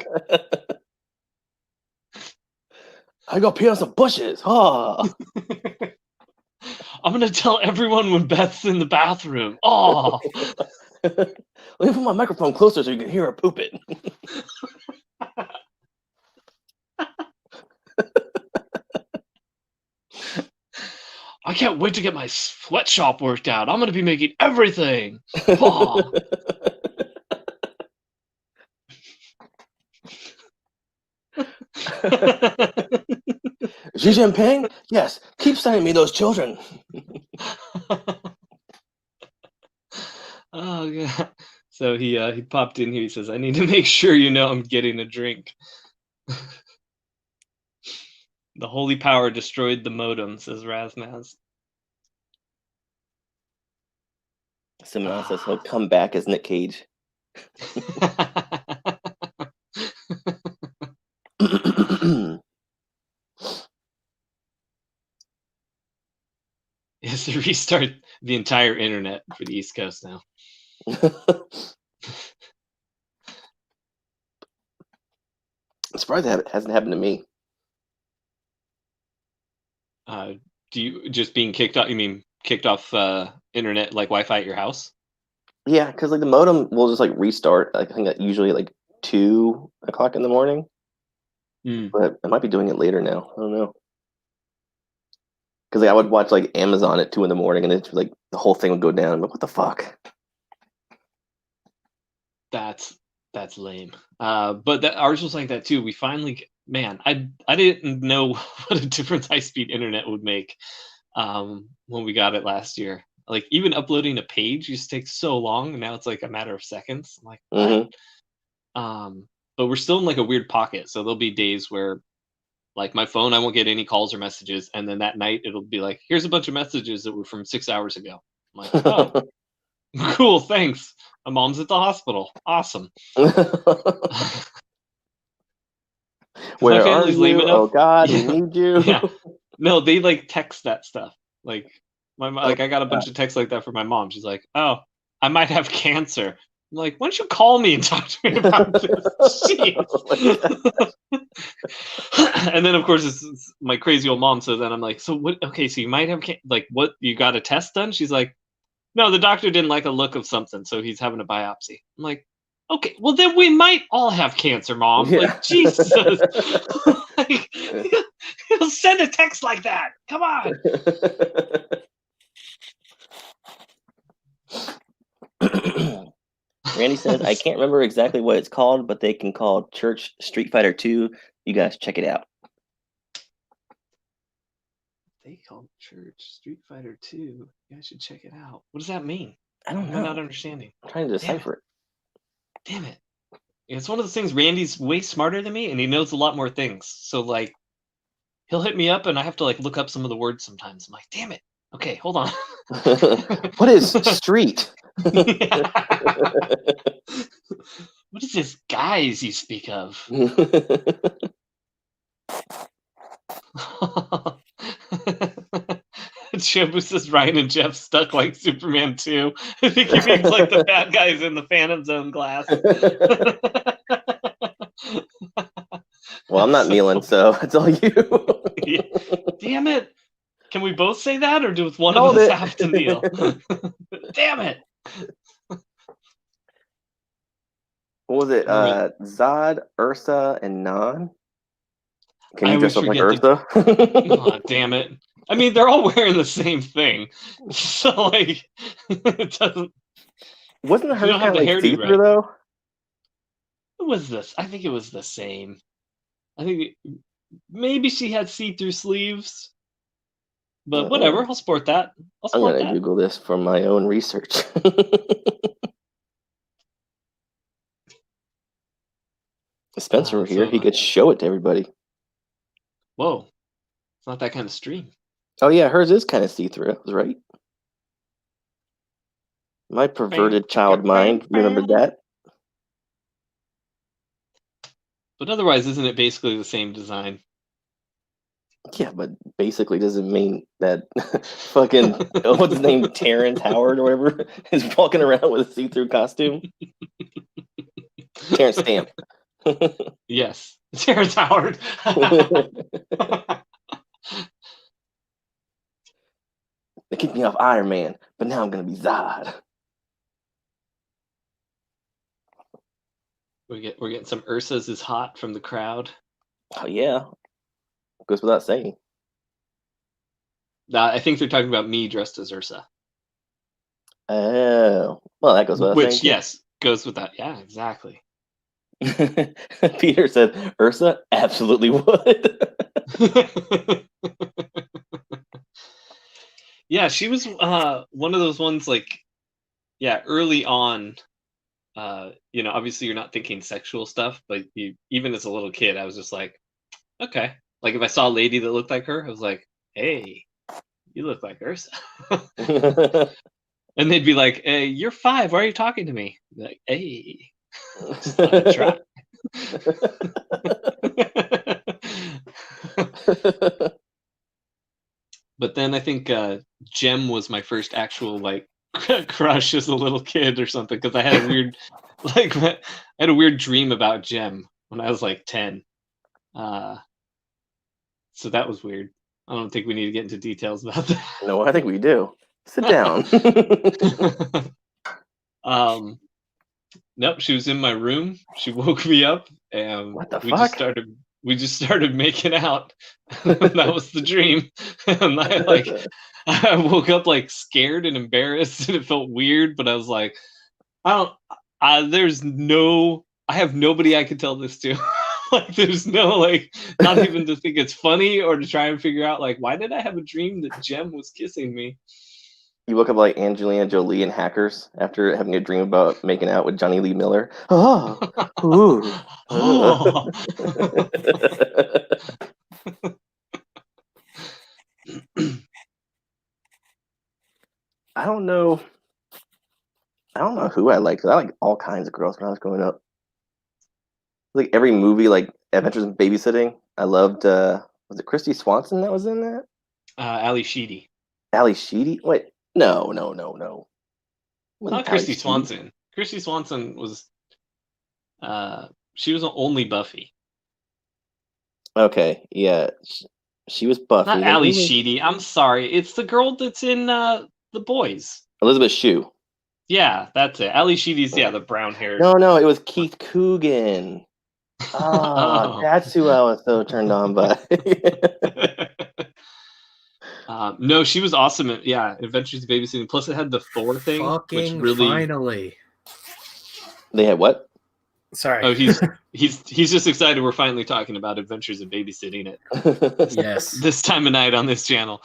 I go pee on some bushes. Oh. I'm gonna tell everyone when Beth's in the bathroom. Oh. Let me put my microphone closer so you can hear her poop it. I can't wait to get my sweatshop worked out. I'm gonna be making everything. Oh. Xi Jinping? Yes, keep sending me those children. Oh god. So he popped in here. He says, "I need to make sure you know I'm getting a drink." The holy power destroyed the modem, says Razmaz. Simon says he'll come back as Nick Cage. Is to restart the entire internet for the East Coast now. I'm surprised it hasn't happened to me. Do you just being kicked off? You mean kicked off internet like Wi-Fi at your house? Yeah, because like the modem will just like restart. Like, I think that usually like 2 o'clock in the morning. But I might be doing it later now. I don't know. Because like, I would watch like Amazon at 2 in the morning, and it's like the whole thing would go down. I'm like, what the fuck? That's lame. But ours was like that too. We finally, man, I didn't know what a difference high-speed internet would make when we got it last year. Like even uploading a page used to take so long, and now it's like a matter of seconds. I'm like, what? But we're still in like a weird pocket. So there'll be days where like my phone, I won't get any calls or messages. And then that night it'll be like, here's a bunch of messages that were from 6 hours ago. I'm like, oh, cool, thanks. My mom's at the hospital. Awesome. Where are you? Oh God, we need you. Yeah. No, they like text that stuff. Like like I got a bunch of texts like that from my mom. She's like, oh, I might have cancer. I'm like, why don't you call me and talk to me about this? And then of course it's my crazy old mom. So then I'm like, so what? Okay, so you might have like what? You got a test done? She's like, no, the doctor didn't like a look of something, so he's having a biopsy. I'm like, okay, well then we might all have cancer, Mom. Yeah. Like Jesus, like, he'll send a text like that. Come on. Randy says, I can't remember exactly what it's called, but they can call Church Street Fighter 2. You guys check it out. They called Church Street Fighter 2. You guys should check it out. What does that mean? I don't know. I'm not understanding. I'm trying to decipher it. Damn it. It's one of those things. Randy's way smarter than me, and he knows a lot more things. So, like, he'll hit me up, and I have to, like, look up some of the words sometimes. I'm like, damn it. Okay, hold on. What is street? What is this guys you speak of? Jobu says Ryan and Jeff stuck like Superman 2. I think he means like the bad guys in the Phantom Zone glass. Well, I'm not kneeling, so it's all you. Damn it! Can we both say that, or does one Hold of us it. have to kneel? Damn it! What was it? I Zod, Ursa, and Nan. Can I you dress up always like forget Ursa? Oh, damn it! I mean, they're all wearing the same thing, so like, it doesn't. Wasn't You hers don't have kind of the like hairdo see-through right. though? What was this? I think it was the same. I think maybe she had see-through sleeves, but whatever. I'll sport that. I'll I'm sport gonna that. Google this for my own research. If Spencer were here, he could show it to everybody. Whoa, it's not that kind of stream. Oh yeah, hers is kind of see-through. I was right. My perverted child mind remembered that. But otherwise, isn't it basically the same design? Yeah, but basically doesn't mean that fucking what's his name, Terrence Howard or whatever, is walking around with a see-through costume. Terrence Stamp. Yes, Terrence Howard. They kicked me off Iron Man, but now I'm gonna be Zod. We're getting some Ursa's is hot from the crowd. Oh yeah, goes without saying. I think they're talking about me dressed as Ursa. Oh, well, that goes without saying. Which, yes, goes with that. Yeah, exactly. Peter said Ursa absolutely would. Yeah, she was one of those ones like, yeah, early on. Obviously you're not thinking sexual stuff, but even as a little kid, I was just like, okay. Like if I saw a lady that looked like her, I was like, hey, you look like Ursa. And they'd be like, hey, you're 5. Why are you talking to me? Like, hey, just thought I'd try. But then I think Jem was my first actual like crush as a little kid or something, because I had a weird dream about Jem when I was like 10. So that was weird. I don't think we need to get into details about that. No, I think we do. Sit down. Nope, she was in my room. She woke me up, and What the we fuck? just started making out. That was the dream. And I woke up like scared and embarrassed, and it felt weird. But I was like, I have nobody I could tell this to. Like, there's no not even to think it's funny or to try and figure out why did I have a dream that Jem was kissing me? You woke up like Angelina Jolie in Hackers after having a dream about making out with Johnny Lee Miller. Oh, ooh. Oh. I don't know who I like. 'Cause I like all kinds of girls when I was growing up. Like every movie, like Adventures in Babysitting. I loved. Was it Christy Swanson that was in that? Ali Sheedy. Ali Sheedy? Wait, no. Not Christy Swanson. Christy Swanson was. She was only Buffy. Okay, yeah, she was Buffy. Not Ali Sheedy. I'm sorry. It's the girl that's in The Boys. Elizabeth Shue. Yeah, that's it. Ali Sheedy's the brown hair. No, it was Keith Coogan. Oh, that's who I was so turned on by. No, she was awesome at Adventures in Babysitting. Plus, it had the Thor thing. Fucking which really... finally. They had what? Sorry. Oh, he's just excited. We're finally talking about Adventures in Babysitting it. Yes. This time of night on this channel.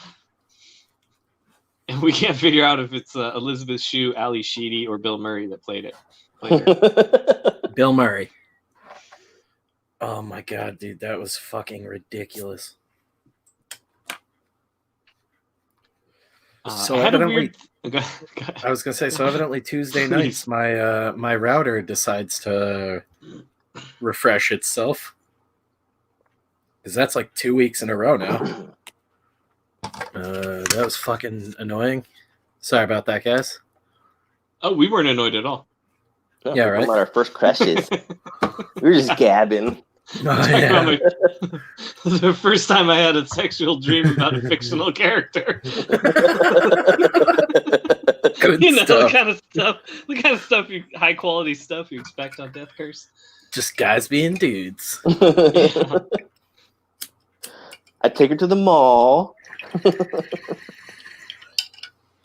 And we can't figure out if it's Elizabeth Shue, Ali Sheedy, or Bill Murray that played it. Bill Murray. Oh my god, dude, that was fucking ridiculous. So evidently, I was gonna say, so evidently Tuesday nights, my router decides to refresh itself, because that's like 2 weeks in a row now. That was fucking annoying. Sorry about that, guys. Oh, we weren't annoyed at all. Oh, yeah, right. Our first crashes. We were just gabbing. Talking about the first time I had a sexual dream about a fictional character. Good You know, stuff. the kind of stuff, high quality stuff you expect on Death Curse. Just guys being dudes. Yeah. I take her to the mall.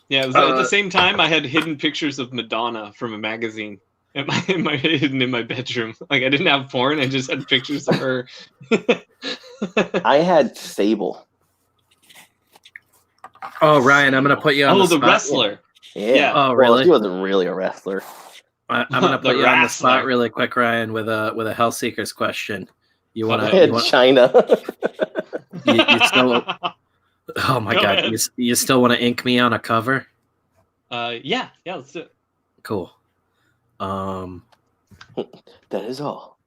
Yeah, it was at the same time I had hidden pictures of Madonna from a magazine hidden in my bedroom. Like I didn't have porn, I just had pictures of her. I had Sable. Oh, Ryan, I'm gonna put you on the the spot. wrestler. Yeah. Oh, Well, really? she wasn't really a wrestler. I'm gonna The put you on the wrestler. spot really quick, Ryan, with a Hellseekers question. You I wanna? had China. You still? Oh my Go god! ahead. You still want to ink me on a cover? Yeah, let's do it. Cool. That is all.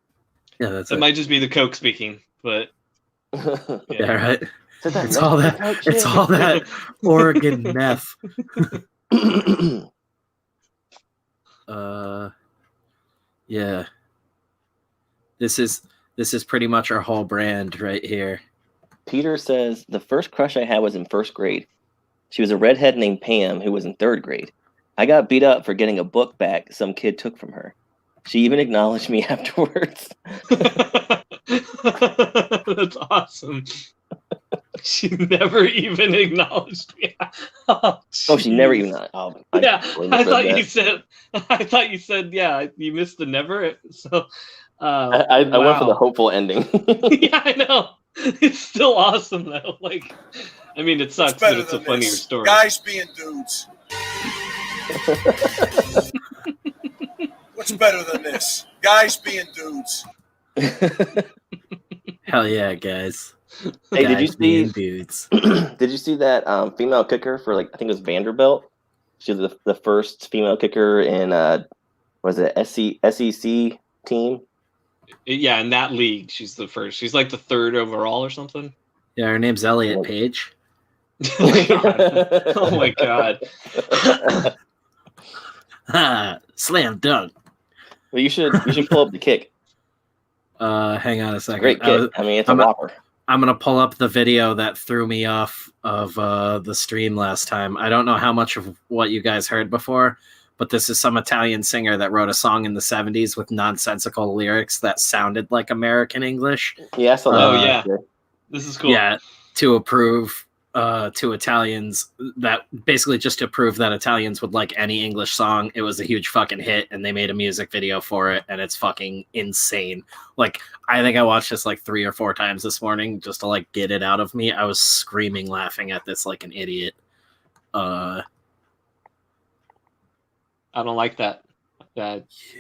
Yeah, that's It it. might just be the Coke speaking, but Yeah, right. So that It's all that. Mexican It's chick. all that Oregon meth. Yeah. This is pretty much our whole brand right here. Peter says, the first crush I had was in first grade. She was a redhead named Pam who was in third grade. I got beat up for getting a book back some kid took from her. She even acknowledged me afterwards. that's awesome. She never even acknowledged me. Oh, she never jeez. even. Oh, Yeah, totally I thought misread you said yeah. You missed the never. So that. I went for the wow. hopeful ending. Yeah, I know. It's still awesome though. Like, I mean, it sucks, but it's a funnier story. Guys being dudes. What's better than this? Guys being dudes. Hell yeah, guys. Hey, did you Guys being see? dudes? Did you see that female kicker for I think it was Vanderbilt? She was the first female kicker in was it SEC team? Yeah, in that league, she's the first. She's like the third overall or something. Yeah, her name's Elliot Page. Oh my god. Ha! Slam dunk. Well, you should pull up the kick. Hang on a second. Great kick. I mean, it's a whopper. I'm gonna pull up the video that threw me off of the stream last time. I don't know how much of what you guys heard before, but this is some Italian singer that wrote a song in the 70s with nonsensical lyrics that sounded like American English. Yeah, I saw that. Oh yeah, this is cool. Yeah, to approve to Italians, that basically just to prove that Italians would like any English song. It was a huge fucking hit, and they made a music video for it, and it's fucking insane. Like, I think I watched this like 3 or 4 times this morning just to like get it out of me. I was screaming laughing at this like an idiot. I don't like that.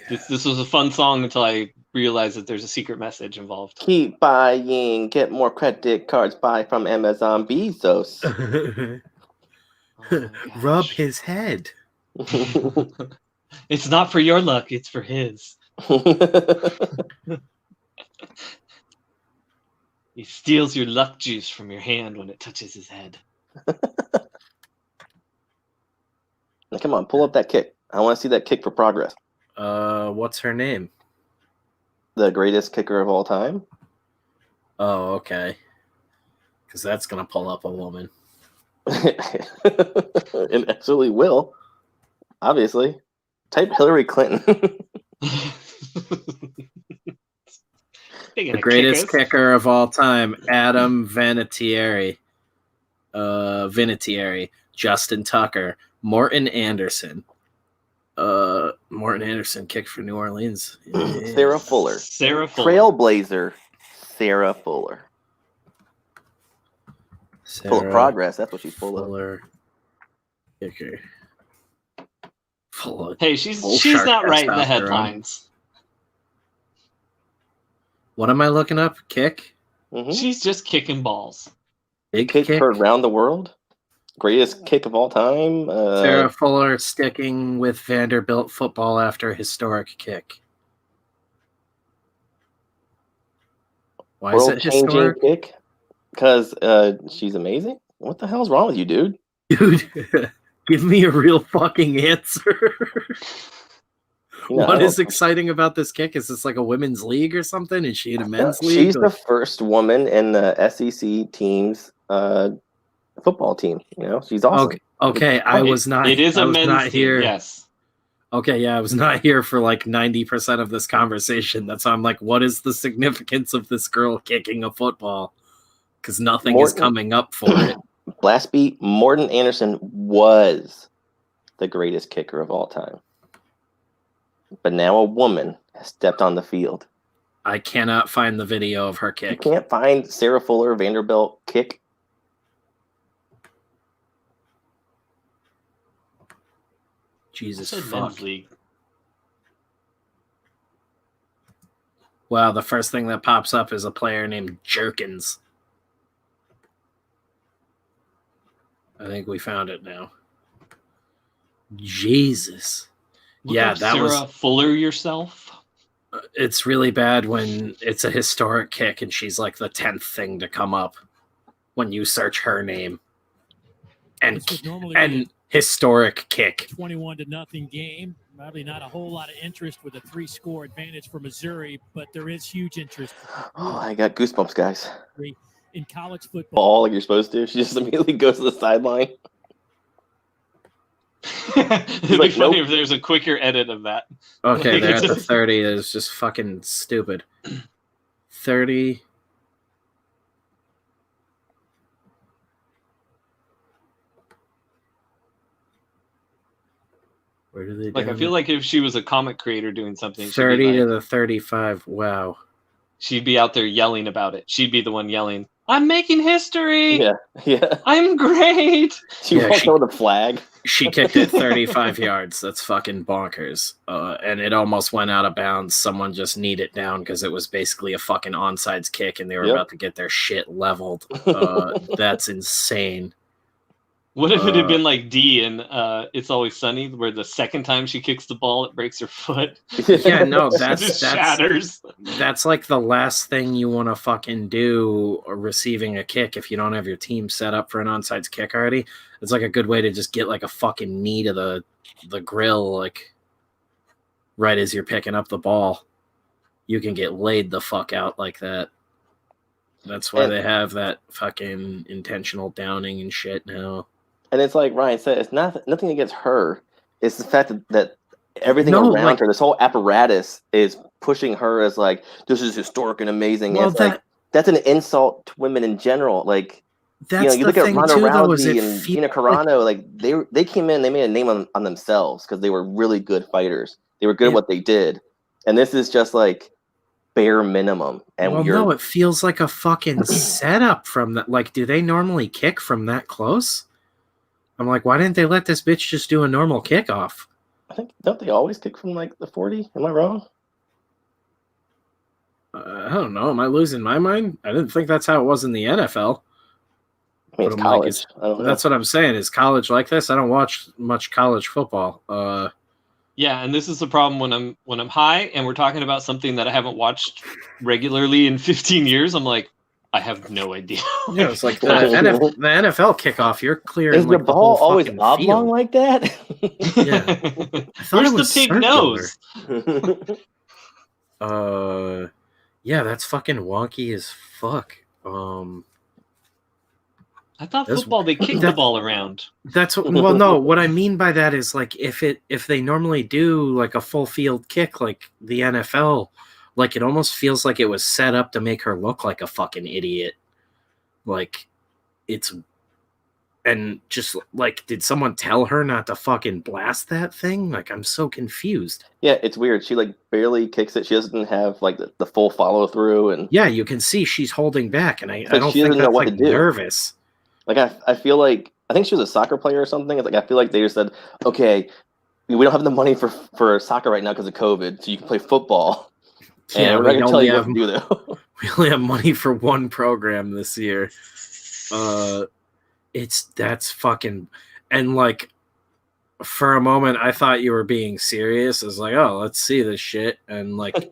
This was a fun song until I realized that there's a secret message involved. Keep buying, get more credit cards, buy from Amazon Bezos. Oh Rub his head. It's not for your luck, it's for his. He steals your luck juice from your hand when it touches his head. Now, come on, pull up that kick. I want to see that kick for progress. What's her name? The greatest kicker of all time. Oh, okay. Because that's gonna pull up a woman. It absolutely will. Obviously. Type Hillary Clinton. The greatest kicker of all time, Adam Vinatieri. Justin Tucker, Morton Anderson. Morton Anderson kicked for New Orleans. Yeah. Sarah Fuller. Trailblazer. Sarah Fuller. Full of progress. That's what she's full of. Kicker. Full of Hey, she's shark not writing the testosterone. headlines. What am I looking up? Kick? Mm-hmm. She's just kicking balls. Big Kick kick? heard around the world. Greatest kick of all time. Sarah Fuller sticking with Vanderbilt football after historic kick. Why is it World-changing historic? kick? Because she's amazing? What the hell's wrong with you, dude? Dude, give me a real fucking answer. What is exciting about this kick? Is this like a women's league or something? Is she in a men's league? She's the first woman in the SEC team's football team. You know, she's awesome. Okay. I was not. It is I a was men's not team, here. yes. Okay, yeah, I was not here for like 90% of this conversation. That's why I'm like, what is the significance of this girl kicking a football? Because nothing is coming up for it. Last beat, Morton Anderson was the greatest kicker of all time. But now a woman has stepped on the field. I cannot find the video of her kick. You can't find Sarah Fuller Vanderbilt kick. Jesus Men's fuck. league. Wow, the first thing that pops up is a player named Jerkins. I think we found it now. Jesus. Look up Sarah Fuller yourself. It's really bad when it's a historic kick and she's like the 10th thing to come up when you search her name. And historic kick. 21-0 game. Probably not a whole lot of interest with a 3-score advantage for Missouri, but there is huge interest. Oh, I got goosebumps, guys. In college football. Ball like you're supposed to. She just immediately goes to the sideline. It'd be funny if there's a quicker edit of that. Okay, they're at the 30. It's just fucking stupid. 30. Where do they I feel like if she was a comic creator doing something, 30 to the 35. Wow. She'd be out there yelling about it. She'd be the one yelling, "I'm making history! Yeah. I'm great!" She walked over the flag. She kicked it 35 yards. That's fucking bonkers. And it almost went out of bounds. Someone just kneed it down because it was basically a fucking onside kick and they were about to get their shit leveled. That's insane. What if it had been like D in It's Always Sunny, where the second time she kicks the ball, it breaks her foot? Yeah, no, It just shatters. That's like the last thing you want to fucking do receiving a kick if you don't have your team set up for an onside kick already. It's like a good way to just get like a fucking knee to the grill, like right as you're picking up the ball. You can get laid the fuck out like that. That's why they have that fucking intentional downing and shit now. And it's like Ryan said, it's nothing against her. It's the fact that everything around her, this whole apparatus is pushing her as like, this is historic and amazing. Well, and that's an insult to women in general. Like, you look at Ronda Rousey and Gina Carano, like they came in, they made a name on themselves because they were really good fighters. They were good at what they did. And this is just like bare minimum. And no, it feels like a fucking setup from that. Like, do they normally kick from that close? I'm like, why didn't they let this bitch just do a normal kickoff? I think, don't they always kick from like the 40? Am I wrong? I don't know. Am I losing my mind? I didn't think that's how it was in the NFL. I mean, it's college. I don't know. That's what I'm saying. Is college like this? I don't watch much college football. Yeah, and this is the problem when I'm high and we're talking about something that I haven't watched regularly in 15 years. I'm like, I have no idea. Yeah, it's like the NFL kickoff. You're clearing. Is the ball always oblong like that? Yeah. Where's the pig nose? Yeah, that's fucking wonky as fuck. I thought football they kick the ball around. No. What I mean by that is like if they normally do like a full field kick like the NFL. Like, it almost feels like it was set up to make her look like a fucking idiot. Like, and just, like, did someone tell her not to fucking blast that thing? Like, I'm so confused. Yeah, it's weird. She, like, barely kicks it. She doesn't have, like, the full follow-through. And yeah, you can see she's holding back, and I don't think that's, like, nervous. Like, I feel like, I think she was a soccer player or something. It's like, I feel like they just said, okay, we don't have the money for soccer right now because of COVID, so you can play football. Yeah, we're not gonna tell you what to do though. We only have money for one program this year. That's fucking, and like for a moment I thought you were being serious. I was like, oh, let's see this shit, and like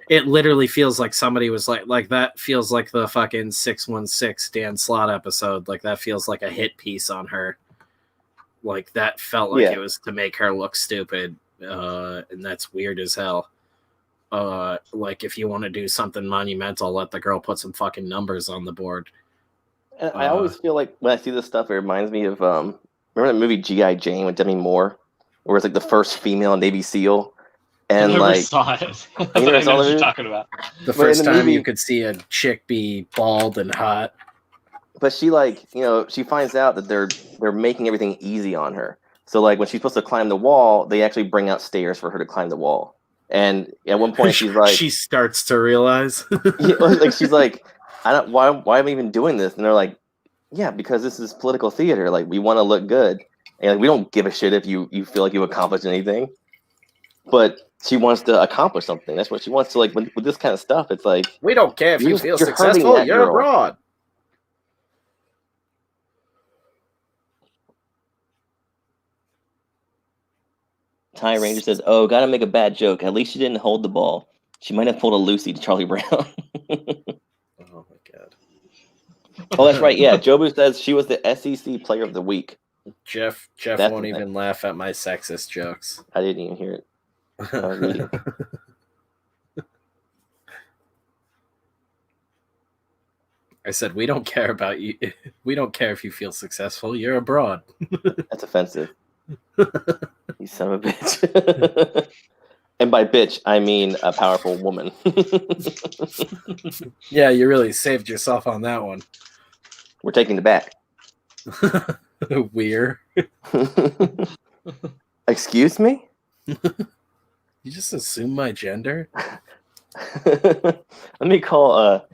it literally feels like somebody was like that feels like the fucking 616 Dan Slott episode. Like that feels like a hit piece on her. Like that felt like it was to make her look stupid. and that's weird as hell. Like if you want to do something monumental, let the girl put some fucking numbers on the board. And I always feel like when I see this stuff, it reminds me of remember that movie G.I. Jane with Demi Moore, where it's like the first female Navy SEAL, and I never like saw it, but never I saw know the what you're movie? talking about. The But in first the time movie- you could see a chick be bald and hot. but she like she finds out that they're making everything easy on her. So like when she's supposed to climb the wall, they actually bring out stairs for her to climb the wall. And at one point she's like, she starts to realize. yeah, like she's like, why am I even doing this? And they're like, yeah, because this is political theater. Like we want to look good, and like, we don't give a shit if you feel like you accomplished anything. But she wants to accomplish something. That's what she wants to like. With this kind of stuff, it's like We don't care if you You're feel hurting successful. that You're girl. abroad. Ty Ranger says, "Oh, gotta make a bad joke. At least she didn't hold the ball. She might have pulled a Lucy to Charlie Brown." Oh my god. Oh, that's right. Yeah, Jobu says she was the SEC Player of the Week. Jeff That's won't the thing. even laugh at my sexist jokes. I didn't even hear it. was reading. I said we don't care about you. We don't care if you feel successful. You're abroad. That's offensive. You son of a bitch. And by bitch, I mean a powerful woman. Yeah, you really saved yourself on that one. We're taking it back. Weird. Excuse me? You just assume my gender? Let me call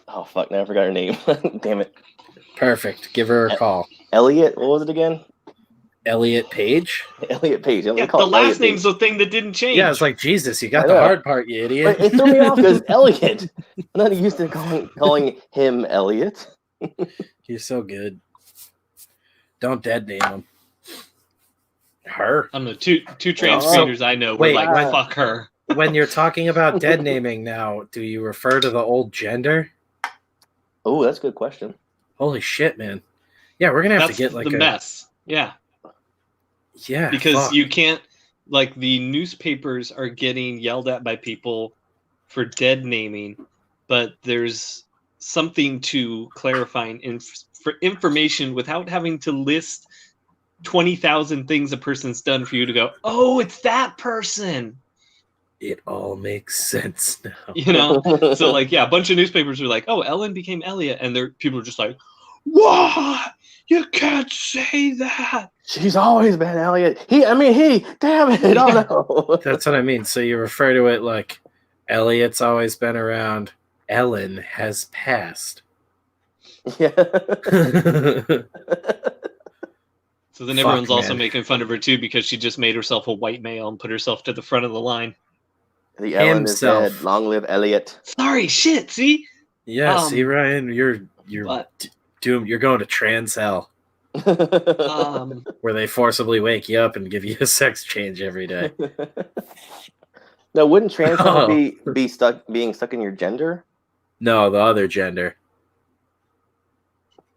oh fuck, now I forgot her name. Damn it. Perfect. Give her a call. Elliot, what was it again? Elliot Page? Elliot Page. Yeah, the last name's the thing that didn't change. Yeah, it's like, Jesus, you got I the know. hard part, you idiot. But it threw me off because Elliot. I'm not used to calling him Elliot. You're so good. Don't dead name him. Her? I don't know. Two trans Oh, traders I know were wait, like, when- fuck her. When you're talking about dead naming now, do you refer to the old gender? Oh, that's a good question. Holy shit, man. Yeah, we're going to have That's to get like the a... mess. Yeah. Yeah, Because fuck. you can't, like, the newspapers are getting yelled at by people for dead naming, but there's something to clarifying for information without having to list 20,000 things a person's done for you to go, oh, it's that person. It all makes sense now. You know? So, like, yeah, a bunch of newspapers are like, oh, Ellen became Elliot. And people are just like, what? You can't say that. She's always been Elliot. He, damn it. Oh, no. That's what I mean. So you refer to it like Elliot's always been around. Ellen has passed. Yeah. So then Fuck, everyone's also man. making fun of her, too, because she just made herself a white male and put herself to the front of the line. The Ellen Himself. is dead. Long live Elliot. Sorry, shit, see? Yeah, see, Ryan, you're But, doomed. You're going to trans hell, where they forcibly wake you up and give you a sex change every day. No, wouldn't trans Oh. be being stuck in your gender? No, the other gender.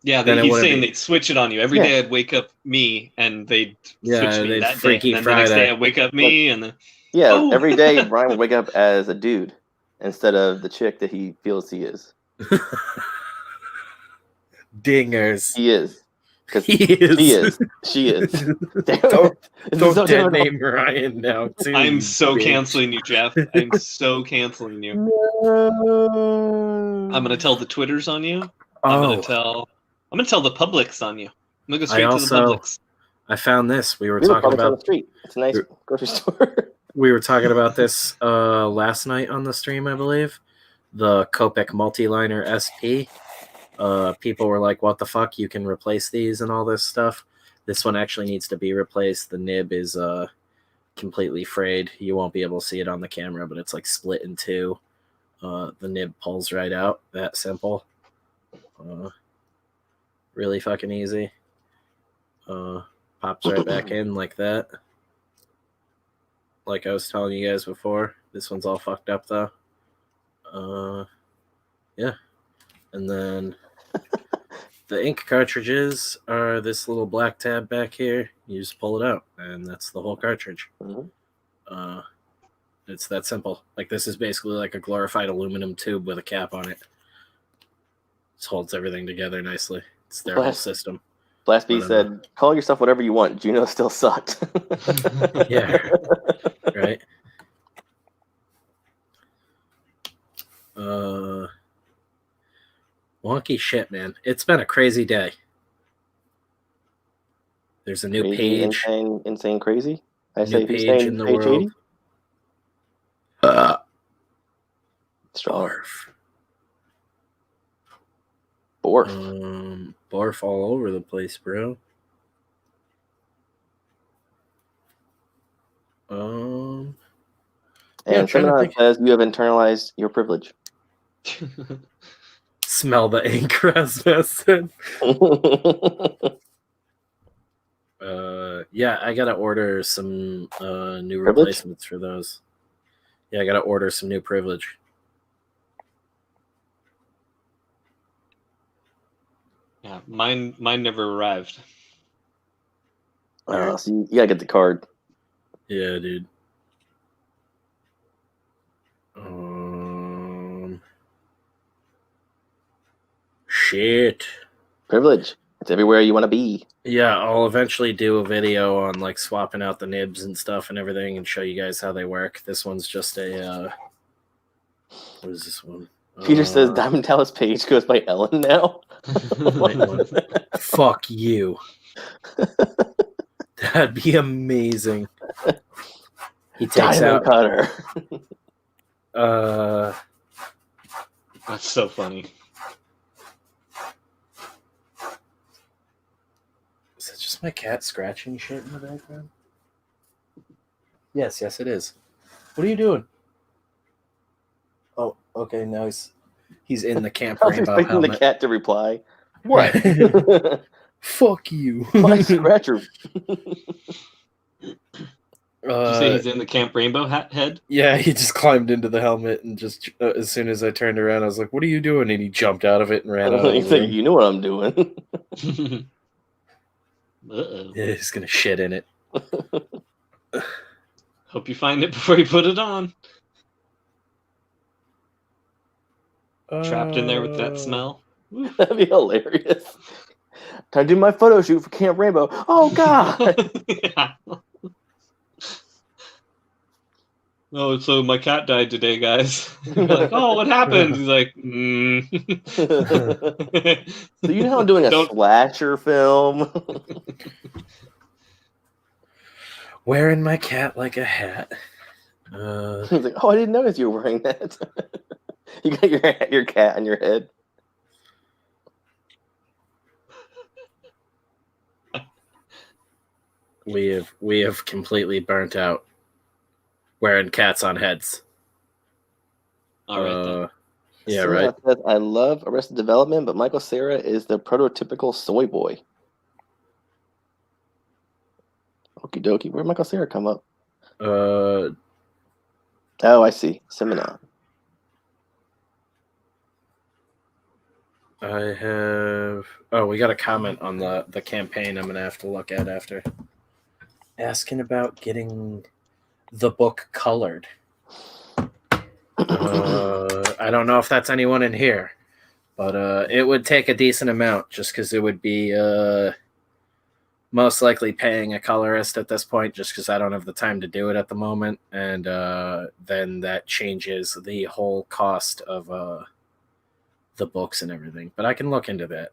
yeah, Then it he's wouldn't saying be. they'd switch it on you. Every Yeah. day I'd wake up me, and they'd Yeah, switch me they'd that day. Freaky And then the next day Friday. I'd wake up me, and then... Yeah, Oh. every day Brian would wake up as a dude instead of the chick that he feels he is. Dingers. He is. Because He is. he is. She is. Damn Don't- it. This is Don't so dead difficult. name Ryan now, too. I'm you so bitch. canceling you, Jeff. I'm so canceling you. No. I'm gonna tell the Twitters on you. Oh, I'm gonna tell the Publix on you. I'm gonna go I straight to the also- Publix. I found this. We were We were talking probably on the about street. It's a nice grocery store. we were talking about this last night on the stream, I believe. The Copic Multiliner SP. People were like, what the fuck? You can replace these and all this stuff. This one actually needs to be replaced. The nib is completely frayed. You won't be able to see it on the camera, but it's like split in two. The nib pulls right out. That simple. Really fucking easy. Pops right back in like that. Like I was telling you guys before. This one's all fucked up though. Yeah. And then the ink cartridges are this little black tab back here. You just pull it out, and that's the whole cartridge. Mhm. It's that simple. Like, this is basically like a glorified aluminum tube with a cap on it. Just holds everything together nicely. It's their whole Blast- system. Blast B But, said, "Call yourself whatever you want. Juno still sucked." Yeah. Right? Wonky shit, man. It's been a crazy day. There's a new Crazy, page. insane, crazy. I New say, who's page saying in the page world. 80? Strong. Borf. Barf all over the place, bro. And trying to Seminar think. says you have internalized your privilege. Smell the ink, Rasmus said. Yeah, I gotta order some new Privilege? replacements for those. Yeah, I gotta order some new privilege. Yeah, mine never arrived. So you gotta get the card. Yeah, dude. Shit. Privilege. It's everywhere you want to be. Yeah, I'll eventually do a video on like swapping out the nibs and stuff and everything and show you guys how they work. This one's just a what is this one? Peter says Diamond Dallas Page goes by Ellen now. Fuck you. That'd be amazing. He takes Diamond out Cutter. That's so funny. Is it just my cat scratching shit in the background? Yes, it is. What are you doing? Oh, okay, now he's in the Camp I was Rainbow expecting helmet. the cat to reply. What? Fuck you. My scratcher. Did you say he's in the Camp Rainbow head? Yeah, he just climbed into the helmet and just as soon as I turned around, I was like, "What are you doing?" And he jumped out of it and ran out of the He's like, room. you know what I'm doing. Uh-oh. Yeah, he's gonna shit in it. Hope you find it before you put it on. Trapped in there with that smell. That'd be hilarious. Time to do my photo shoot for Camp Rainbow. Oh God! Yeah. Oh, so my cat died today, guys. You're like, oh, what happened? He's like, So you know how I'm doing a slasher film? Wearing my cat like a hat. He's like, oh, I didn't notice you were wearing that. You got your cat on your head. We have completely burnt out wearing cats on heads. all right, then. Yeah, Sarah right. says, I love Arrested Development, but Michael Cera is the prototypical soy boy. Okie dokie. Where'd Michael Cera come up? Oh, I see. Seminar. I have. Oh, we got a comment on the campaign. I'm gonna have to look at after. Asking about getting the book colored. I don't know if that's anyone in here, but it would take a decent amount just because it would be most likely paying a colorist at this point just because I don't have the time to do it at the moment. And then that changes the whole cost of the books and everything. But I can look into that.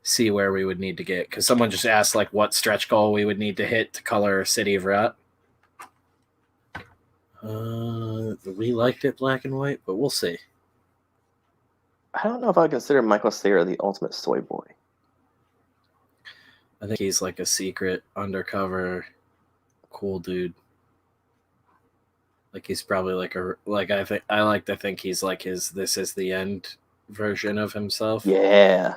See where we would need to get, because someone just asked like what stretch goal we would need to hit to color City of Rat. We liked it black and white, but we'll see. I don't know if I would consider Michael Cera the ultimate soy boy. I think he's like a secret undercover cool dude. Like he's probably I like to think he's like his This Is the End version of himself. Yeah.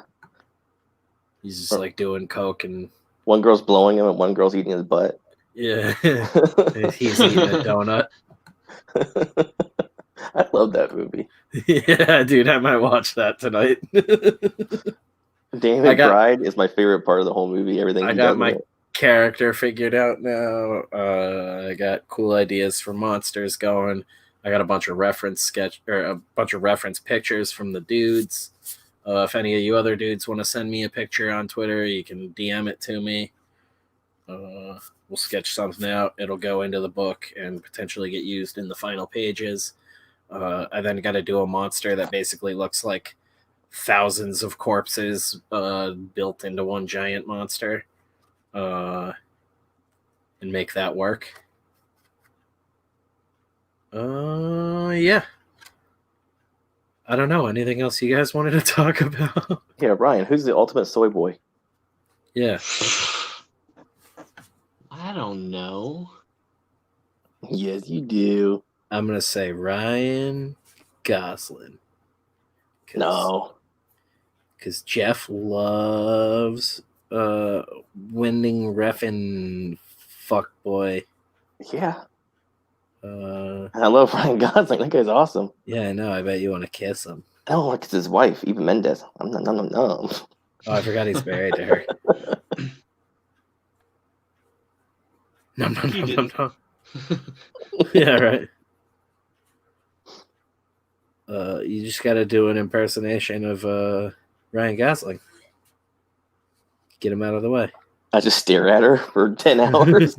He's just like doing coke and one girl's blowing him and one girl's eating his butt. Yeah. He's eating a donut. I love that movie. Yeah, dude, I might watch that tonight. David Bride is my favorite part of the whole movie. Everything I he got does my in it. character figured out now. I got cool ideas for monsters going. I got a bunch of reference pictures from the dudes. If any of you other dudes want to send me a picture on Twitter, you can DM it to me. We'll sketch something out. It'll go into the book and potentially get used in the final pages. I then got to do a monster that basically looks like thousands of corpses built into one giant monster, and make that work. Yeah. I don't know. Anything else you guys wanted to talk about? Yeah, Ryan, who's the ultimate soy boy? Yeah. I don't know. Yes, you do. I'm going to say Ryan Gosling. No. Because Jeff loves winning reffin' fuckboy. Yeah. I love Ryan Gosling. That guy's awesome. Yeah, I know. I bet you want to kiss him. Oh, it's his wife, Eva Mendes. No. Oh, I forgot he's married to her. No. Yeah, right. You just got to do an impersonation of Ryan Gosling. Get him out of the way. I just stare at her for 10 hours.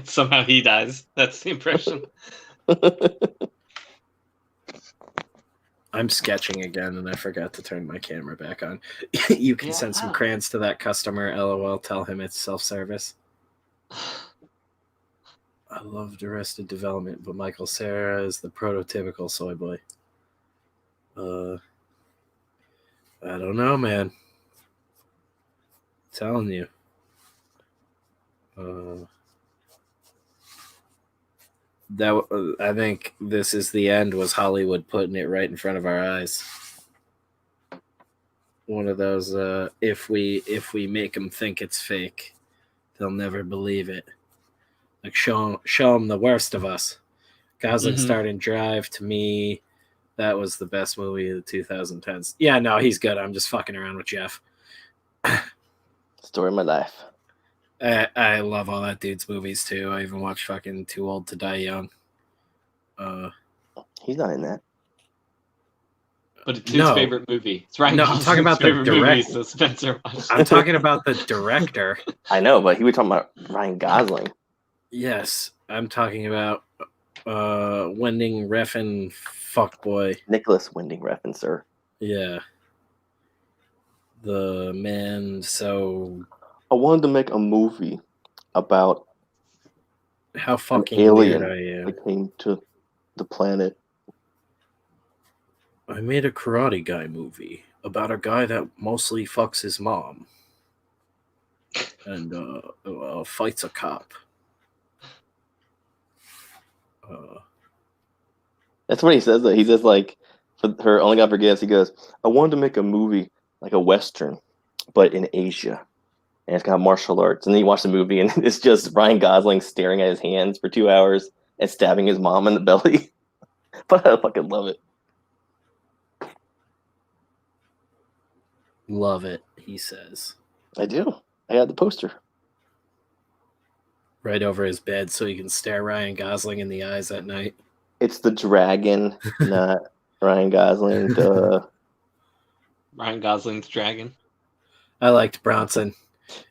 Somehow he dies. That's the impression. I'm sketching again, and I forgot to turn my camera back on. You can send some crayons to that customer. LOL. Tell him it's self-service. I loved Arrested Development, but Michael Cera is the prototypical soy boy. I don't know, man. I'm telling you. I think This Is the End was Hollywood putting it right in front of our eyes. One of those, if we make them think it's fake, they'll never believe it. Like show them the worst of us. Gosling starting Drive, to me, that was the best movie of the 2010s. Yeah, no, he's good. I'm just fucking around with Jeff. Story of my life. I love all that dude's movies too. I even watched fucking Too Old to Die Young. He's not in that. But it's his favorite movie. It's Ryan I'm talking about the director. So Spencer watched. I'm talking about the director. I know, but he was talking about Ryan Gosling. Yes, I'm talking about Winding Refn Fuckboy. Nicholas Winding Refn, sir. Yeah. The man, so... I wanted to make a movie about how fucking an alien weird I am. that came to the planet. I made a Karate Guy movie about a guy that mostly fucks his mom and fights a cop. That's what he says. Though. He says, like, for her Only God Forgives, he goes, I wanted to make a movie like a Western, but in Asia. And it's got martial arts. And then you watch the movie, and it's just Ryan Gosling staring at his hands for 2 hours and stabbing his mom in the belly. But I fucking love it. Love it, he says. I do. I got the poster. Right over his bed so he can stare Ryan Gosling in the eyes at night. It's the dragon, not Ryan Gosling. Ryan Gosling's dragon. I liked Bronson.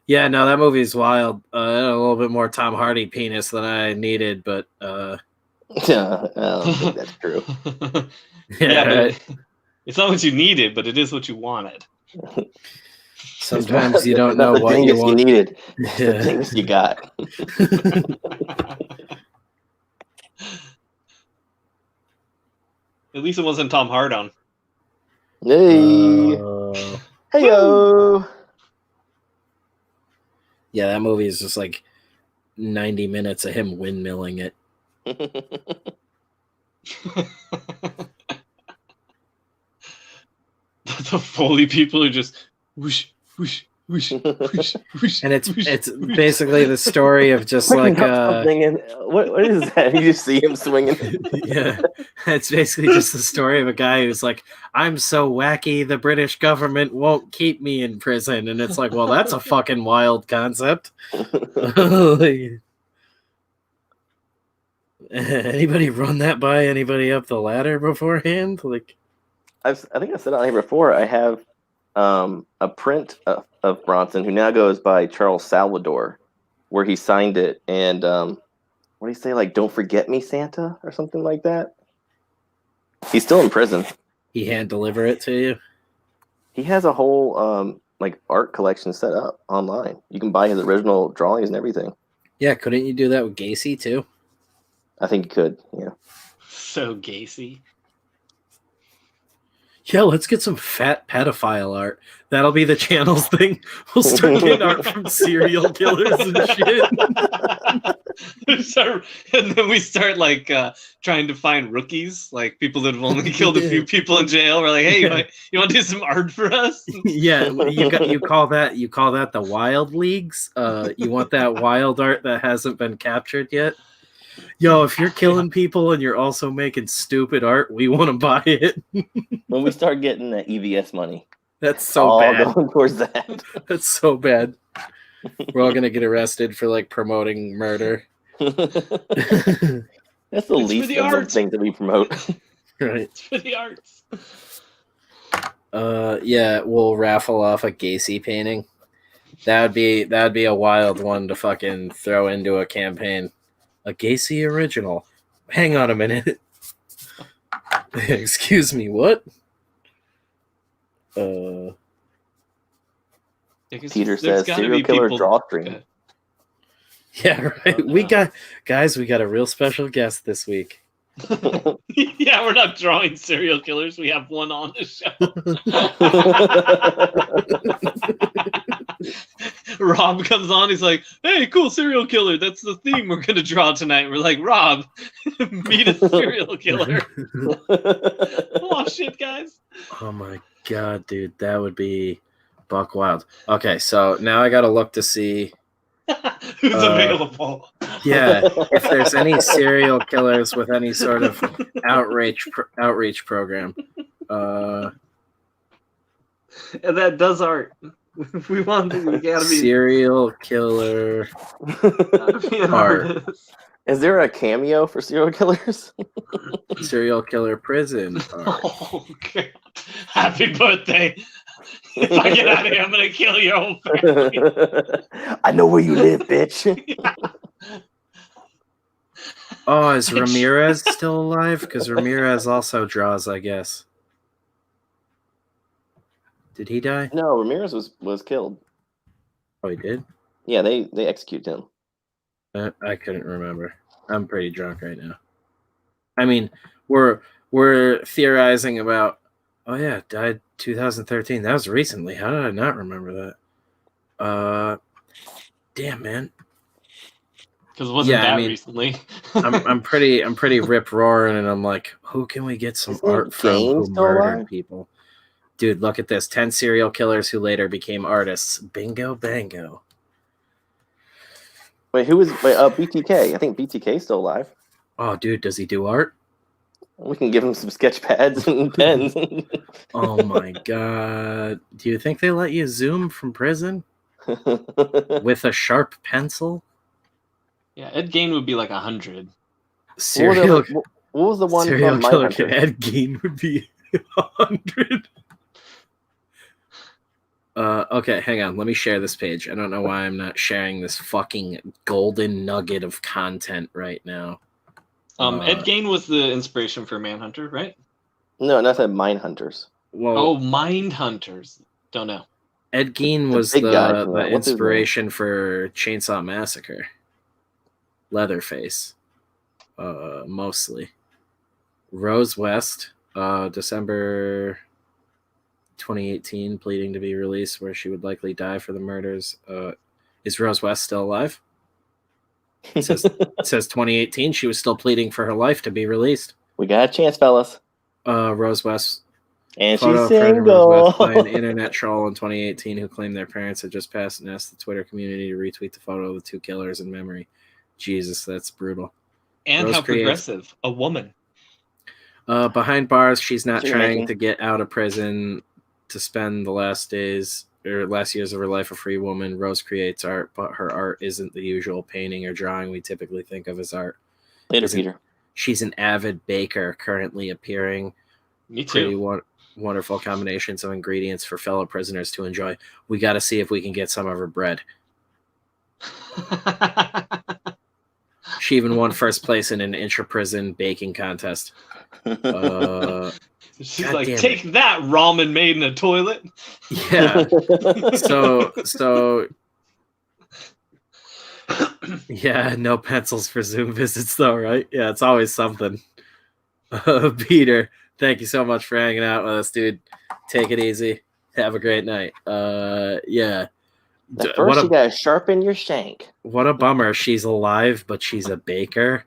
Yeah, no, that movie's wild. A little bit more Tom Hardy penis than I needed, but Yeah, I don't think that's true. Right. It's not what you needed, but it is what you wanted. Sometimes you don't know what you want. You needed. It's the things you got. At least it wasn't Tom Hardon. Hey. Heyo. Yeah, that movie is just like 90 minutes of him windmilling it. The Foley people are just whoosh, whoosh, Whoosh, whoosh, whoosh, And whoosh, it's whoosh. basically the story of just Picking like up something and what is that? You just see him swinging. yeah, it's basically just the story of a guy who's like, I'm so wacky the British government won't keep me in prison, and it's like, well, that's a fucking wild concept. Like, anybody run that by anybody up the ladder beforehand? Like, I think I said on here before. I have a print of Bronson, who now goes by Charles Salvador, where he signed it, and what do you say, like "Don't forget me, Santa" or something like that. He's still in prison. he hand deliver it to you. He has a whole like art collection set up online. You can buy his original drawings and everything. Yeah, couldn't you do that with Gacy too? I think you could. Yeah. So Gacy. Yeah, let's get some fat pedophile art. That'll be the channel's thing. We'll start getting art from serial killers and shit. And then we start like trying to find rookies, like people that have only killed a few people in jail. We're like, hey, you want to do some art for us? Yeah, you call that the wild leagues. You want that wild art that hasn't been captured yet? Yo, if you're killing people and you're also making stupid art, we want to buy it. When we start getting that EVS money, That's so all bad. going towards that. That's so bad. We're all gonna get arrested for like promoting murder. That's the least the of the arts. things that we promote. Right. It's for the arts. Yeah, we'll raffle off a Gacy painting. That'd be a wild one to fucking throw into a campaign. A Gacy original. Hang on a minute. Excuse me, what? Yeah, 'cause Peter there's says gotta serial be killer people- drawstring. Yeah, right. We got a real special guest this week. Yeah, we're not drawing serial killers. We have one on the show. Rob comes on. He's like, "Hey, cool serial killer. That's the theme we're gonna draw tonight." We're like, "Rob, meet a serial killer." Oh shit, guys! Oh my god, dude, that would be buck wild. Okay, so now I gotta look to see. Who's available? Yeah, if there's any serial killers with any sort of outreach program. And that does art. If we want to, we gotta be Serial killer an art. artist. Is there a cameo for serial killers? Serial killer prison art. Oh god! Happy birthday! If I get out of here, I'm gonna kill your whole family. I know where you live, bitch. Oh, is Ramirez still alive? Because Ramirez also draws, I guess. Did he die? No, Ramirez was killed. Oh, he did? Yeah, they executed him. I couldn't remember. I'm pretty drunk right now. I mean, we're theorizing about. Oh yeah, died 2013. That was recently. How did I not remember that? Damn, man. Because it wasn't Yeah, I that mean, recently. I'm pretty rip roaring, and I'm like, who can we get some Isn't art from Gaines who still murdered alive? people? Dude, look at this: 10 serial killers who later became artists. Bingo, bango. Wait, BTK? I think BTK's still alive. Oh, dude, does he do art? We can give him some sketch pads and pens. Oh my god! Do you think they let you zoom from prison with a sharp pencil? Yeah, Ed Gein would be like 100. Serial what was the one serial from killer Mindhunter? Ed Gein would be 100. Okay, hang on. Let me share this page. I don't know why I'm not sharing this fucking golden nugget of content right now. Ed Gein was the inspiration for Manhunter, right? No, nothing. Mindhunters. Well, Oh, Mind Hunters. Don't know. Ed Gein The was big guy the from that. What's his name? inspiration for Chainsaw Massacre. Leatherface, mostly. Rose West, December 2018, pleading to be released, where she would likely die for the murders. Is Rose West still alive? It says 2018. She was still pleading for her life to be released. We got a chance, fellas. Rose West And Photo she's of Treasure was by an single. internet troll in 2018 who claimed their parents had just passed and asked the Twitter community to retweet the photo of the two killers in memory. Jesus, that's brutal. And Rose how creates- progressive. A woman. Behind bars, she's not That's what you're trying making. to get out of prison to spend the last years of her life a free woman. Rose creates art, but her art isn't the usual painting or drawing we typically think of as art. Later, Isn't- Peter. She's an avid baker, currently appearing Me pretty too. wonderful combinations of ingredients for fellow prisoners to enjoy. We got to see if we can get some of her bread. She even won first place in an intra-prison baking contest. She's God like, damn it. take that, ramen made in a toilet. Yeah. So yeah, no pencils for Zoom visits though, right? Yeah, it's always something. Peter, thank you so much for hanging out with us, dude. Take it easy. Have a great night. Yeah. But first, you gotta sharpen your shank. What a bummer. She's alive, but she's a baker.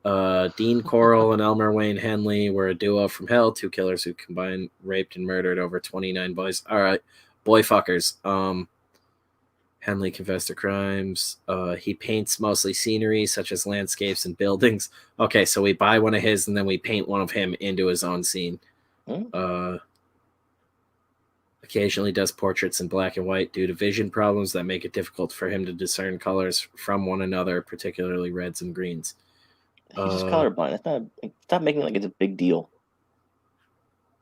Dean Coral and Elmer Wayne Henley were a duo from hell, two killers who combined raped and murdered over 29 boys. All right, boy fuckers. Henley confessed to crimes. He paints mostly scenery, such as landscapes and buildings. Okay, so we buy one of his and then we paint one of him into his own scene. Occasionally does portraits in black and white due to vision problems that make it difficult for him to discern colors from one another, particularly reds and greens. He's just colorblind. It's not. Stop making it like it's a big deal.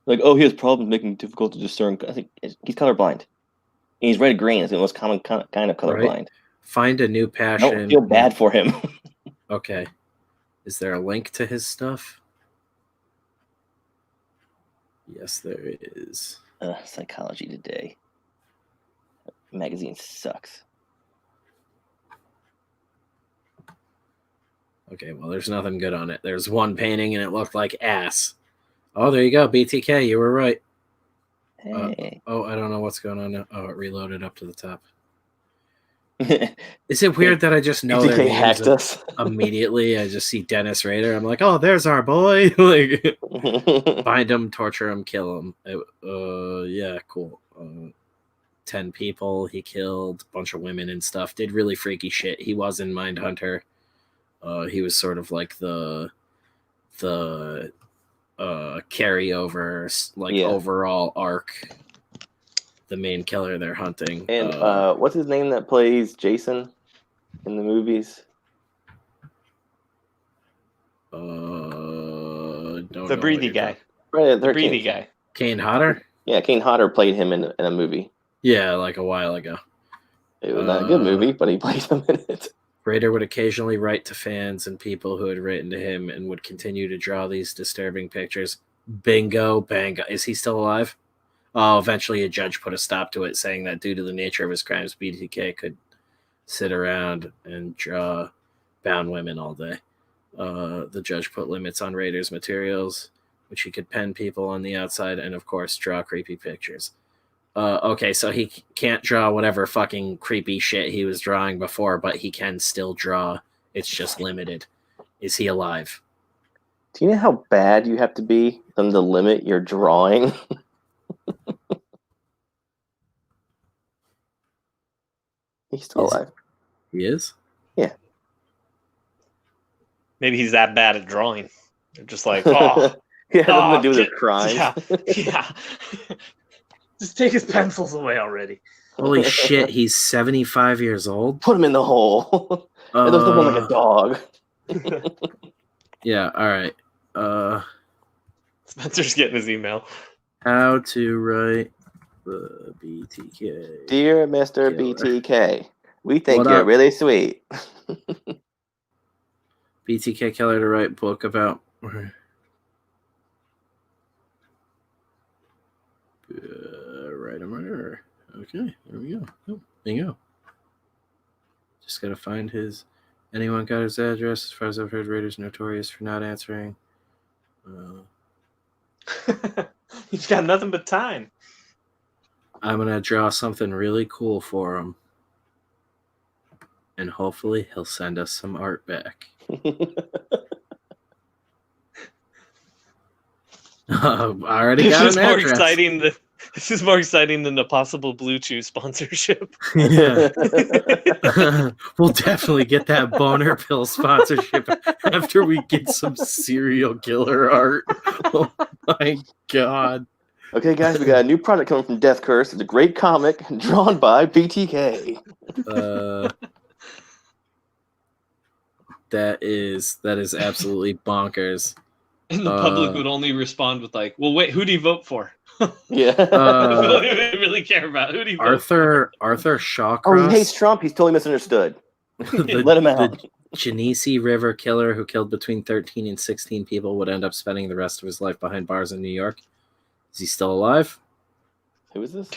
Like, oh, he has problems making it difficult to discern. I think he's colorblind. And he's red green. It's the most common kind of colorblind. Right. Find a new I passion. don't feel bad for him. Okay. Is there a link to his stuff? Yes, there is. Psychology Today. Magazine sucks. Okay, well, there's nothing good on it. There's one painting and it looked like ass. Oh, there you go. BTK, you were right. Hey. I don't know what's going on now. Oh, it reloaded up to the top. Is it weird that I just know their BTK names hacked us. immediately? I just see Dennis Rader. I'm like, oh, there's our boy. Like, find him, torture him, kill him. Yeah, cool. 10 people he killed, bunch of women and stuff. Did really freaky shit. He was in Mindhunter. He was sort of like the carryover, like overall arc. The main killer they're hunting. And what's his name that plays Jason in the movies? The breathy guy. Right, The breathy guy. Kane Hodder? Yeah, Kane Hodder played him in a movie. Yeah, like a while ago. It was not a good movie, but he played him in it. Rader would occasionally write to fans and people who had written to him and would continue to draw these disturbing pictures. Bingo, bango. Is he still alive? Oh, eventually a judge put a stop to it, saying that due to the nature of his crimes, BTK could sit around and draw bound women all day. The judge put limits on Rader's materials, which he could pen people on the outside and, of course, draw creepy pictures. Okay, so he can't draw whatever fucking creepy shit he was drawing before, but he can still draw. It's just limited. Is he alive? Do you know how bad you have to be for them to limit your drawing? He's still alive. He is? Yeah. Maybe he's that bad at drawing. They're just like, oh, He had nothing to do with his crimes. yeah. Just take his pencils away already. Holy shit, he's 75 years old? Put him in the hole. It looks like a dog. Yeah, all right. Spencer's getting his email. How to write the BTK. Dear Mr. Killer. BTK, we think What you're up? really sweet. BTK Killer to write book about... write a murderer. Okay, there we go. Oh, there you go. Just gotta find his... Anyone got his address? As far as I've heard, Raiders notorious for not answering. He's got nothing but time. I'm gonna draw something really cool for him. And hopefully he'll send us some art back. I already This got is an more address. exciting than this is more exciting than the possible Blue Chew sponsorship. Yeah. We'll definitely get that boner pill sponsorship after we get some serial killer art. Oh my god. Okay, guys, we got a new product coming from Death Curse. It's a great comic drawn by BTK. That is absolutely bonkers. And the public would only respond with like, "Well, wait, who do you vote for?" Yeah. That's all they really care about. Who do you vote for? Arthur Shawcross. Oh, he hates Trump. He's totally misunderstood. Let him out. The Genesee River killer who killed between 13 and 16 people would end up spending the rest of his life behind bars in New York. Is he still alive? Who is this?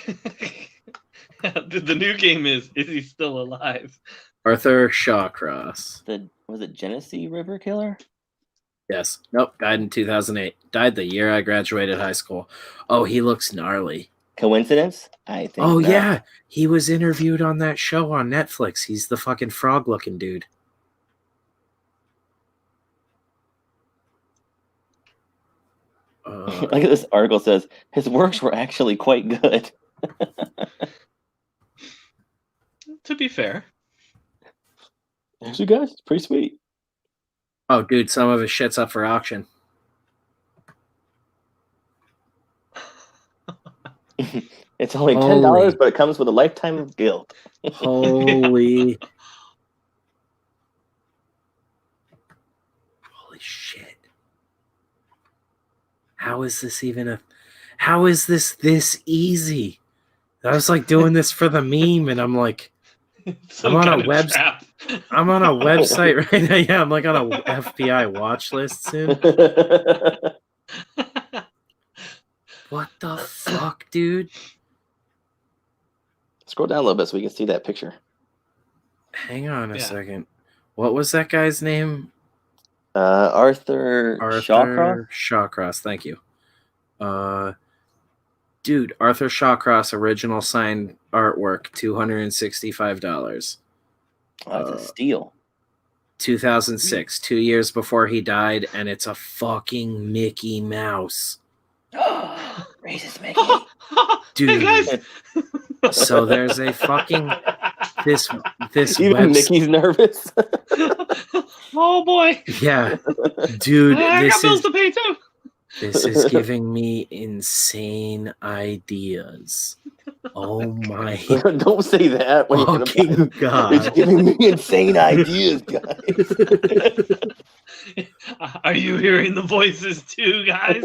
The new game is he still alive? Arthur Shawcross. Was it Genesee River Killer? Yes. Nope. Died in 2008. Died the year I graduated high school. Oh, he looks gnarly. Coincidence? I think. Oh, not. yeah. He was interviewed on that show on Netflix. He's the fucking frog-looking dude. Look at this article says his works were actually quite good. To be fair, Actually, guys, it's pretty sweet. Oh, dude, some of his shit's up for auction. It's only $10, but it comes with a lifetime of guilt. Holy shit. How is this this easy? I was like doing this for the meme, and I'm like, I'm on a website right now. Yeah, I'm like on a FBI watch list soon. What the fuck, dude? Scroll down a little bit so we can see that picture. Hang on a second. What was that guy's name? Arthur Shawcross? Shawcross, thank you. Dude, Arthur Shawcross original signed artwork, $265. Oh, it's a steal. 2006, 2 years before he died, and it's a fucking Mickey Mouse. Racist Mickey. Dude. Hey guys. So there's a fucking this Even Mickey's nervous. Oh boy. Yeah. Dude, I got bills to pay too. This is giving me insane ideas. Oh my Don't say that when fucking you're god. It's giving me insane ideas, guys. Are you hearing the voices too, guys?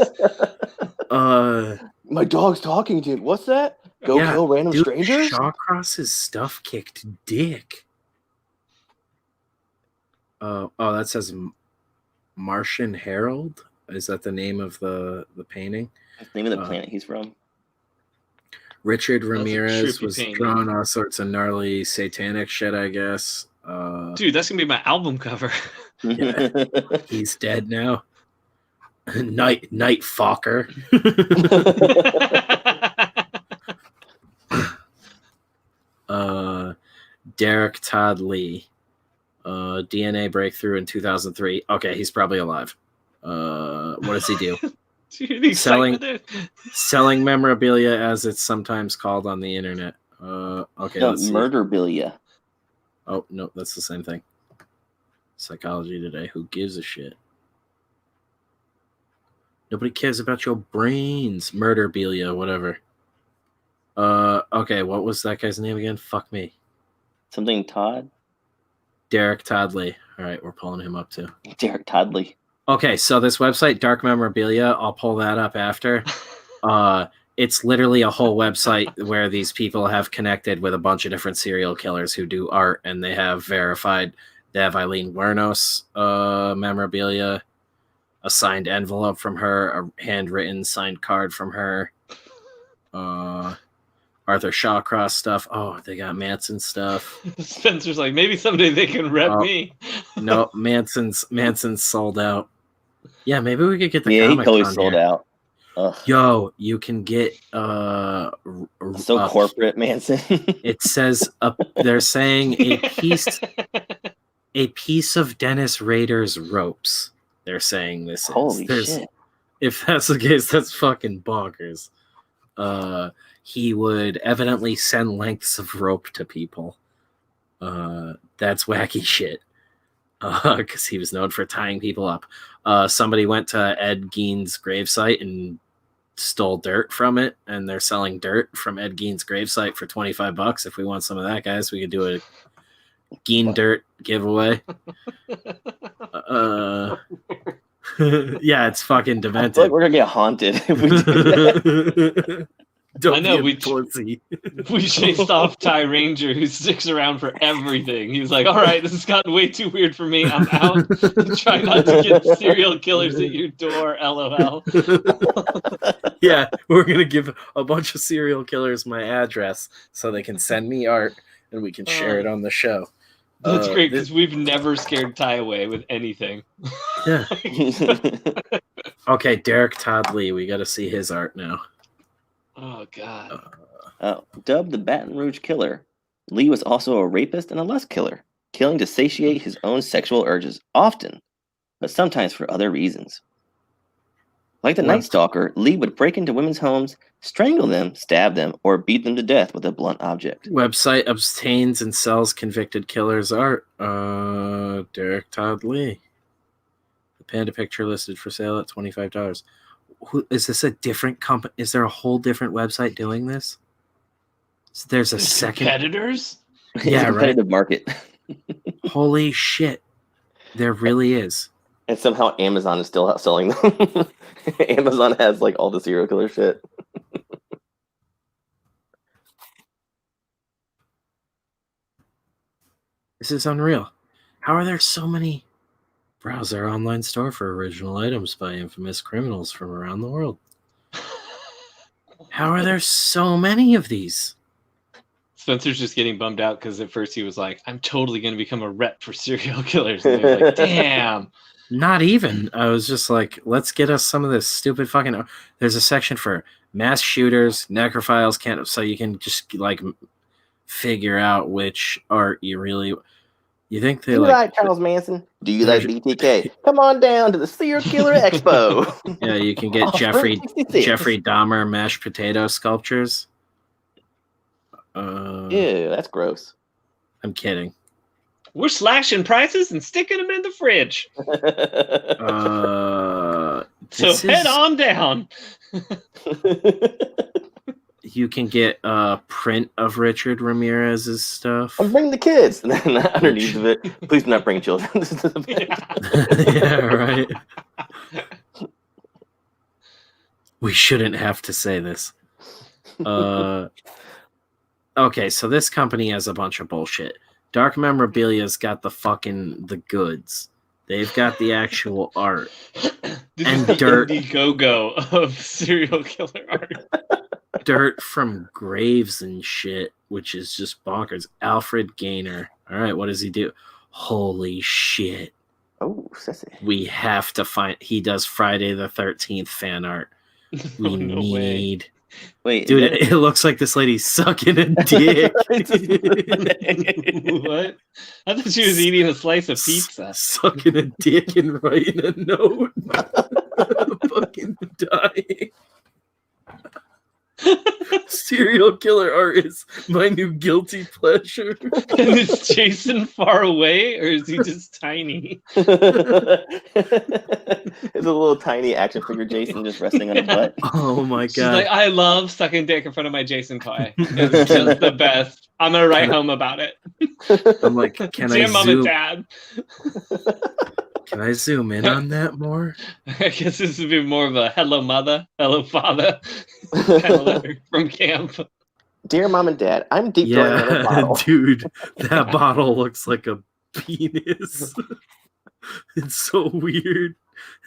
My dog's talking, dude. What's that? Go kill random strangers? Shawcross's stuff kicked dick. Oh, that says Martian Herald. Is that the name of the painting? That's the name of the planet he's from. Richard Ramirez was painting. drawing all sorts of gnarly satanic shit, I guess. Dude, that's gonna be my album cover. Yeah. He's dead now. Night Fokker. Derek Todd Lee. DNA breakthrough in 2003. Okay, he's probably alive. What does he do? Dude, selling memorabilia, as it's sometimes called on the internet. Okay, no, let's see. murderabilia. Oh no, that's the same thing. Psychology Today. Who gives a shit? Nobody cares about your brains. Murderabilia, whatever. Okay, what was that guy's name again? Fuck me. Something Todd? Derek Toddley. All right, we're pulling him up too. Derek Toddley. Okay, so this website, Dark Memorabilia, I'll pull that up after. It's literally a whole website where these people have connected with a bunch of different serial killers who do art, and they have verified. They have Eileen Wuornos memorabilia, a signed envelope from her, a handwritten signed card from her, Arthur Shawcross stuff. Oh, they got Manson stuff. Spencer's like, maybe someday they can rep me. No, Manson's sold out. Yeah, maybe we could get the he comic totally on sold here. out. Ugh. Yo, you can get So corporate, Manson. It says they're saying a piece of Dennis Rader's ropes. They're saying this is. Holy shit. If that's the case, that's fucking bonkers. He would evidently send lengths of rope to people. That's wacky shit. Because he was known for tying people up. Somebody went to Ed Gein's gravesite and stole dirt from it, and they're selling dirt from Ed Gein's gravesite for $25. If we want some of that, guys, we could do a Gein dirt giveaway. Yeah, it's fucking I feel demented. like we're gonna get haunted if we do that. Don't I know, be a we pussy. We chased off Ty Ranger, who sticks around for everything. He's like, all right, this has gotten way too weird for me. I'm out. Try not to get serial killers at your door, LOL. Yeah, we're gonna give a bunch of serial killers my address so they can send me art and we can share it on the show. That's great, because we've never scared Ty away with anything. Yeah. Okay, Derek Todd Lee, we got to see his art now. Oh, God. Dubbed the Baton Rouge Killer, Lee was also a rapist and a lust killer, killing to satiate his own sexual urges, often, but sometimes for other reasons. Like the Well- Night Stalker, Lee would break into women's homes, strangle them, stab them, or beat them to death with a blunt object. Website obtains and sells convicted killers art. Derek Todd Lee. The panda picture listed for sale at $25. Is this a different company? Is there a whole different website doing this? So there's a second. Competitors? It's Yeah, a competitive market. Holy shit. There really is. And somehow Amazon is still out selling them. Amazon has like all the serial killer shit. This is unreal. How are there so many? Browse our online store for original items by infamous criminals from around the world. How are there so many of these? Spencer's just getting bummed out because at first he was like, I'm totally going to become a rep for serial killers. And they're like, damn. Not even. I was just like, let's get us some of this stupid fucking. There's a section for mass shooters, necrophiles, can't. So you can just like figure out which art you really. You think they Do you like like Charles Manson? Do you like BTK? Come on down to the Serial Killer Expo. Yeah, you can get Oh, Jeffrey 66. Dahmer mashed potato sculptures. Ew, that's gross. I'm kidding. We're slashing prices and sticking them in the fridge. So This head is- on down. You can get a print of Richard Ramirez's stuff. I'm bringing the kids. And then underneath of it, please do not bring children. Yeah, right. We shouldn't have to say this. Okay, so this company has a bunch of bullshit. Dark Memorabilia's got the goods. They've got the actual art. This And is the dirt. Indiegogo of serial killer art. Dirt from graves and shit, which is just bonkers. Alfred Gaynor. All right, what does he do? Holy shit. Oh, sissy. We have to find. He does Friday the 13th fan art. We Oh, no way. need. Wait, Dude, is it looks like this lady's sucking a dick. What? I thought she was eating a slice of pizza. Sucking a dick and writing a note. I'm fucking dying. Serial killer art is my new guilty pleasure. And is Jason far away or is he just tiny? It's a little tiny action figure Jason just resting on his butt. Oh my She's like, god. I love sucking dick in front of my Jason toy. It's just the best. I'm gonna write home about it. I'm like, can Dear mom and zoom? dad. Can I zoom in on that more? I guess this would be more of a hello mother, hello father kind of letter from camp. Dear mom and dad, I'm deep throwing in a Yeah, bottle. dude, that bottle looks like a penis. It's so weird.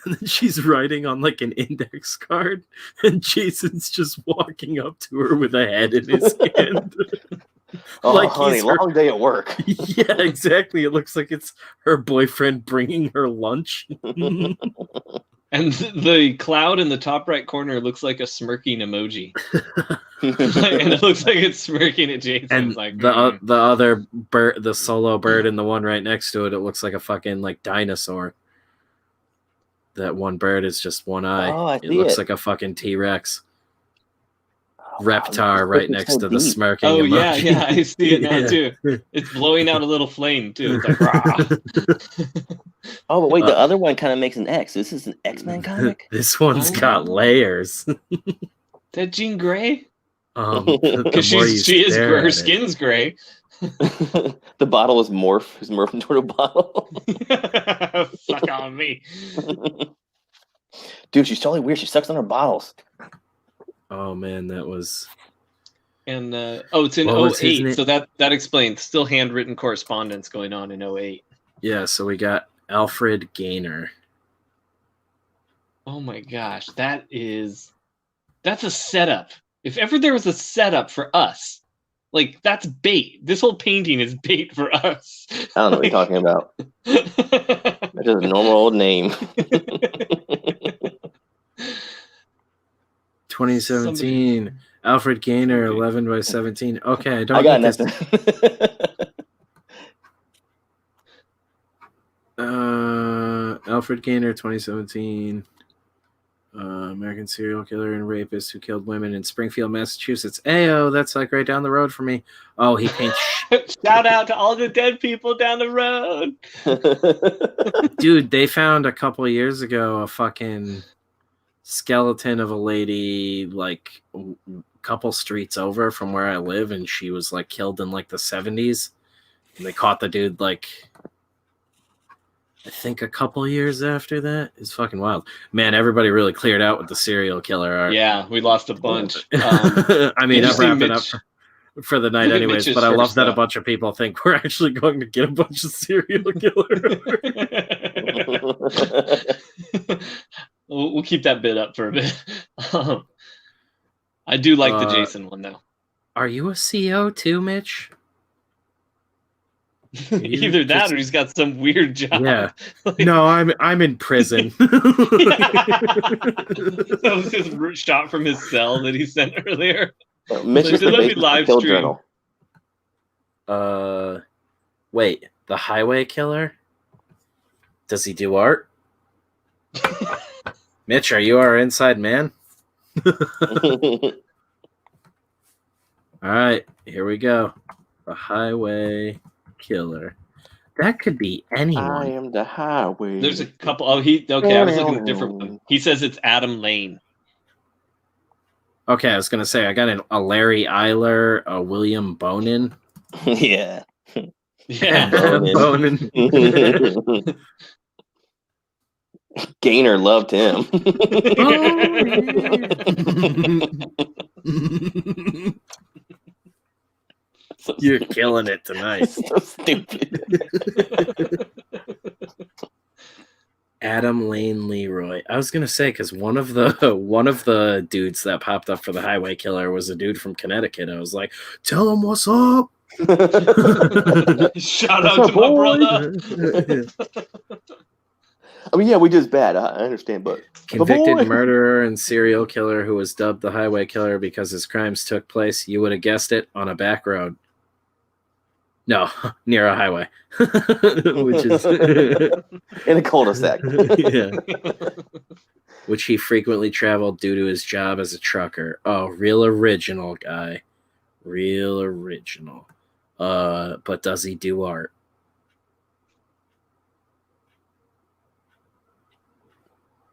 And then she's writing on like an index card, and Jason's just walking up to her with a head in his hand. Oh, like honey, he's her- long day at work. Yeah, exactly. It looks like it's her boyfriend bringing her lunch. And the cloud in the top right corner looks like a smirking emoji. And it looks like it's smirking at Jason. And It's like, the other bird, the solo bird, and the one right next to it, it looks like a fucking like dinosaur. That one bird is just one eye. Oh, I It see looks it. like a fucking T-Rex. Oh, Reptar wow, right this next so to the deep. smirking Oh emoji. yeah, I see it now Yeah. too. It's blowing out a little flame too. It's like rah. Oh, but wait, the other one kind of makes an X. This is an X-Men comic? This one's Oh. got layers. That Jean Grey? The Because more you she is stare her at it. skin's gray. The bottle is Morph. His Morph into a bottle. Fuck on me. Dude, she's totally weird. She sucks on her bottles. Oh man, that was. And it's in What was his 08, name? so that explains. Still handwritten correspondence going on in 08. Yeah, so we got Alfred Gaynor. Oh my gosh, that's a setup. If ever there was a setup for us, like that's bait. This whole painting is bait for us. I don't know what you're talking about. That's just a normal old name. 2017. Alfred Gaynor, 11 by 17. Okay, I don't I got get nothing. this. Alfred Gaynor, 2017. American serial killer and rapist who killed women in Springfield, Massachusetts. Ayo, that's like right down the road for me. Oh, he paints. Shout out to all the dead people down the road. Dude, they found a couple of years ago a fucking skeleton of a lady like a couple streets over from where I live, and she was like killed in like the 70s. And they caught the dude like I think a couple years after that. It's fucking wild. Man, everybody really cleared out with the serial killer art. Yeah, we lost a bunch. I mean, did you I'm see wrapping up Mitch- for the night anyways, Mitch's but I love first that a stuff. bunch of people think we're actually going to get a bunch of serial killer art. We'll keep that bit up for a bit. I do like the Jason one though. Are you a CO too, Mitch? Either that or he's got some weird job. Yeah. Like- No, I'm in prison. That was his shot from his cell that he sent earlier. Mitch is the Let me basis of live Kill stream. Journal. Wait, the highway killer? Does he do art? Mitch, are you our inside man? All right, here we go. The highway killer. That could be I anyone. am the highway. There's a couple. Oh, I was looking at a different one. He says it's Adam Lane. Okay, I was gonna say I got a Larry Eiler, a William Bonin. Yeah. Yeah. Bonin. Gaynor loved him. So You're killing it tonight. so stupid. Adam Lane Leroy. I was gonna say because one of the dudes that popped up for the highway killer was a dude from Connecticut. I was like, tell him what's up. Shout out to my brother. I mean, yeah, we just bad. I understand, but Convicted boy. murderer and serial killer who was dubbed the highway killer because his crimes took place, you would have guessed it, on a back road. No, near a highway. Which is in a cul-de-sac. yeah. Which he frequently traveled due to his job as a trucker. Oh, real original guy. Real original. But does he do art?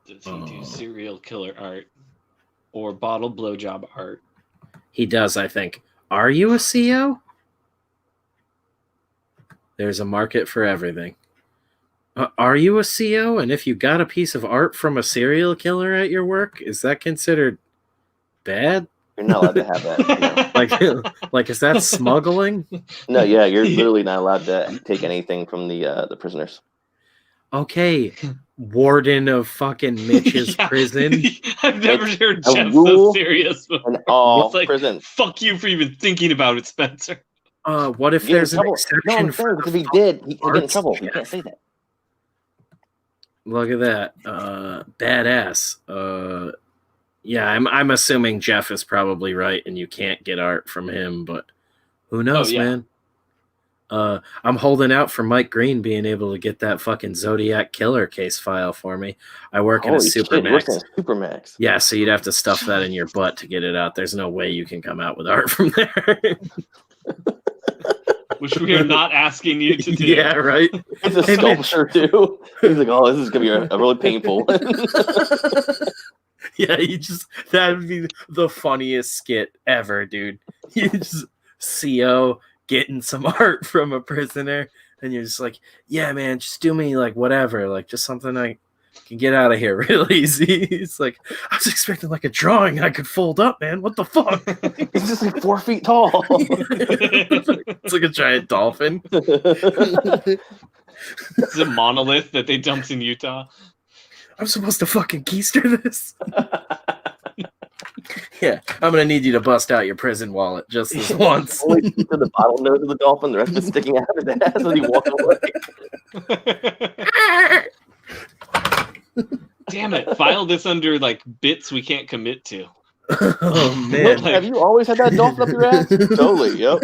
Does he do serial killer art or bottle blowjob art? He does, I think. Are you a CO? There's a market for everything. Are you a CO? And if you got a piece of art from a serial killer at your work, is that considered bad? You're not allowed to have that. Like is that smuggling? No, yeah, you're literally not allowed to take anything from the prisoners. Okay, warden of fucking Mitch's Yeah. prison. I've never heard a Jeff rule so serious. And all It's like, prisons. fuck you for even thinking about it, Spencer. What if Get in there's an trouble. No, exception I'm for saying, because if he did, he'd get in arts, trouble. You Jeff? can't say that. Look at that. Badass. Yeah, I'm assuming Jeff is probably right and you can't get art from him, but who knows, yeah. man? I'm holding out for Mike Green being able to get that fucking Zodiac Killer case file for me. I work in a Holy shit, you work Supermax. in a Supermax. Yeah, so you'd have to stuff that in your butt to get it out. There's no way you can come out with art from there. Which we are not asking you to do. Yeah, right. It's a Hey, man. sculpture too. He's like, oh, this is gonna be a really painful one. Yeah, that would be the funniest skit ever, dude. You just CO getting some art from a prisoner, and you're just like, yeah, man, just do me like whatever, like just something I can get out of here real easy. It's like, I was expecting like a drawing I could fold up, man. What the fuck? He's just like 4 feet tall. It's like a giant dolphin. It's a monolith that they dumped in Utah. I'm supposed to fucking keister this? Yeah, I'm gonna need you to bust out your prison wallet just this once. Only to the bottlenose of the dolphin, the rest is sticking out of his ass when he walks away. Damn it! File this under like bits we can't commit to. Oh Look, man. have you always had that dolphin up your ass? Totally, yep.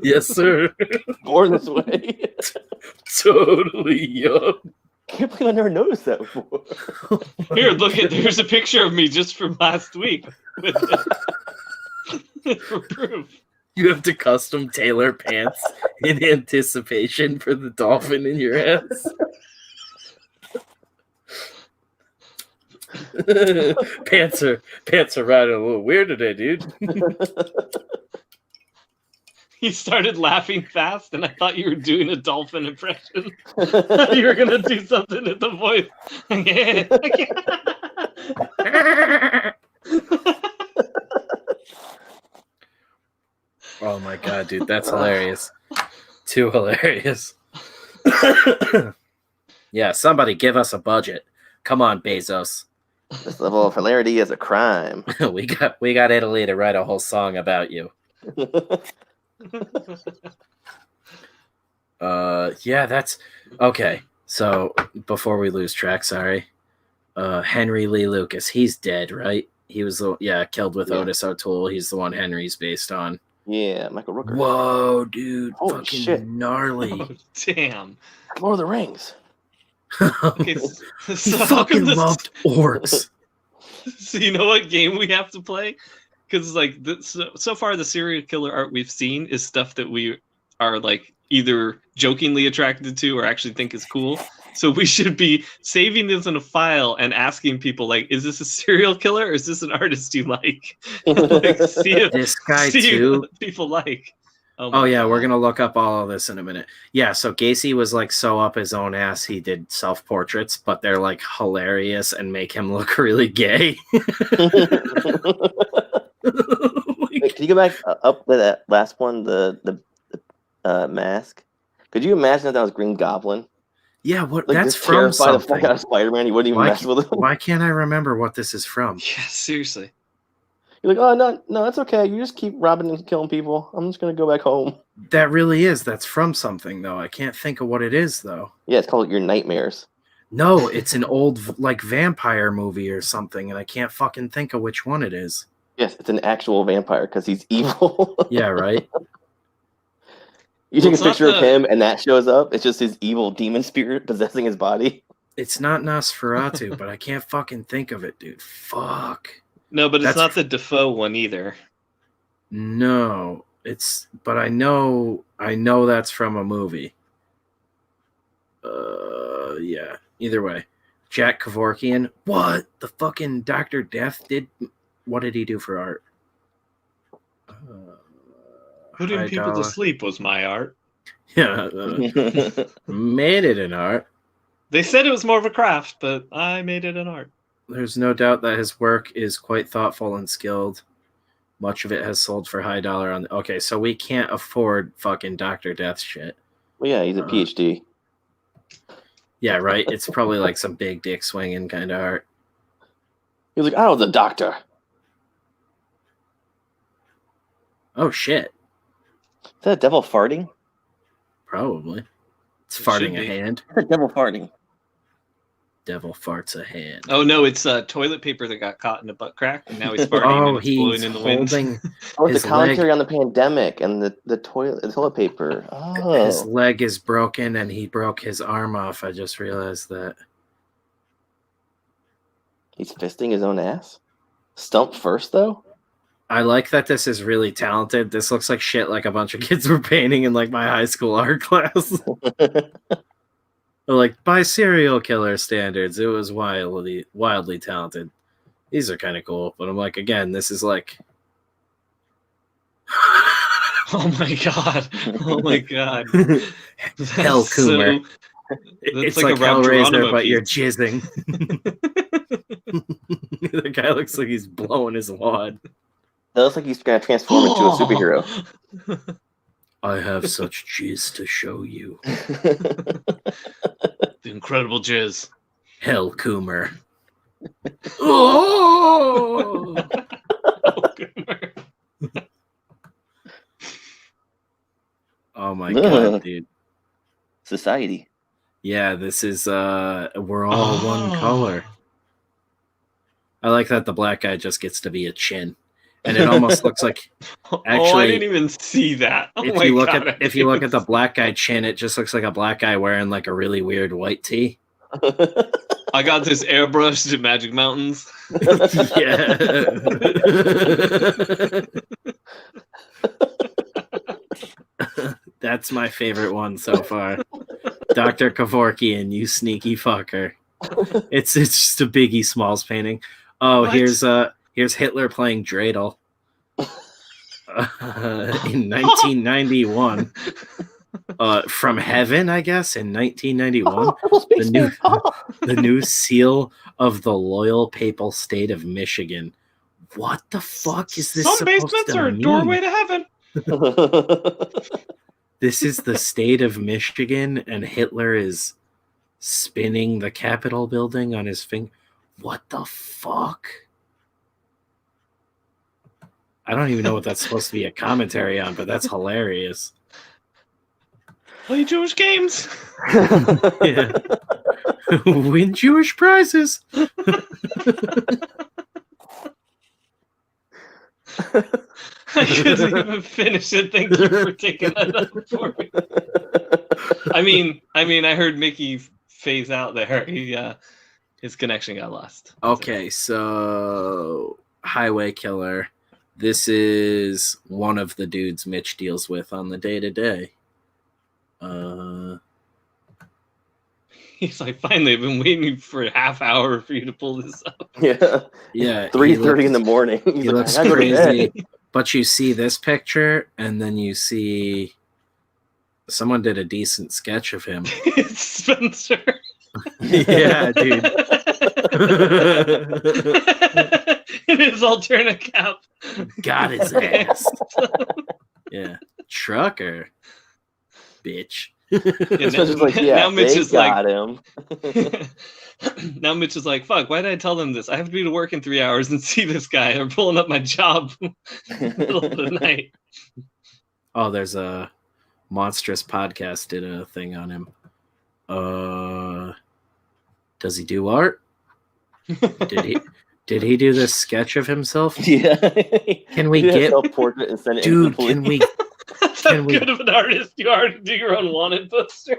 Yes, sir. Born this way. Totally, yup. Can't believe I never noticed that before. Here, look at. There's a picture of me just from last week. For proof. You have to custom tailor pants in anticipation for the dolphin in your ass. pants are riding a little weird today, dude. He started laughing fast, and I thought you were doing a dolphin impression. You were gonna do something at the voice. Oh my god, dude, that's hilarious. Too hilarious. Yeah, somebody give us a budget. Come on, Bezos. This level of hilarity is a crime. we got Italy to write a whole song about you. Yeah, that's okay. So before we lose track, sorry. Henry Lee Lucas, he's dead, right? He was killed with Otis O'Toole. He's the one Henry's based on. Yeah, Michael Rooker. Whoa, dude. Holy fucking shit. gnarly. Oh, damn. Lord of the Rings. Okay, He so how fucking come this? loved orcs. So you know what game we have to play? Because like so far the serial killer art we've seen is stuff that we are like either jokingly attracted to or actually think is cool. So we should be saving this in a file and asking people like, is this a serial killer or is this an artist you like? Like see This guy see too. what people like. Oh yeah, we're gonna look up all of this in a minute. Yeah, so Gacy was like so up his own ass he did self-portraits, but they're like hilarious and make him look really gay. Wait, can you go back up to that last one, the mask? Could you imagine if that was Green Goblin? Yeah, what? Like, That's just from terrify the fuck something. out of Spider-Man. He wouldn't even Why, mess with him. why can't I remember what this is from? Yeah, seriously. You're like, oh no, that's okay. You just keep robbing and killing people. I'm just gonna go back home. That really is. That's from something though. I can't think of what it is though. Yeah, it's called Your Nightmares. No, it's an old like vampire movie or something, and I can't fucking think of which one it is. Yes, it's an actual vampire because he's evil. Yeah, right. You take Well, a it's picture not of him and that shows up. It's just his evil demon spirit possessing his body. It's not Nosferatu, but I can't fucking think of it, dude. Fuck. No, but it's That's- not the Defoe one either. No, but I know that's from a movie. Yeah. Either way, Jack Kevorkian. What the fucking Dr. Death did? What did he do for art? Putting High people dollar. to sleep was my art. Yeah, made it an art. They said it was more of a craft, but I made it an art. There's no doubt that his work is quite thoughtful and skilled. Much of it has sold for high dollar on. Okay, so we can't afford fucking Dr. Death shit. Well, yeah, he's a PhD. Yeah, right. It's probably like some big dick swinging kind of art. He was like, I was a doctor. Oh shit. Is that a devil farting? Probably. It's It farting should a be. hand. It's a devil farting. Devil farts a hand. Oh no, it's toilet paper that got caught in a butt crack, and now he's farting and it's blowing in the wind. Oh, it's his a commentary leg. on the pandemic and the toilet paper. His Oh, leg is broken and he broke his arm off. I just realized that. he's fisting his own ass. Stump first though. I like that this is really talented. This looks like shit like a bunch of kids were painting in like my high school art class. Like by serial killer standards, it was wildly talented. These are kind of cool, but I'm like, again, this is like Oh my god! Oh my god! Hell Coomer. That's It's like a Rob Hellraiser, Drawnimo but you're piece. jizzing. The guy looks like he's blowing his wad. That looks like he's gonna transform into a superhero. I have such jizz to show you. The incredible jizz. Hell Coomer. Oh! Oh my god, dude. Society. Yeah, this is we're all one color. I like that the black guy just gets to be a chin. And it almost looks like actually I didn't even see that. Oh if my you look god! at the black guy chin, it just looks like a black guy wearing like a really weird white tee. I got this airbrushed at Magic Mountains. Yeah. That's my favorite one so far. Dr. Kevorkian, you sneaky fucker. It's just a Biggie Smalls painting. Oh, What? here's Hitler playing dreidel. In 1991. From heaven, I guess, in 1991. The new seal of the loyal papal state of Michigan. What the fuck is this Some supposed basements to are a mean? doorway to heaven. This is the state of Michigan, and Hitler is spinning the Capitol building on his finger. What the fuck? I don't even know what that's supposed to be a commentary on, but that's hilarious. Play Jewish games. Yeah. Win Jewish prizes. I couldn't even finish it. Thank you for taking that up for me. I mean, I heard Mickey phase out there. His connection got lost. Okay, so Highway Killer. This is one of the dudes Mitch deals with on the day-to-day. He's like, finally, I've been waiting for a half hour for you to pull this up. Yeah. 3:30 in the morning. He's He like, looks "I gotta go to crazy. bed." But you see this picture, and then you see someone did a decent sketch of him. It's Spencer. Yeah, dude. In his Alterna cap. Got his ass. Yeah. Trucker. Bitch. Spencer's like, yeah, now Mitch they is like, got him. now Mitch is like, fuck, why did I tell them this? I have to be to work in 3 hours and see this guy. They're pulling up my job in the middle of the night. Oh, there's a Monstrous Podcast did a thing on him. Does he do art? Did he do this sketch of himself? Yeah. Can we Do a get self-portrait and send it dude, to the can we That's how Can we- good of an artist you are to do your own wanted poster.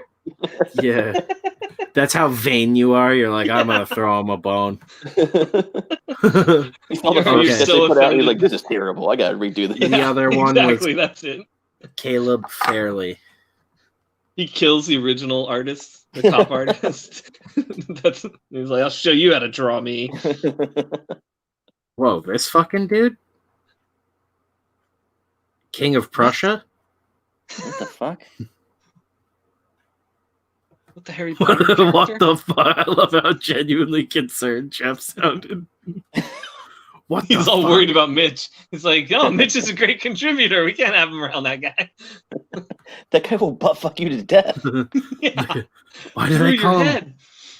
yeah. That's how vain you are. You're like, I'm gonna throw him a bone. He saw the You're first sketch so they put out, and he's offended. like, "This is terrible. I gotta redo this." The other one was- exactly, that's it. Caleb Fairley. He kills the original artist, the top artist. He's like, I'll show you how to draw me. Whoa, this fucking dude? King of Prussia? What the fuck? What the Harry Potter What character? the fuck? I love how genuinely concerned Jeff sounded. What the He's all fuck? worried about Mitch. He's like, oh, Mitch is a great contributor. We can't have him around that guy. That guy will butt fuck you to death. Yeah. Why do Through they your call him? head.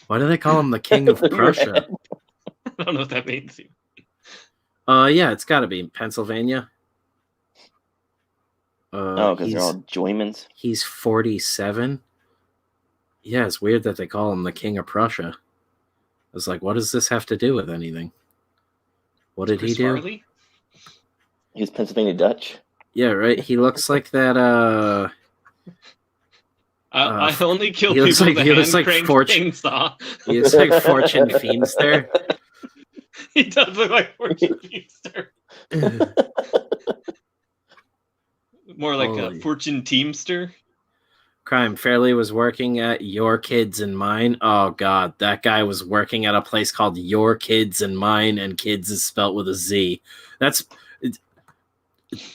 Why do they call him the King of Through your Prussia? head. I don't know what that means. Yeah, it's got to be Pennsylvania. Oh, because they're all Joymans. He's 47. Yeah, it's weird that they call him the King of Prussia. was like, what does this have to do with anything? What did Chris he do? Farley? He's Pennsylvania Dutch. Yeah, right. He looks like that. I only kill he looks people like- with a he looks like hand-cranked Fortune- chainsaw. He looks like Fortune Feimster. He does look like Fortune Feimster. More like a Holy- Fortune Teamster. Crime Fairley was working at Your Kids and Mine. Oh God, that guy was working at a place called Your Kids and Mine, and kids is spelt with a Z.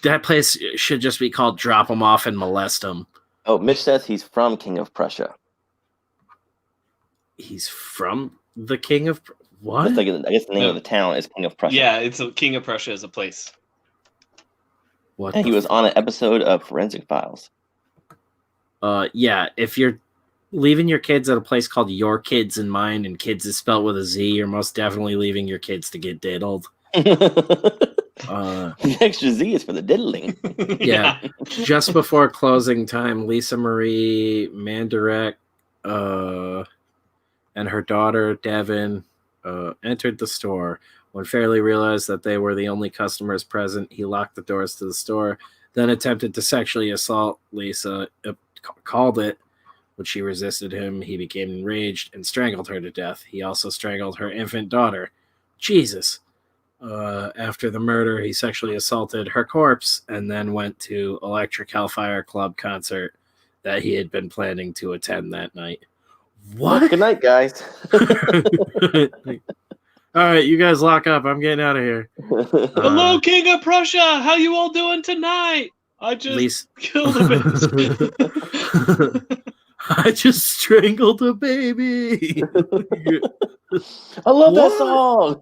That place should just be called Drop 'em Off and Molest 'em. Oh, Mitch says he's from King of Prussia. He's from the King of what? That's like, I guess the name No. of the town is King of Prussia. Yeah, it's a King of Prussia is a place. What? And he the was on an episode of Forensic Files. Yeah, if you're leaving your kids at a place called Your Kids and Mine, and kids is spelled with a Z, you're most definitely leaving your kids to get diddled. The extra Z is for the diddling. Yeah. Just before closing time, Lisa Marie Mandarek and her daughter Devin entered the store. When Fairley realized that they were the only customers present, he locked the doors to the store, then attempted to sexually assault Lisa, called it. When she resisted him, he became enraged and strangled her to death. He also strangled her infant daughter. Jesus. After the murder, he sexually assaulted her corpse and then went to Electric Hellfire Club concert that he had been planning to attend that night. What? Good night, guys. All right, you guys lock up. I'm getting out of here. Hello, King of Prussia. How you all doing tonight? I just Lisa- killed a bitch. I just strangled a baby. I love What? that song.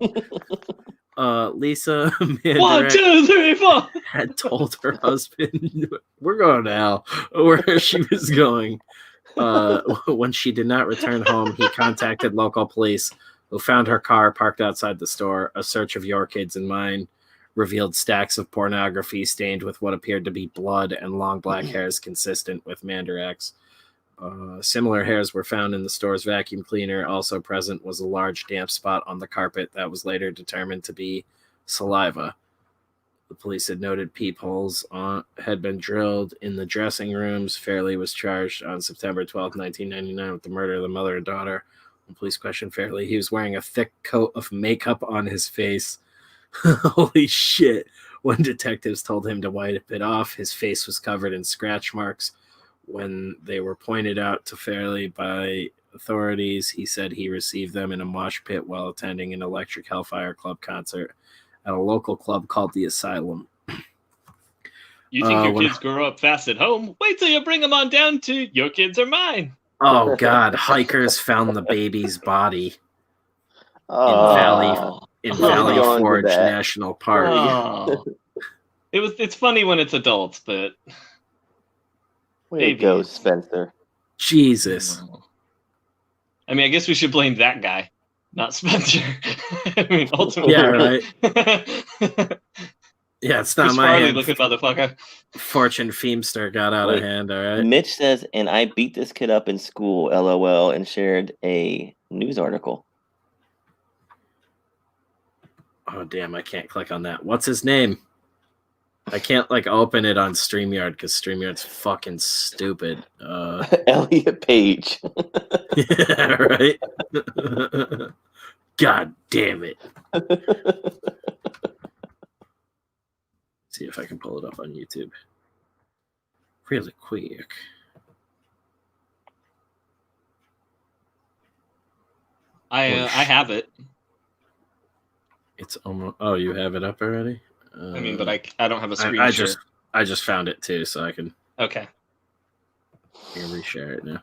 Lisa 1, Mandarek 2, 3, 4. had told her husband, we're going to hell, where she was going. When she did not return home, he contacted local police, who found her car parked outside the store. A search of Your Kids and Mine revealed stacks of pornography stained with what appeared to be blood and long black hairs consistent with Mandarek's. Similar hairs were found in the store's vacuum cleaner. Also present was a large damp spot on the carpet that was later determined to be saliva. The police had noted peepholes had been drilled in the dressing rooms. Fairley was charged on September 12, 1999 with the murder of the mother and daughter. When police questioned Fairley, he was wearing a thick coat of makeup on his face. Holy shit. When detectives told him to wipe it off, his face was covered in scratch marks. When they were pointed out to Fairley by authorities, he said he received them in a mosh pit while attending an Electric Hellfire Club concert at a local club called The Asylum. You think your when- kids grow up fast at home? Wait till you bring them on down to Your Kids Are Mine. Oh, God. Hikers found the baby's body Oh. in I'm Valley going with Forge that. National Park. Oh. It's funny when it's adults, but Way to go, Spencer. Jesus. I mean, I guess we should blame that guy, not Spencer. I mean, ultimately, Yeah, right. Chris Yeah, it's not my Farley hand. looking motherfucker. Fortune Feimster got out of Wait. hand, all right? Mitch says, and I beat this kid up in school, LOL, and shared a news article. Oh, damn, I can't click on that. What's his name? I can't, open it on StreamYard because StreamYard's fucking stupid. Elliot Page. Yeah, right? God damn it. See if I can pull it up on YouTube. Really quick. I have it. It's almost. Oh, you have it up already? I mean, but I don't have a screen I share. just found it too, so I can Okay. reshare it now.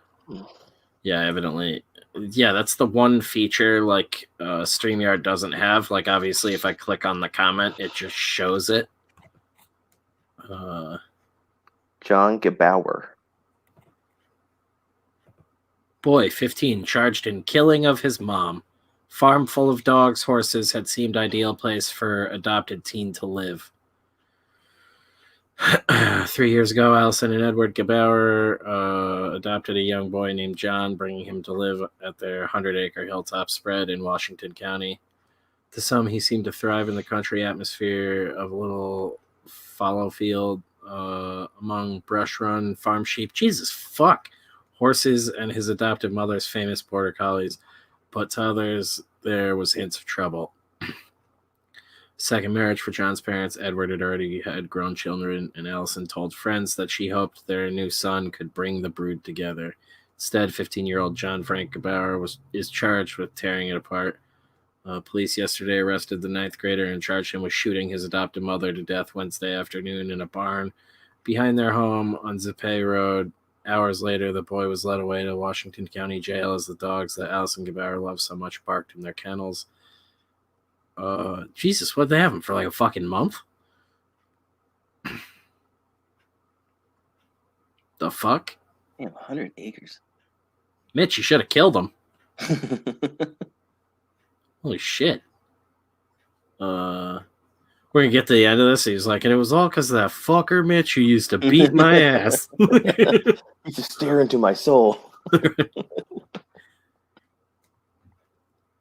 Yeah, evidently. Yeah, that's the one feature StreamYard doesn't have. Obviously, if I click on the comment, it just shows it. John Gebauer. Boy, 15, charged in killing of his mom. Farm full of dogs, horses had seemed ideal place for adopted teen to live. 3 years ago, Allison and Edward Gebauer adopted a young boy named John, bringing him to live at their 100-acre hilltop spread in Washington County. To some, he seemed to thrive in the country atmosphere of a little fallow field among brush-run farm sheep. Jesus fuck! Horses and his adoptive mother's famous border collies. But to others, there was hints of trouble. Second marriage for John's parents, Edward had already had grown children, and Allison told friends that she hoped their new son could bring the brood together. Instead, 15-year-old John Frank Gebauer is charged with tearing it apart. Police yesterday arrested the 9th grader and charged him with shooting his adopted mother to death Wednesday afternoon in a barn behind their home on Zippay Road. Hours later, the boy was led away to Washington County Jail as the dogs that Allison Gebauer loved so much barked in their kennels. Jesus, what'd they have him for, like a fucking month? The fuck? Damn, 100 acres. Mitch, you should have killed him. Holy shit. We're gonna get to the end of this. He's like, and it was all because of that fucker Mitch who used to beat my ass. He's just staring into my soul.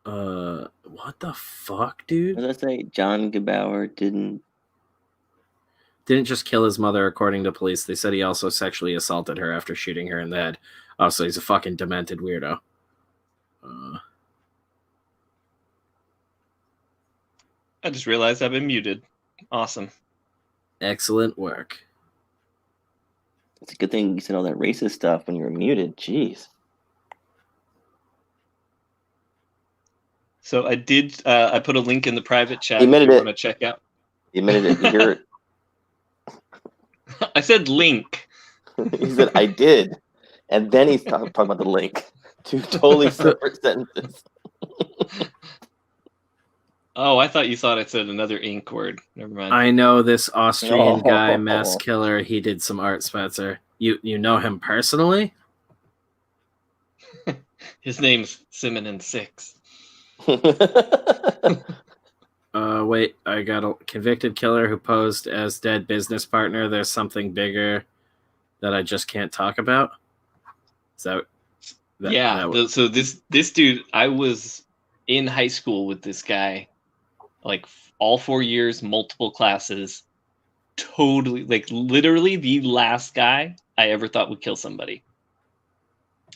What the fuck, dude? What did I say? John Gebauer didn't just kill his mother, according to police. They said he also sexually assaulted her after shooting her in the head. Oh, so he's a fucking demented weirdo. I just realized I've been muted. Awesome. Excellent work. It's a good thing you said all that racist stuff when you were muted. Jeez. So I did. I put a link in the private chat. He admitted if you it. want to check out. You admitted it. You hear it. I said link. He said, I did. And then he's talking about the link. Two totally separate sentences. Oh, I thought you thought I said another ink word. Never mind. I know this Austrian guy, mass killer. He did some art, Spencer. You know him personally? His name's Simon 6. Wait, I got a convicted killer who posed as dead business partner. There's something bigger that I just can't talk about. Is that yeah. So this dude, I was in high school with this guy, like all 4 years, multiple classes. Totally, like literally the last guy I ever thought would kill somebody.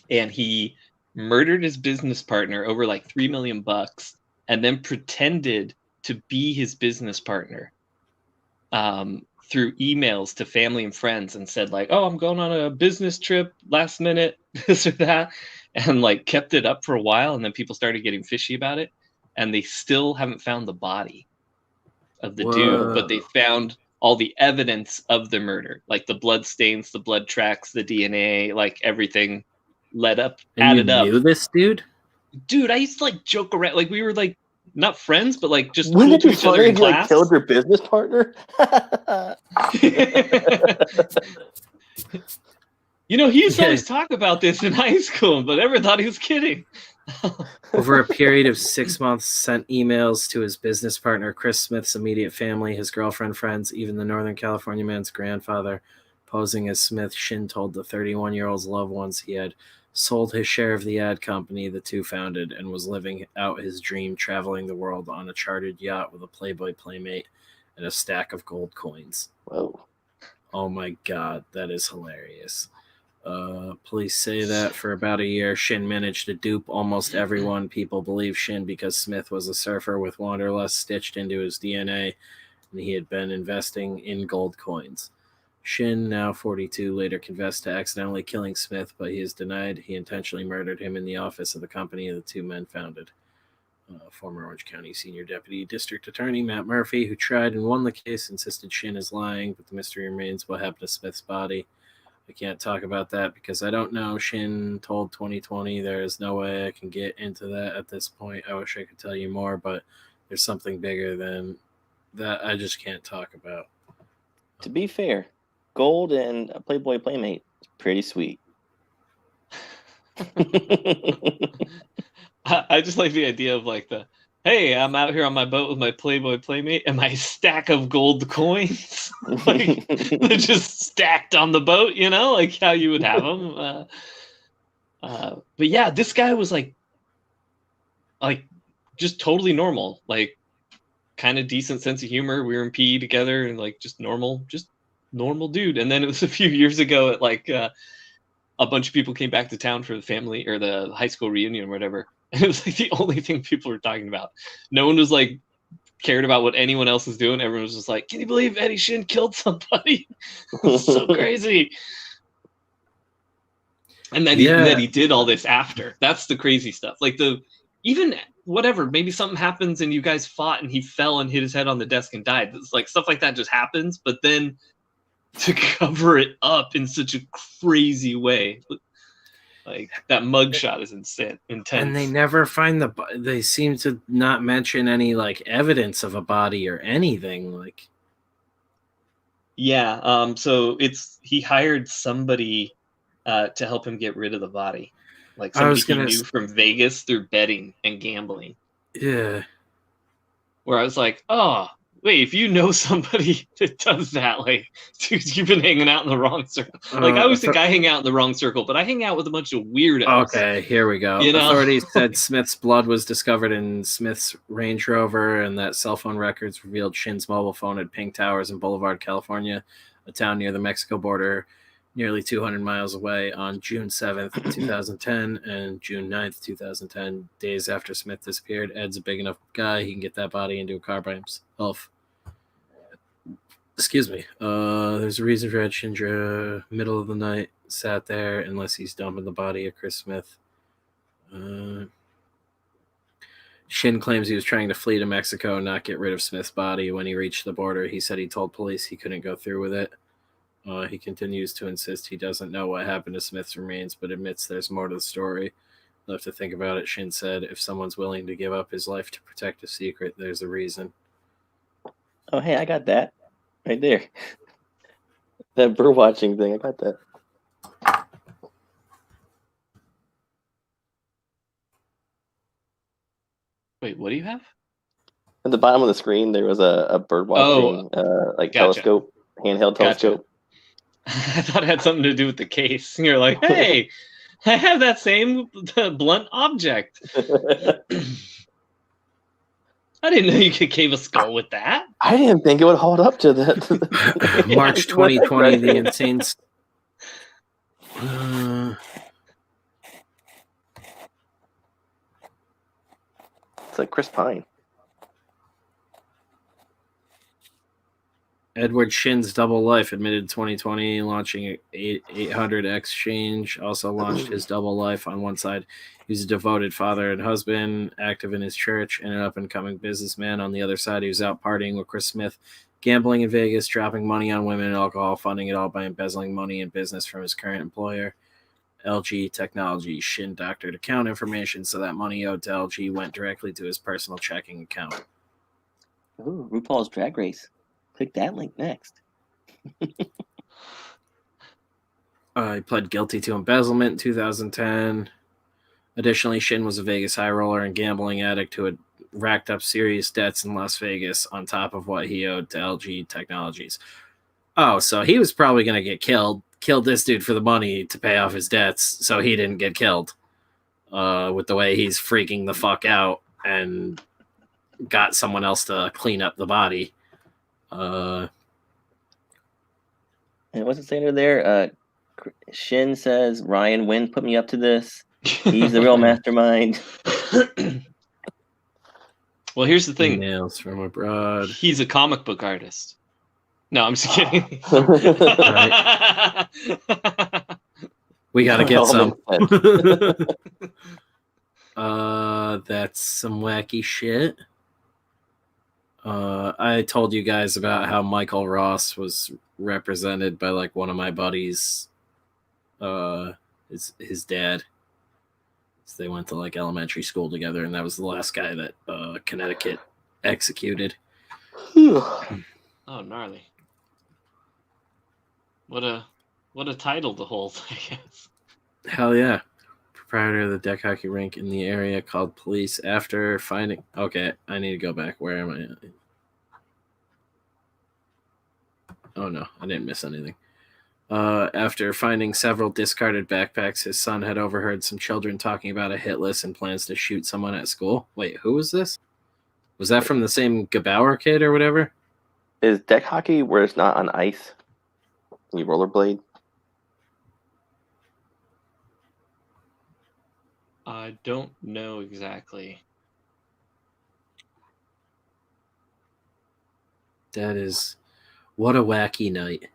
And he murdered his business partner over like $3 million and then pretended to be his business partner through emails to family and friends and said like, oh, I'm going on a business trip last minute, this or that, and like kept it up for a while. And then people started getting fishy about it, and they still haven't found the body of the dude, but they found all the evidence of the murder, like the blood stains, the blood tracks, the DNA, like everything led up, and added you up. knew this dude? Dude, I used to like joke around, like we were like not friends, but like just Wouldn't cool it to be each other funny in if you like class. killed your business partner? You know, he used to always talk about this in high school, but never thought he was kidding. Over a period of 6 months, sent emails to his business partner, Chris Smith's immediate family, his girlfriend, friends, even the Northern California man's grandfather. Posing as Smith, Shin told the 31-year-old's loved ones he had sold his share of the ad company the two founded and was living out his dream, traveling the world on a chartered yacht with a Playboy playmate and a stack of gold coins. Whoa. Oh my God, that is hilarious. Police say that for about a year, Shin managed to dupe almost everyone. People believe Shin because Smith was a surfer with wanderlust stitched into his DNA, and he had been investing in gold coins. Shin, now 42, later confessed to accidentally killing Smith, but he has denied he intentionally murdered him in the office of the company the two men founded. Former Orange County Senior Deputy District Attorney Matt Murphy, who tried and won the case, insisted Shin is lying, but the mystery remains what happened to Smith's body. I can't talk about that because I don't know. Shin told 2020 there is no way I can get into that at this point. I wish I could tell you more, but there's something bigger than that I just can't talk about. To be fair, gold and a Playboy playmate is pretty sweet. I just like the idea of like the hey, I'm out here on my boat with my Playboy playmate and my stack of gold coins. Like, they're just stacked on the boat, you know, like how you would have them. But yeah, this guy was like just totally normal, like kind of decent sense of humor. We were in PE together and like just normal dude. And then it was a few years ago at like a bunch of people came back to town for the family or the high school reunion or whatever. And it was like the only thing people were talking about. No one was like cared about what anyone else was doing. Everyone was just like, can you believe Eddie Shin killed somebody? It's so crazy. And then he did all this after. That's the crazy stuff. Like even whatever, maybe something happens and you guys fought and he fell and hit his head on the desk and died. It's like stuff like that just happens. But then to cover it up in such a crazy way, like that mugshot is intense. And they never find they seem to not mention any like evidence of a body or anything. Like, yeah. So he hired somebody to help him get rid of the body, like somebody he knew from Vegas through betting and gambling. Yeah. Where I was like, oh, wait, if you know somebody that does that, like, dude, you've been hanging out in the wrong circle. Like, I always think I hang out in the wrong circle, but I hang out with a bunch of weirdos. Okay, here we go. You know? Authorities said Smith's blood was discovered in Smith's Range Rover and that cell phone records revealed Shin's mobile phone at Pink Towers in Boulevard, California, a town near the Mexico border, nearly 200 miles away, on June 7th, 2010, and June 9th, 2010, days after Smith disappeared. Ed's a big enough guy. He can get that body into a car by himself. Excuse me. There's a reason for Ed Shindra, middle of the night, sat there, unless he's dumping the body of Chris Smith. Shin claims he was trying to flee to Mexico and not get rid of Smith's body. When he reached the border, he said he told police he couldn't go through with it. He continues to insist he doesn't know what happened to Smith's remains, but admits there's more to the story. I'll have to think about it, Shin said. If someone's willing to give up his life to protect a secret, there's a reason. Oh, hey, I got that. Right there. That bird watching thing, I got that. Wait, what do you have? At the bottom of the screen, there was a bird watching telescope, handheld telescope. I thought it had something to do with the case. You're like, hey, I have that same blunt object. I didn't know you could cave a skull with that. I didn't think it would hold up to that. March 2020, the insane... It's like Chris Pine. Edward Shin's Double Life admitted 2020, launching 800 Exchange. Also launched his Double Life on one side. He's a devoted father and husband, active in his church, and an up-and-coming businessman. On the other side, he was out partying with Chris Smith, gambling in Vegas, dropping money on women and alcohol, funding it all by embezzling money and business from his current employer, LG Technology. Shin doctored account information, so that money owed to LG went directly to his personal checking account. Ooh, RuPaul's Drag Race. Click that link next. He pled guilty to embezzlement in 2010. Additionally, Shin was a Vegas high roller and gambling addict who had racked up serious debts in Las Vegas on top of what he owed to LG Technologies. Oh, so he was probably going to get killed. Killed this dude for the money to pay off his debts so he didn't get killed. With the way he's freaking the fuck out and got someone else to clean up the body. And what's it saying there? Shin says, Ryan Wynn put me up to this. He's the real mastermind. Well, here's the thing. Emails from abroad. He's a comic book artist. No, I'm just kidding. Right. We got to get some. That's some wacky shit. I told you guys about how Michael Ross was represented by like one of my buddies, his dad. So they went to like elementary school together, and that was the last guy that Connecticut executed. Oh, gnarly! What a title to hold, I guess. Hell yeah! proprietor of the deck hockey rink in the area called police after finding... Okay, I need to go back. Where am I at? Oh, no, I didn't miss anything. After finding several discarded backpacks, his son had overheard some children talking about a hit list and plans to shoot someone at school. Wait, who was this? Was that from the same Gebauer kid or whatever? Is deck hockey where it's not on ice? You rollerblade? I don't know exactly. That is... What a wacky night.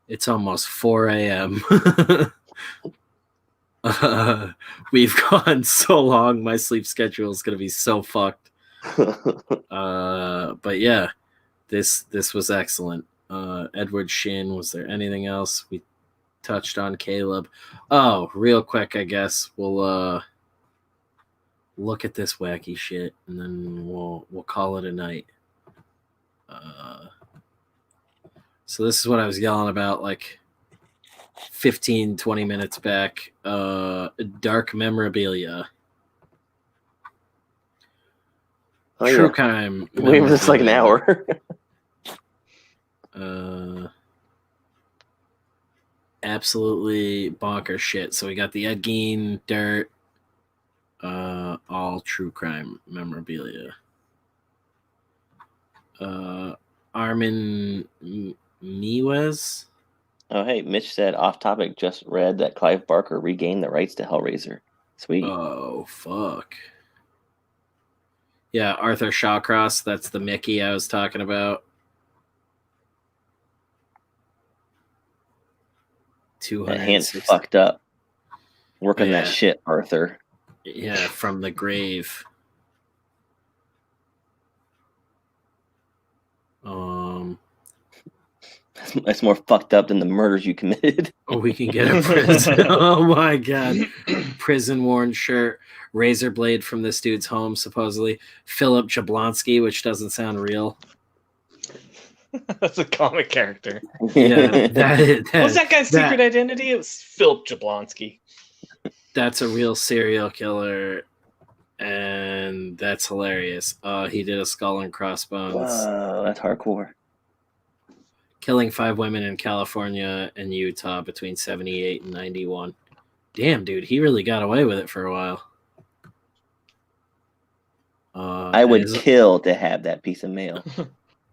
It's almost 4 a.m. We've gone so long. My sleep schedule is going to be so fucked. But yeah, this was excellent. Edward Shin, was there anything else? We touched on Caleb. Oh, real quick, I guess we'll look at this wacky shit and then we'll call it a night. So this is what I was yelling about like 15, 20 minutes back. Dark memorabilia. Oh, True yeah. crime. We were just like an hour. Absolutely bonkers shit. So we got the Ed Gein, Dirt, all true crime memorabilia. Armin Mewes. Oh, hey, Mitch said off topic, just read that Clive Barker regained the rights to Hellraiser. Sweet. Oh, fuck. Yeah, Arthur Shawcross. That's the Mickey I was talking about. 200. That hand's fucked up. Working Yeah. that shit, Arthur. Yeah, from the grave. That's more fucked up than the murders you committed. Oh, we can get a prison. Oh my god. Prison worn shirt. Razor blade from this dude's home, supposedly. Philip Jablonski, which doesn't sound real. That's a comic character. Yeah, What was that guy's secret identity? It was Philip Jablonski. That's a real serial killer, and that's hilarious. He did a skull and crossbones. Whoa, that's hardcore. Killing 5 women in California and Utah between 78 and 91. Damn, dude, he really got away with it for a while. I would kill to have that piece of mail.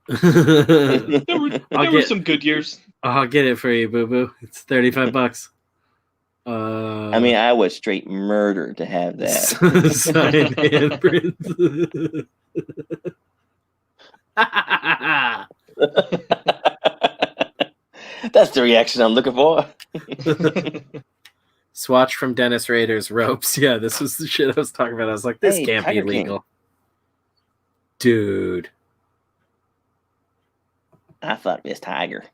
There were some good years. I'll get it for you, boo boo. It's $35. I mean, I would straight murder to have that. Signed handprints. That's the reaction I'm looking for. Swatch from Dennis Rader's ropes. Yeah, this was the shit I was talking about. I was like, this Hey, can't Tiger be legal. King. Dude. I fucked this tiger.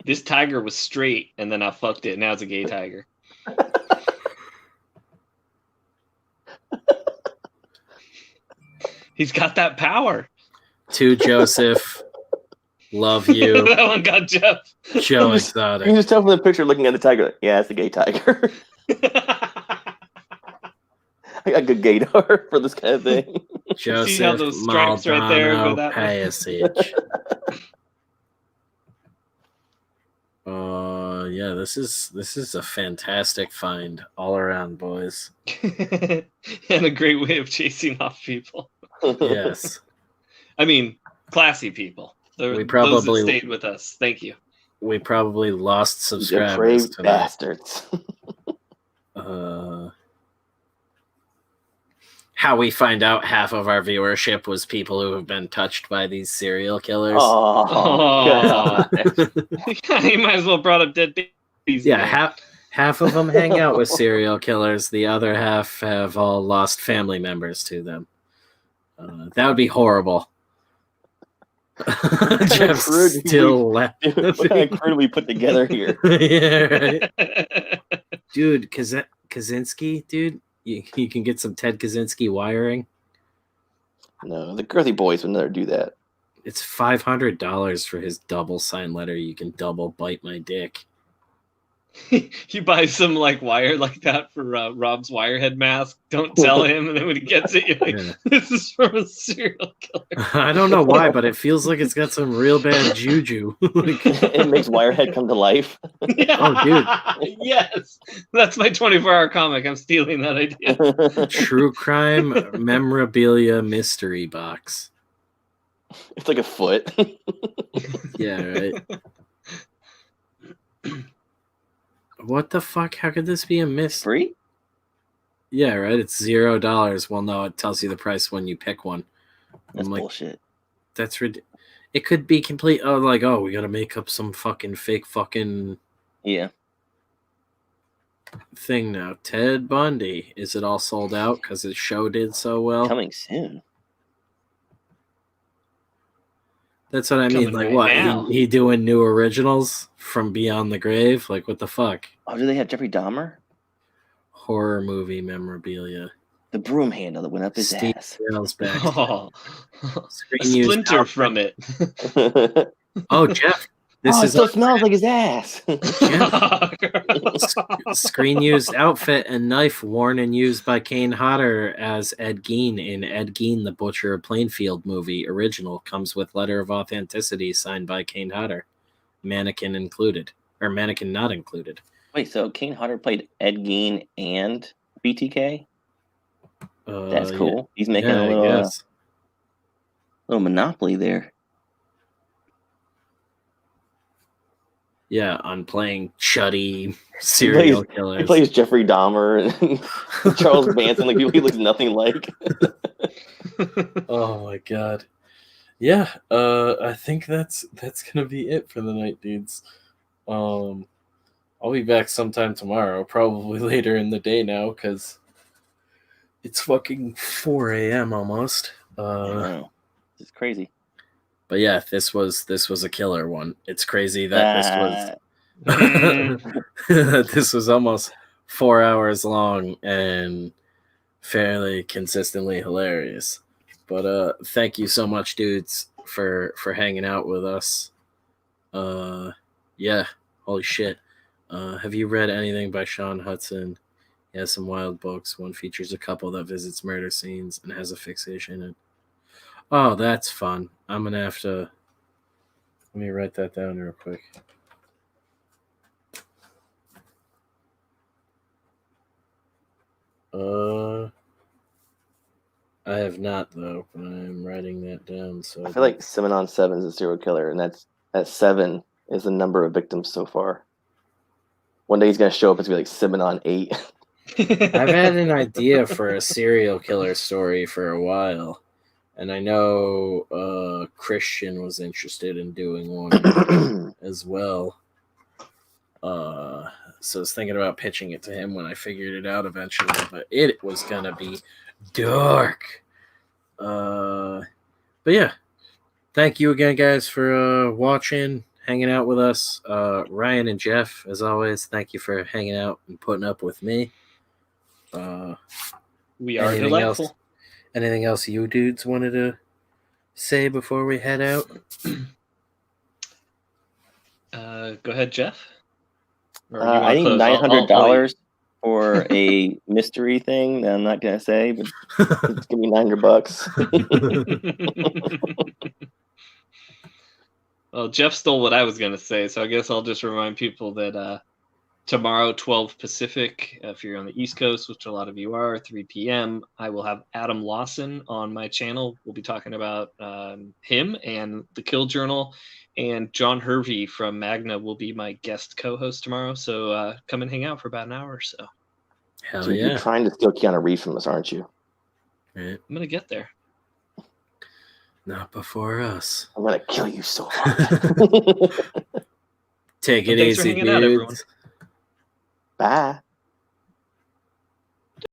This tiger was straight, and then I fucked it. Now it's a gay tiger. He's got that power. To Joseph. Love you. That one got Jeff. Joe You Exotic. can just tell from the picture looking at the tiger, like, yeah, it's a gay tiger. I got good gaydar for this kind of thing. Joseph See how those stripes right there go that way? Passage. Yeah, this is a fantastic find all around, boys. And a great way of chasing off people. Yes. I mean, classy people. We Those probably- that stayed with us. Thank you. We probably lost subscribers Depraved tonight. bastards. How we find out half of our viewership was people who have been touched by these serial killers. Oh, God. You might as well brought up dead babies. Yeah, man. half of them hang out with serial killers. The other half have all lost family members to them. That would be horrible. Jeff's crude do still laughing. What kind of crew do we put together here? Yeah, right. Dude, Kaczynski, dude, you can get some Ted Kaczynski wiring. No, the girthy boys would never do that. It's $500 for his double signed letter. You can double bite my dick. You buy some like wire like that for Rob's Wirehead mask. Don't tell him, and then when he gets it, you're like, Yeah. "This is from a serial killer." I don't know why, but it feels like it's got some real bad juju. Like, It makes Wirehead come to life. Oh, dude. Yes, that's my 24-hour comic. I'm stealing that idea. true crime memorabilia mystery box. It's like a foot. Yeah, right. What the fuck? How could this be a mystery? Free? Yeah, right. It's $0. Well, no, it tells you the price when you pick one. That's I'm like, bullshit. that's ridiculous. It could be complete. Oh, like, oh, we gotta make up some fucking fake fucking Yeah. thing now. Ted Bundy. Is it all sold out because his show did so well? Coming soon. That's what I mean. Coming Like, right what? now. He doing new originals from Beyond the Grave? Like, what the fuck? Oh, do they have Jeffrey Dahmer? Horror movie memorabilia. The broom handle that went up his Steve ass. Carell's back. Oh, Screen a used splinter outfit. from it. Oh, Jeff. This Oh, it is still smells like his ass. screen used outfit and knife worn and used by Kane Hodder as Ed Gein in Ed Gein, the Butcher of Plainfield movie original. Comes with letter of authenticity signed by Kane Hodder. Mannequin included. Or mannequin not included. Wait, so Kane Hodder played Ed Gein and BTK? That's cool. He's making Yeah, a I little, guess. little monopoly there. Yeah, on playing chuddy serial He killers. plays Jeffrey Dahmer and Charles Manson, like people he looks nothing like. Oh my god. Yeah, I think that's gonna be it for the night, dudes. I'll be back sometime tomorrow, probably later in the day now, because it's fucking 4 a.m. almost. Wow. This is crazy. But yeah, this was a killer one. It's crazy that this was almost 4 hours long and fairly consistently hilarious. But thank you so much, dudes, for hanging out with us. Yeah, holy shit. Have you read anything by Sean Hudson? He has some wild books. One features a couple that visits murder scenes and has a fixation in it. Oh, that's fun. I'm gonna have to. Let me write that down real quick. I have not though, but I'm writing that down. So I feel like 7 on 7 is a serial killer, and that 7 is the number of victims so far. One day he's gonna show up, it's gonna be like 7 on 8. I've had an idea for a serial killer story for a while, and I know Christian was interested in doing one as well. So I was thinking about pitching it to him when I figured it out eventually, but it was gonna be dark. But yeah, thank you again, guys, for watching, hanging out with us. Ryan and Jeff, as always, thank you for hanging out and putting up with me. We are anything delightful. else? Anything else you dudes wanted to say before we head out? Go ahead, Jeff. Or you I wanna need close? $900 for a mystery thing that I'm not gonna say, but it's gonna be $900. Well, Jeff stole what I was going to say, so I guess I'll just remind people that tomorrow, 12 Pacific, if you're on the East Coast, which a lot of you are, 3 p.m., I will have Adam Lawson on my channel. We'll be talking about him and the Kill Journal, and John Hervey from Magna will be my guest co-host tomorrow, so come and hang out for about an hour or so. Hell So yeah. you're trying to steal Keanu Reeves from us, aren't you? Right. I'm going to get there. Not before us. I'm gonna kill you so hard. Take it Thanks for easy, hanging out, everyone. dudes. Bye.